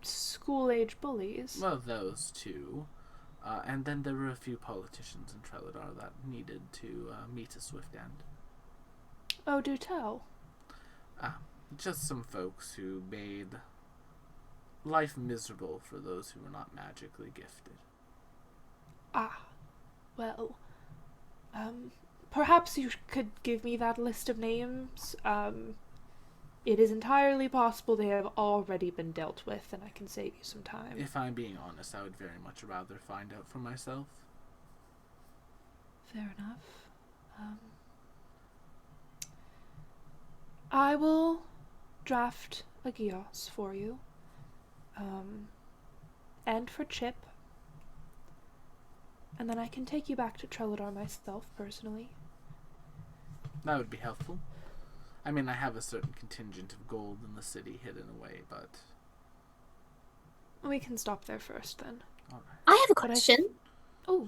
Speaker 2: school-age bullies.
Speaker 1: Well, those two. And then there were a few politicians in Treladar that needed to meet a swift end.
Speaker 2: Oh, do tell.
Speaker 1: Just some folks who made life miserable for those who were not magically gifted.
Speaker 2: Ah. Well. Perhaps you could give me that list of names. It is entirely possible they have already been dealt with, and I can save you some time.
Speaker 1: If I'm being honest, I would very much rather find out for myself.
Speaker 2: Fair enough. I will draft a Gios for you. And for Chip. And then I can take you back to Trelladar myself, personally.
Speaker 1: That would be helpful. I mean, I have a certain contingent of gold in the city hidden away, but...
Speaker 2: We can stop there first, then.
Speaker 1: Alright.
Speaker 4: I have a
Speaker 2: But I-
Speaker 4: question.
Speaker 2: Oh,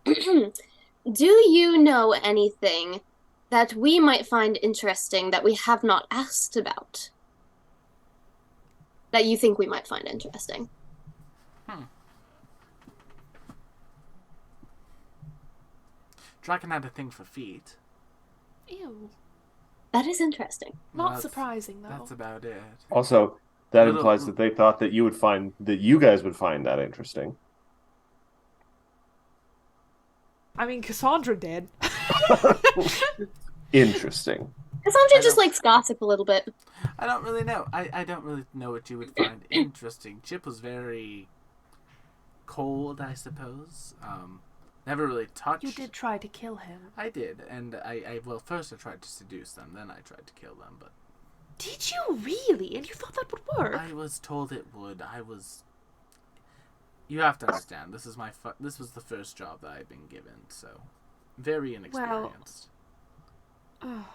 Speaker 4: Do you know anything that we might find interesting that we have not asked about? That you think we might find interesting?
Speaker 1: Draken had a thing for feet.
Speaker 2: ew.
Speaker 4: That is interesting.
Speaker 2: Not
Speaker 1: That's-
Speaker 2: surprising, though.
Speaker 1: That's about it.
Speaker 3: Also, that
Speaker 1: Little-
Speaker 3: implies that they thought that you guys would find that interesting.
Speaker 2: I mean, Cassandra did.
Speaker 3: Interesting.
Speaker 4: Cassandra
Speaker 1: I
Speaker 4: just
Speaker 1: don't-
Speaker 4: likes gossip a little bit.
Speaker 1: I don't really know. I don't really know what you would find interesting. Chip was very cold, I suppose. Never really touched.
Speaker 2: You did try to kill him.
Speaker 1: I did, and well, first I tried to seduce them, then I tried to kill them, but
Speaker 2: Did you really? And you thought that would work?
Speaker 1: I was told it would. You have to understand. This was the first job that I've been given, so very inexperienced.
Speaker 2: Oh,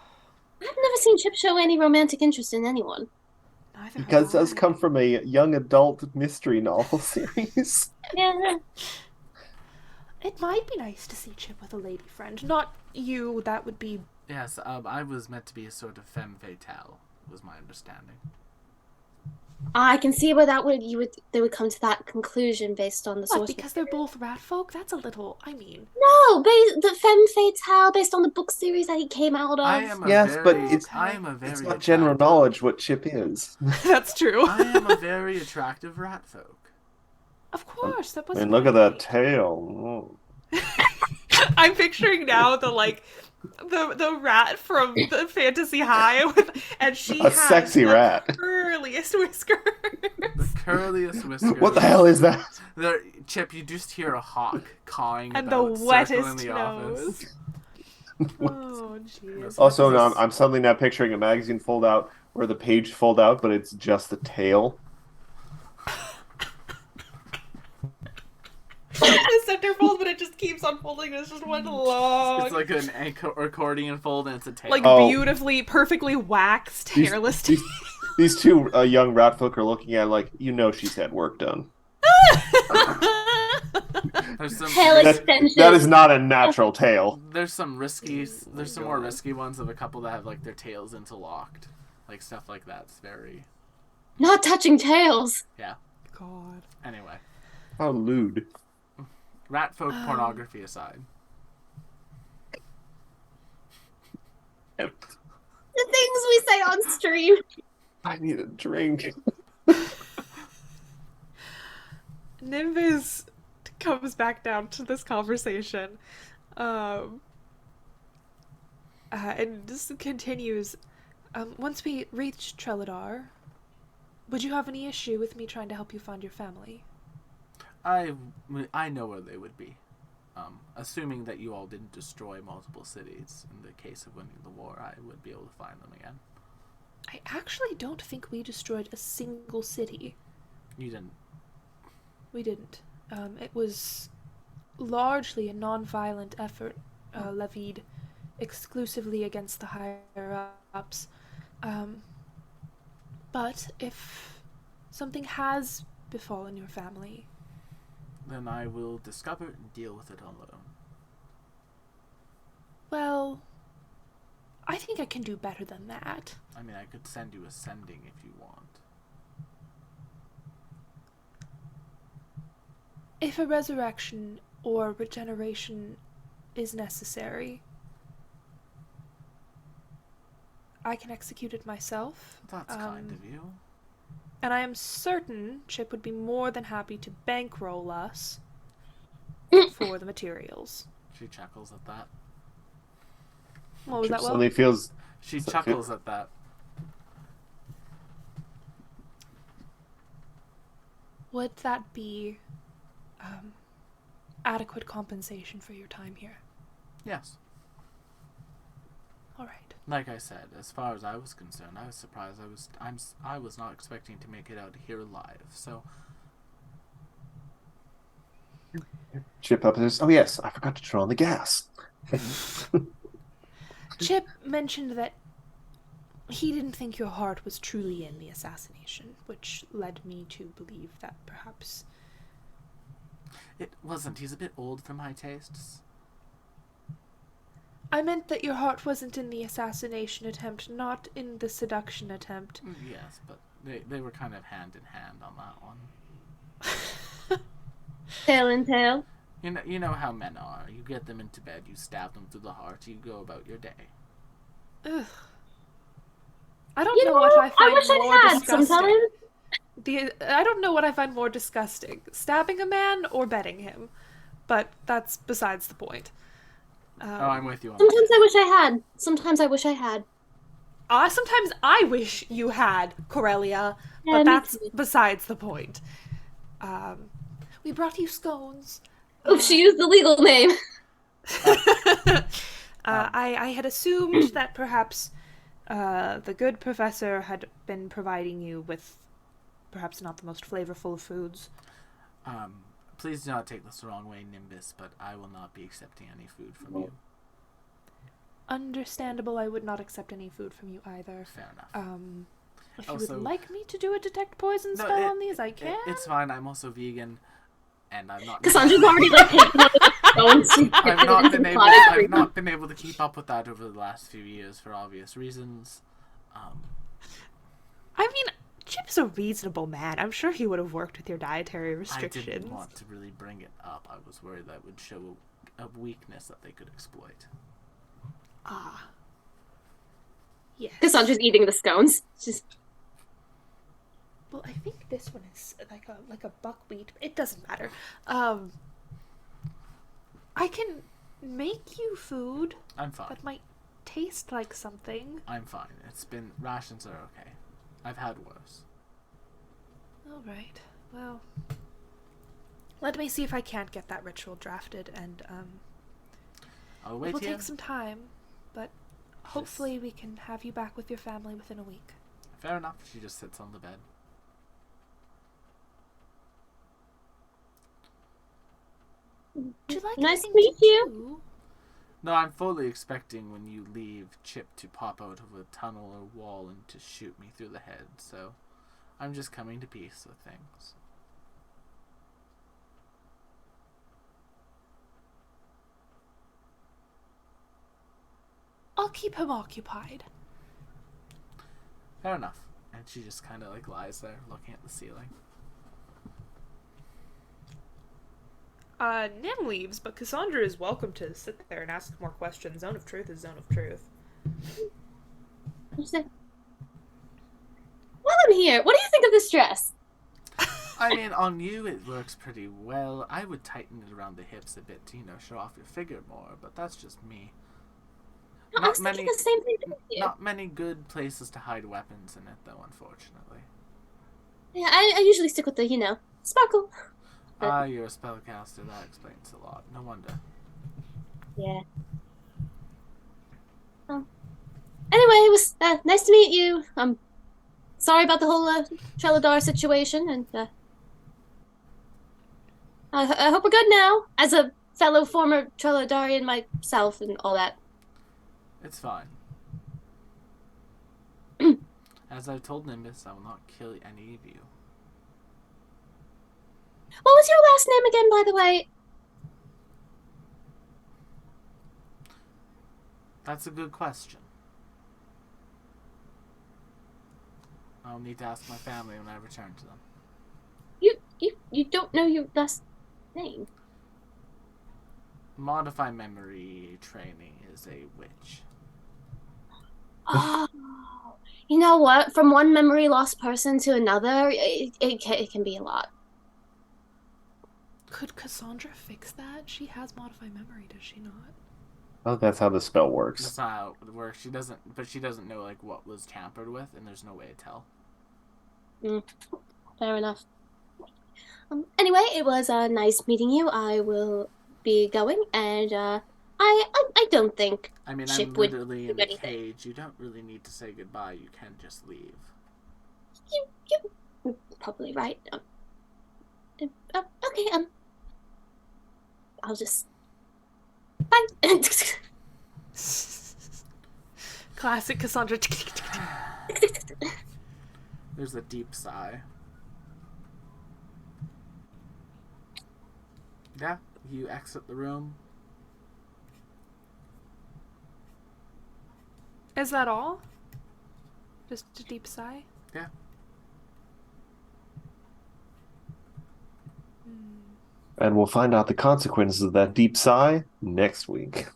Speaker 4: I've never seen Chip show any romantic interest in anyone.
Speaker 2: neither
Speaker 3: You guys
Speaker 2: have
Speaker 3: does
Speaker 2: I.
Speaker 3: come from a young adult mystery novel series.
Speaker 4: Yeah.
Speaker 2: It might be nice to see Chip with a lady friend. Not you, that would be...
Speaker 1: Yes, I was meant to be a sort of femme fatale, was my understanding.
Speaker 4: I can see where they would come to that conclusion based on the
Speaker 2: What,
Speaker 4: source.
Speaker 2: because they're both rat folk? That's a little... I mean...
Speaker 4: No, the femme fatale based on the book series that he came out of.
Speaker 1: I am a
Speaker 3: Yes, but
Speaker 1: very,
Speaker 3: it's-
Speaker 1: I am a very
Speaker 3: It's not general
Speaker 1: attractive-
Speaker 3: knowledge what Chip is.
Speaker 2: That's true.
Speaker 1: I am a very attractive rat folk.
Speaker 2: Of course, that was...
Speaker 3: And look at that tail.
Speaker 2: I'm picturing now the rat from the Fantasy High, and she
Speaker 3: A
Speaker 2: has
Speaker 3: sexy
Speaker 2: the
Speaker 3: rat.
Speaker 2: curliest whiskers.
Speaker 1: The curliest whiskers.
Speaker 3: What the hell is that?
Speaker 1: Chip, you just hear a hawk cawing
Speaker 2: And the
Speaker 1: about
Speaker 2: wettest
Speaker 1: circling the office.
Speaker 2: Oh, jeez.
Speaker 3: Also, no, I'm suddenly now picturing a magazine fold out where the page fold out, but it's just the tail.
Speaker 2: The centerfold, but it just keeps unfolding. It's just one long,
Speaker 1: It's like an accordion fold and it's a tail.
Speaker 2: like
Speaker 3: Oh.
Speaker 2: beautifully, perfectly waxed,
Speaker 3: These-
Speaker 2: hairless
Speaker 3: these-
Speaker 2: tail.
Speaker 3: These two young rat folk are looking at it like, she's had work done.
Speaker 1: There's some
Speaker 4: Tail
Speaker 3: That-
Speaker 4: extension.
Speaker 3: That is not a natural tail.
Speaker 1: there's some more risky ones of a couple that have like their tails interlocked. Like stuff like that's very
Speaker 4: Not touching tails.
Speaker 2: God.
Speaker 1: anyway.
Speaker 3: How lewd.
Speaker 1: Rat folk pornography aside.
Speaker 4: The things we say on stream.
Speaker 3: I need a drink.
Speaker 2: Nimbus comes back down to this conversation, and just continues. Once we reach Trelladar, would you have any issue with me trying to help you find your family?
Speaker 1: I know where they would be. Assuming that you all didn't destroy multiple cities. In the case of winning the war, I would be able to find them again.
Speaker 2: I actually don't think we destroyed a single city.
Speaker 1: You didn't.
Speaker 2: We didn't. It was largely a non-violent effort levied exclusively against the higher-ups. But if something has befallen your family,
Speaker 1: Then I will discover it and deal with it alone.
Speaker 2: well, I think I can do better than that.
Speaker 1: I mean, I could send you ascending if you want.
Speaker 2: If a resurrection or regeneration is necessary, I can execute it myself.
Speaker 1: That's kind of you.
Speaker 2: And I am certain Chip would be more than happy to bankroll us for the materials.
Speaker 1: She chuckles at that.
Speaker 2: What was
Speaker 3: Chip
Speaker 2: that, Will?
Speaker 3: suddenly feels
Speaker 1: She
Speaker 3: So-
Speaker 1: chuckles at that.
Speaker 2: Would that be adequate compensation for your time here?
Speaker 1: Yes.
Speaker 2: All right.
Speaker 1: Like I said, as far as I was concerned, I was surprised. I was not expecting to make it out here alive. So
Speaker 3: Chip up says, "Oh yes, I forgot to turn on the gas."
Speaker 2: Chip mentioned that he didn't think your heart was truly in the assassination, which led me to believe that perhaps...
Speaker 1: it wasn't. He's a bit old for my tastes.
Speaker 2: I meant that your heart wasn't in the assassination attempt, not in the seduction attempt.
Speaker 1: Yes, but they were kind of hand in hand on that one.
Speaker 4: Tail and tail.
Speaker 1: You know how men are. You get them into bed, you stab them through the heart, you go about your day.
Speaker 2: Ugh. I don't
Speaker 4: You
Speaker 2: know
Speaker 4: know,
Speaker 2: what I
Speaker 4: I
Speaker 2: find
Speaker 4: wish
Speaker 2: more
Speaker 4: I had
Speaker 2: disgusting.
Speaker 4: sometimes.
Speaker 2: I don't know what I find more disgusting, stabbing a man or bedding him, but that's besides the point.
Speaker 1: Oh, I'm with you on
Speaker 4: Sometimes
Speaker 1: that.
Speaker 4: I wish I had. Sometimes I wish I had.
Speaker 2: Sometimes I wish you had, Corellia,
Speaker 4: Yeah,
Speaker 2: but
Speaker 4: me
Speaker 2: that's
Speaker 4: too.
Speaker 2: besides the point. We brought you scones.
Speaker 4: Oh, she used the legal name.
Speaker 2: I had assumed that perhaps the good professor had been providing you with perhaps not the most flavorful of foods.
Speaker 1: Please do not take this the wrong way, Nimbus, but I will not be accepting any food from you.
Speaker 2: Understandable, I would not accept any food from you either.
Speaker 1: Fair enough.
Speaker 2: If you
Speaker 1: Also-
Speaker 2: would like me to do a detect poison
Speaker 1: No,
Speaker 2: spell on these, I can.
Speaker 1: It's fine. I'm also vegan, and I'm not.
Speaker 4: Cassandra's already like taking out the stones.
Speaker 1: I've not been able to keep up with that over the last few years for obvious reasons.
Speaker 2: I mean, Chip's a reasonable man. I'm sure he would have worked with your dietary
Speaker 1: I
Speaker 2: restrictions.
Speaker 1: didn't want to really bring it up. I was worried that would show a weakness that they could exploit.
Speaker 2: Ah. Yes.
Speaker 4: Cassandra's eating the scones. She's
Speaker 2: Well, I think this one is like a buckwheat. It doesn't matter. I can make you food
Speaker 1: I'm fine.
Speaker 2: that might taste like something.
Speaker 1: I'm fine. Rations are okay. I've had worse.
Speaker 2: All right. Well, let me see if I can't get that ritual drafted, and
Speaker 1: I'll
Speaker 2: it
Speaker 1: wait
Speaker 2: will
Speaker 1: here.
Speaker 2: take some time, but hopefully we can have you back with your family within a week.
Speaker 1: Fair enough. She just sits on the bed.
Speaker 2: Would you like
Speaker 4: Nice to
Speaker 2: anything
Speaker 4: meet you.
Speaker 2: do?
Speaker 1: No, I'm fully expecting when you leave Chip to pop out of a tunnel or wall and to shoot me through the head, so I'm just coming to peace with things.
Speaker 2: I'll keep him occupied.
Speaker 1: Fair enough. And she just kind of like lies there looking at the ceiling.
Speaker 2: Nim leaves, but Cassandra is welcome to sit there and ask more questions. Zone of Truth is Zone of Truth.
Speaker 4: While I'm here, what do you think of this dress?
Speaker 1: I mean, on you it works pretty well. I would tighten it around the hips a bit to, show off your figure more, but that's just me.
Speaker 4: I was thinking the same thing with you.
Speaker 1: Not many good places to hide weapons in it, though, unfortunately.
Speaker 4: Yeah, I usually stick with the, sparkle.
Speaker 1: Ah, you're a spellcaster. That explains a lot. No wonder.
Speaker 4: Yeah. Oh. Anyway, it was nice to meet you. I'm sorry about the whole Treladar situation, and I hope we're good now. As a fellow former Treladarian myself and all that.
Speaker 1: It's fine. As I told Nimbus, I will not kill any of you.
Speaker 4: What was your last name again, by the way?
Speaker 1: That's a good question. I'll need to ask my family when I return to them.
Speaker 4: You don't know your last name.
Speaker 1: Modify memory training is a witch.
Speaker 4: Oh, you know what? From one memory lost person to another, it can be a lot.
Speaker 2: Could Cassandra fix that? She has Modify Memory, does she not?
Speaker 3: Oh, that's how the spell
Speaker 1: That's
Speaker 3: works.
Speaker 1: not how it works. She doesn't know like what was tampered with, and there's no way to tell.
Speaker 4: Fair enough. Anyway, it was nice meeting you. I will be going, and I I don't think
Speaker 1: I mean,
Speaker 4: Chip
Speaker 1: I'm
Speaker 4: would
Speaker 1: literally
Speaker 4: do
Speaker 1: in the
Speaker 4: anything.
Speaker 1: cage. You don't really need to say goodbye. You can just leave.
Speaker 4: You're probably right. Okay, I'll just bye.
Speaker 2: Classic Cassandra.
Speaker 1: There's a deep sigh. Yeah, you exit the room.
Speaker 2: Is that all? Just a deep sigh?
Speaker 1: Yeah.
Speaker 3: And we'll find out the consequences of that deep sigh next week.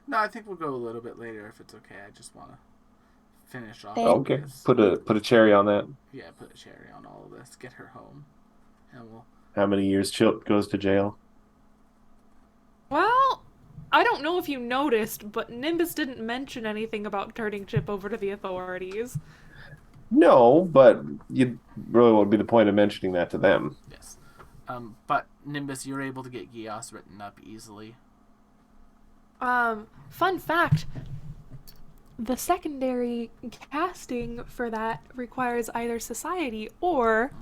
Speaker 1: No, I think we'll go a little bit later if it's okay. I just want to finish off.
Speaker 3: Okay,
Speaker 1: This.
Speaker 3: put a cherry on that.
Speaker 1: Yeah, put a cherry on all of this. Get her home, and we'll.
Speaker 3: How many years Chip goes to jail?
Speaker 2: Well, I don't know if you noticed, but Nimbus didn't mention anything about turning Chip over to the authorities.
Speaker 3: No, but you really won't be the point of mentioning that to them.
Speaker 1: Yes. But Nimbus, you're able to get Gios written up easily.
Speaker 2: Fun fact. The secondary casting for that requires either society or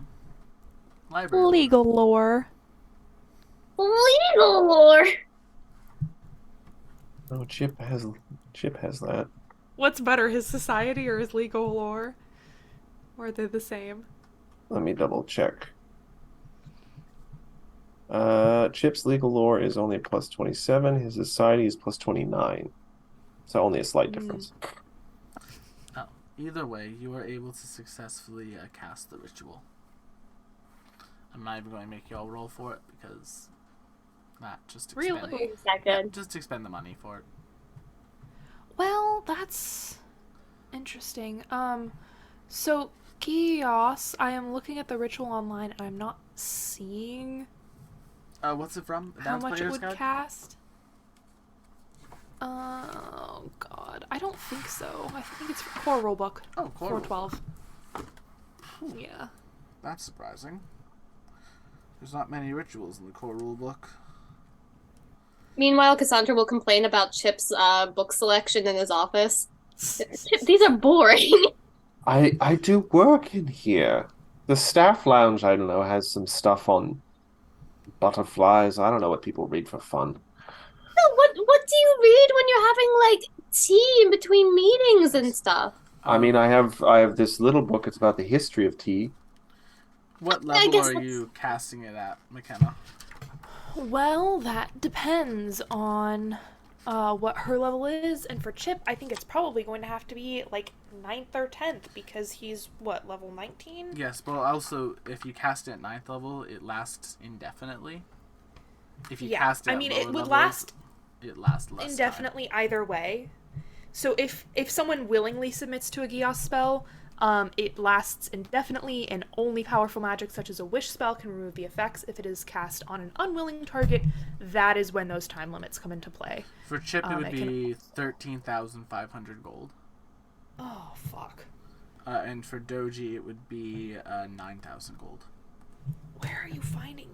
Speaker 1: Library.
Speaker 2: legal lore.
Speaker 4: Legal lore.
Speaker 3: Oh, Chip has that.
Speaker 2: What's better, his society or his legal lore? Or they're the same?
Speaker 3: Let me double check. Chip's legal lore is only plus 27. His society is plus 29. So only a slight difference.
Speaker 1: Oh, either way, you were able to successfully cast the ritual. I'm not even going to make y'all roll for it because just expend.
Speaker 2: Really?
Speaker 4: Is that
Speaker 1: Yeah,
Speaker 4: good?
Speaker 1: just expend the money for it.
Speaker 2: Well, that's interesting. So Gios, I am looking at the ritual online and I'm not seeing
Speaker 1: What's it from?
Speaker 2: how
Speaker 1: Advanced
Speaker 2: much it
Speaker 1: Player's
Speaker 2: would
Speaker 1: Guide?
Speaker 2: cast. Oh god, I don't think so. I think it's core rulebook.
Speaker 1: Oh, core.
Speaker 2: 412. Yeah.
Speaker 1: That's surprising. There's not many rituals in the core rulebook.
Speaker 4: Meanwhile, Cassandra will complain about Chip's book selection in his office. Chip, these are boring.
Speaker 3: I do work in here. The staff lounge, I don't know, has some stuff on butterflies. I don't know what people read for fun.
Speaker 4: No, what do you read when you're having like tea in between meetings and stuff?
Speaker 3: I mean, I have this little book. It's about the history of tea.
Speaker 1: What
Speaker 4: I
Speaker 1: level
Speaker 4: guess
Speaker 1: are
Speaker 4: that's-
Speaker 1: you casting it at, McKenna?
Speaker 2: Well, that depends on what her level is, and for Chip, I think it's probably going to have to be like 9th or 10th because he's what, level 19?
Speaker 1: Yes, but also if you cast it at 9th level, it lasts indefinitely. If you
Speaker 2: Yeah,
Speaker 1: cast it
Speaker 2: I
Speaker 1: at
Speaker 2: mean,
Speaker 1: lower
Speaker 2: it would
Speaker 1: levels,
Speaker 2: last
Speaker 1: it lasts less
Speaker 2: indefinitely either way. So if someone willingly submits to a Gios spell, it lasts indefinitely, and only powerful magic such as a wish spell can remove the effects. If it is cast on an unwilling target, that is when those time limits come into play.
Speaker 1: time. For Chip, it would
Speaker 2: it can-
Speaker 1: be 13,500 gold.
Speaker 2: Oh, fuck.
Speaker 1: And for Doji, it would be 9,000 gold.
Speaker 2: Where are you finding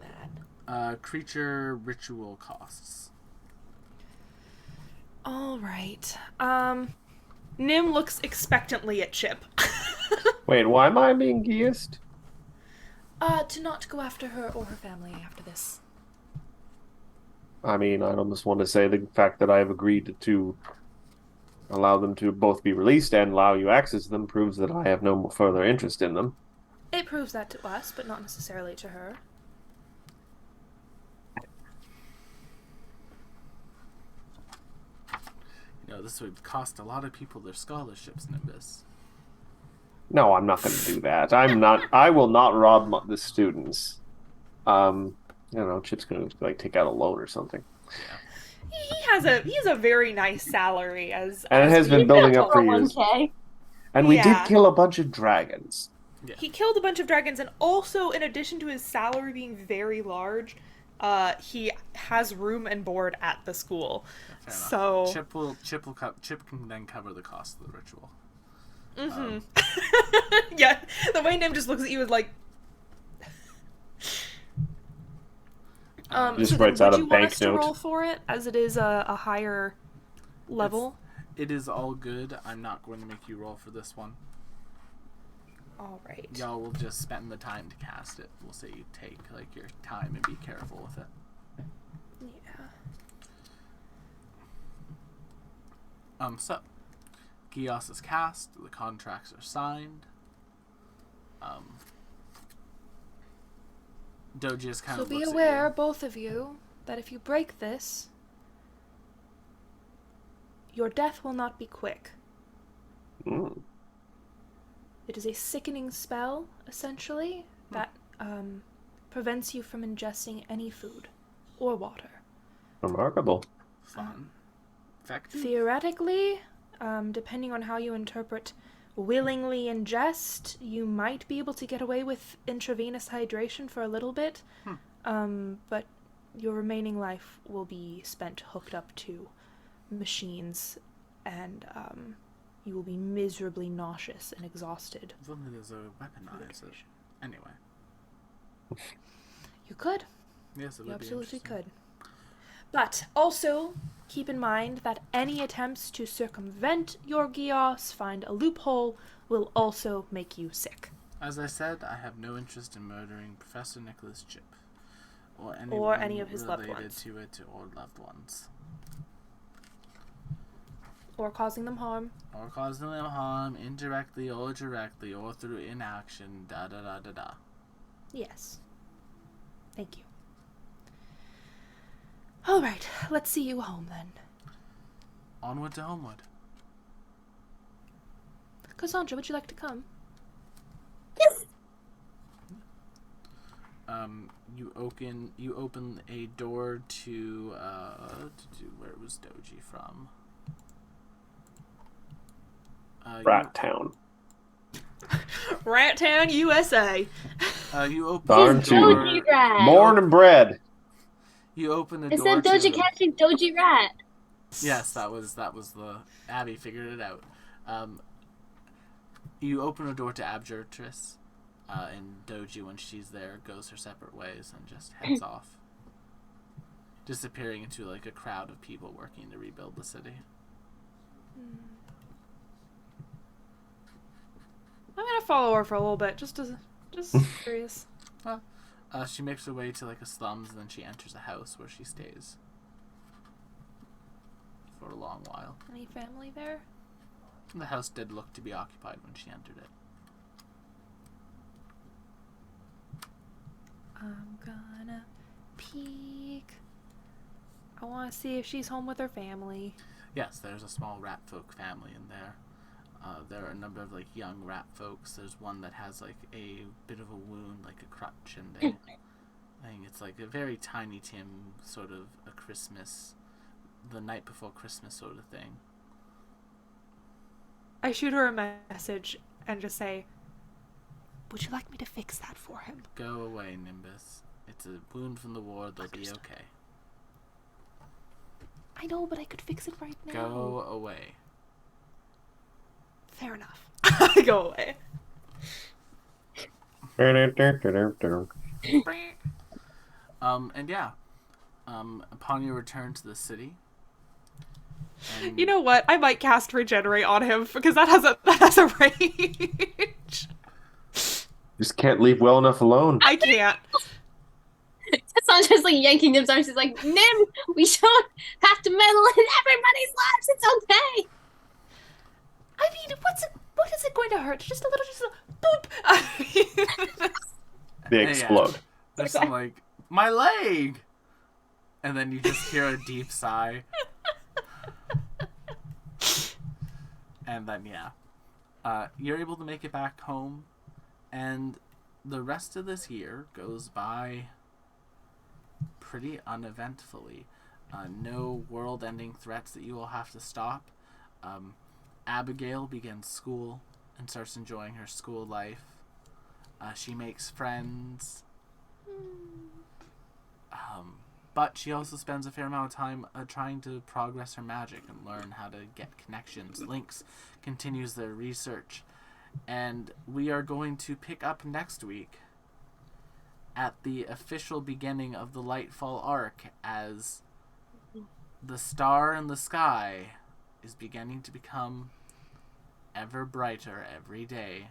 Speaker 2: that?
Speaker 1: Creature ritual costs.
Speaker 2: All right. Nim looks expectantly at Chip.
Speaker 3: Wait, why am I being geased?
Speaker 2: To not go after her or her family after this.
Speaker 3: I mean, I almost want to say the fact that I have agreed to allow them to both be released and allow you access to them proves that I have no further interest in them.
Speaker 2: It proves that to us, but not necessarily to her.
Speaker 1: You know, this would cost a lot of people their scholarships, Nimbus.
Speaker 3: No, I'm not going to do that. I will not rob the students. You know, Chip's going to like take out a loan or something.
Speaker 2: He has a very nice salary as
Speaker 3: And it has been building up for years.
Speaker 4: 401k.
Speaker 3: And we
Speaker 2: Yeah.
Speaker 3: did kill a bunch of dragons.
Speaker 2: He killed a bunch of dragons, and also, in addition to his salary being very large, he has room and board at the school.
Speaker 1: Fair enough.
Speaker 2: So
Speaker 1: Chip can then cover the cost of the ritual.
Speaker 2: yeah, the way Nim just looks at you is like,
Speaker 3: Just
Speaker 2: So then
Speaker 3: writes out
Speaker 2: would
Speaker 3: a
Speaker 2: you want us to
Speaker 3: banknote.
Speaker 2: roll for it, as it is a higher level?
Speaker 1: It is all good. I'm not going to make you roll for this one.
Speaker 2: All right.
Speaker 1: Y'all will just spend the time to cast it. We'll say you take like your time and be careful with it.
Speaker 2: Yeah.
Speaker 1: So Gios is cast. The contracts are signed. Doji is kind
Speaker 2: So
Speaker 1: of
Speaker 2: be
Speaker 1: looks
Speaker 2: aware,
Speaker 1: at
Speaker 2: both of you, that if you break this, your death will not be quick.
Speaker 3: Mm.
Speaker 2: It is a sickening spell, essentially, that prevents you from ingesting any food or water.
Speaker 3: Remarkable.
Speaker 1: you. Fun. Effective.
Speaker 2: Theoretically, depending on how you interpret willingly ingest, you might be able to get away with intravenous hydration for a little bit, but your remaining life will be spent hooked up to machines, and you will be miserably nauseous and exhausted.
Speaker 1: If only there's a weaponizer. Anyway.
Speaker 2: You could.
Speaker 1: Yes, it would
Speaker 2: You
Speaker 1: be
Speaker 2: absolutely
Speaker 1: interesting.
Speaker 2: could. But also, keep in mind that any attempts to circumvent your Gios, find a loophole, will also make you sick.
Speaker 1: As I said, I have no interest in murdering Professor Nicholas Chip. Or
Speaker 2: any of his loved
Speaker 1: related
Speaker 2: ones.
Speaker 1: to it or loved ones.
Speaker 2: Or causing them harm.
Speaker 1: Or causing them harm indirectly or directly or through inaction, da-da-da-da-da.
Speaker 2: Yes. Thank you. Alright, let's see you home then.
Speaker 1: Onward to Homewood.
Speaker 2: Cassandra, would you like to come?
Speaker 1: You open a door to where was Doji from?
Speaker 3: Rat Town.
Speaker 2: Rat Town, USA.
Speaker 1: You open
Speaker 3: Darn
Speaker 1: the
Speaker 3: tootin'.
Speaker 1: door.
Speaker 4: Doji Rat.
Speaker 3: Born and bred.
Speaker 1: You open the
Speaker 4: It
Speaker 1: door
Speaker 4: said Doji
Speaker 1: to.
Speaker 4: catching Doji Rat.
Speaker 1: Yes, that was the Abby figured it out. You open a door to Abjurtress, and Doji, when she's there, goes her separate ways and just heads off, disappearing into like a crowd of people working to rebuild the city.
Speaker 2: I'm gonna follow her for a little bit, just curious.
Speaker 1: She makes her way to like a slums, and then she enters a house where she stays for a long while.
Speaker 2: Any family there?
Speaker 1: The house did look to be occupied when she entered it.
Speaker 2: I'm gonna peek. I want to see if she's home with her family.
Speaker 1: Yes, there's a small rat folk family in there. There are a number of like young rat folks. There's one that has like a bit of a wound, like a crutch, and I think it's like a very tiny Tim sort of a Christmas, the night before Christmas sort of thing.
Speaker 2: I shoot her a message and just say, would you like me to fix that for him?
Speaker 1: Go away, Nimbus. It's a wound from the war. They'll be okay.
Speaker 2: I know, but I could fix it right now.
Speaker 1: Go away.
Speaker 2: Fair enough. I go away.
Speaker 1: And yeah. Upon your return to the city. And
Speaker 2: You know what? I might cast Regenerate on him because that has a range.
Speaker 3: Just can't leave well enough alone.
Speaker 2: I can't.
Speaker 4: Cassandra's like yanking Nim's arms. She's like, Nim, we don't have to meddle in everybody's lives. It's okay.
Speaker 2: I mean, what is it going to hurt? Just a boop.
Speaker 3: They
Speaker 1: Yeah.
Speaker 3: explode.
Speaker 1: There's some like, my leg! And then you just hear a deep sigh. And then, yeah. You're able to make it back home. And the rest of this year goes by pretty uneventfully. No world-ending threats that you will have to stop. Abigail begins school and starts enjoying her school life. She makes friends. But she also spends a fair amount of time trying to progress her magic and learn how to get connections. Lynx continues their research. And we are going to pick up next week at the official beginning of the Lightfall arc as the star in the sky is beginning to become ever brighter every day.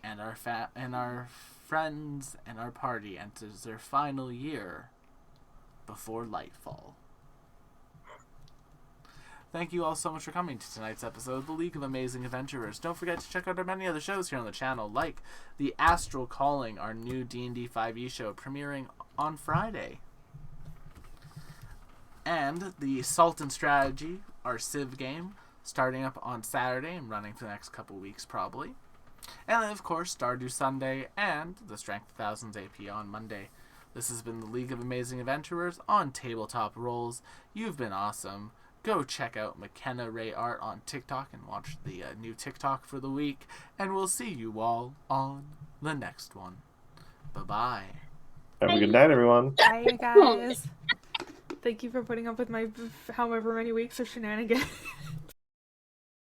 Speaker 1: And our friends and our party enters their final year before Lightfall. Thank you all so much for coming to tonight's episode of the League of Amazing Adventurers. Don't forget to check out our many other shows here on the channel, like The Astral Calling, our new D&D 5e show premiering on Friday. And the Salt and Strategy, our Civ game, starting up on Saturday and running for the next couple weeks probably. And then, of course, Stardew Sunday and the Strength of Thousands AP on Monday. This has been the League of Amazing Adventurers on Tabletop Rolls. You've been awesome. Go check out McKenna Ray Art on TikTok and watch the new TikTok for the week. And we'll see you all on the next one. Bye-bye.
Speaker 3: Have a good night, everyone.
Speaker 2: Bye, guys. Thank you for putting up with my however many weeks of shenanigans.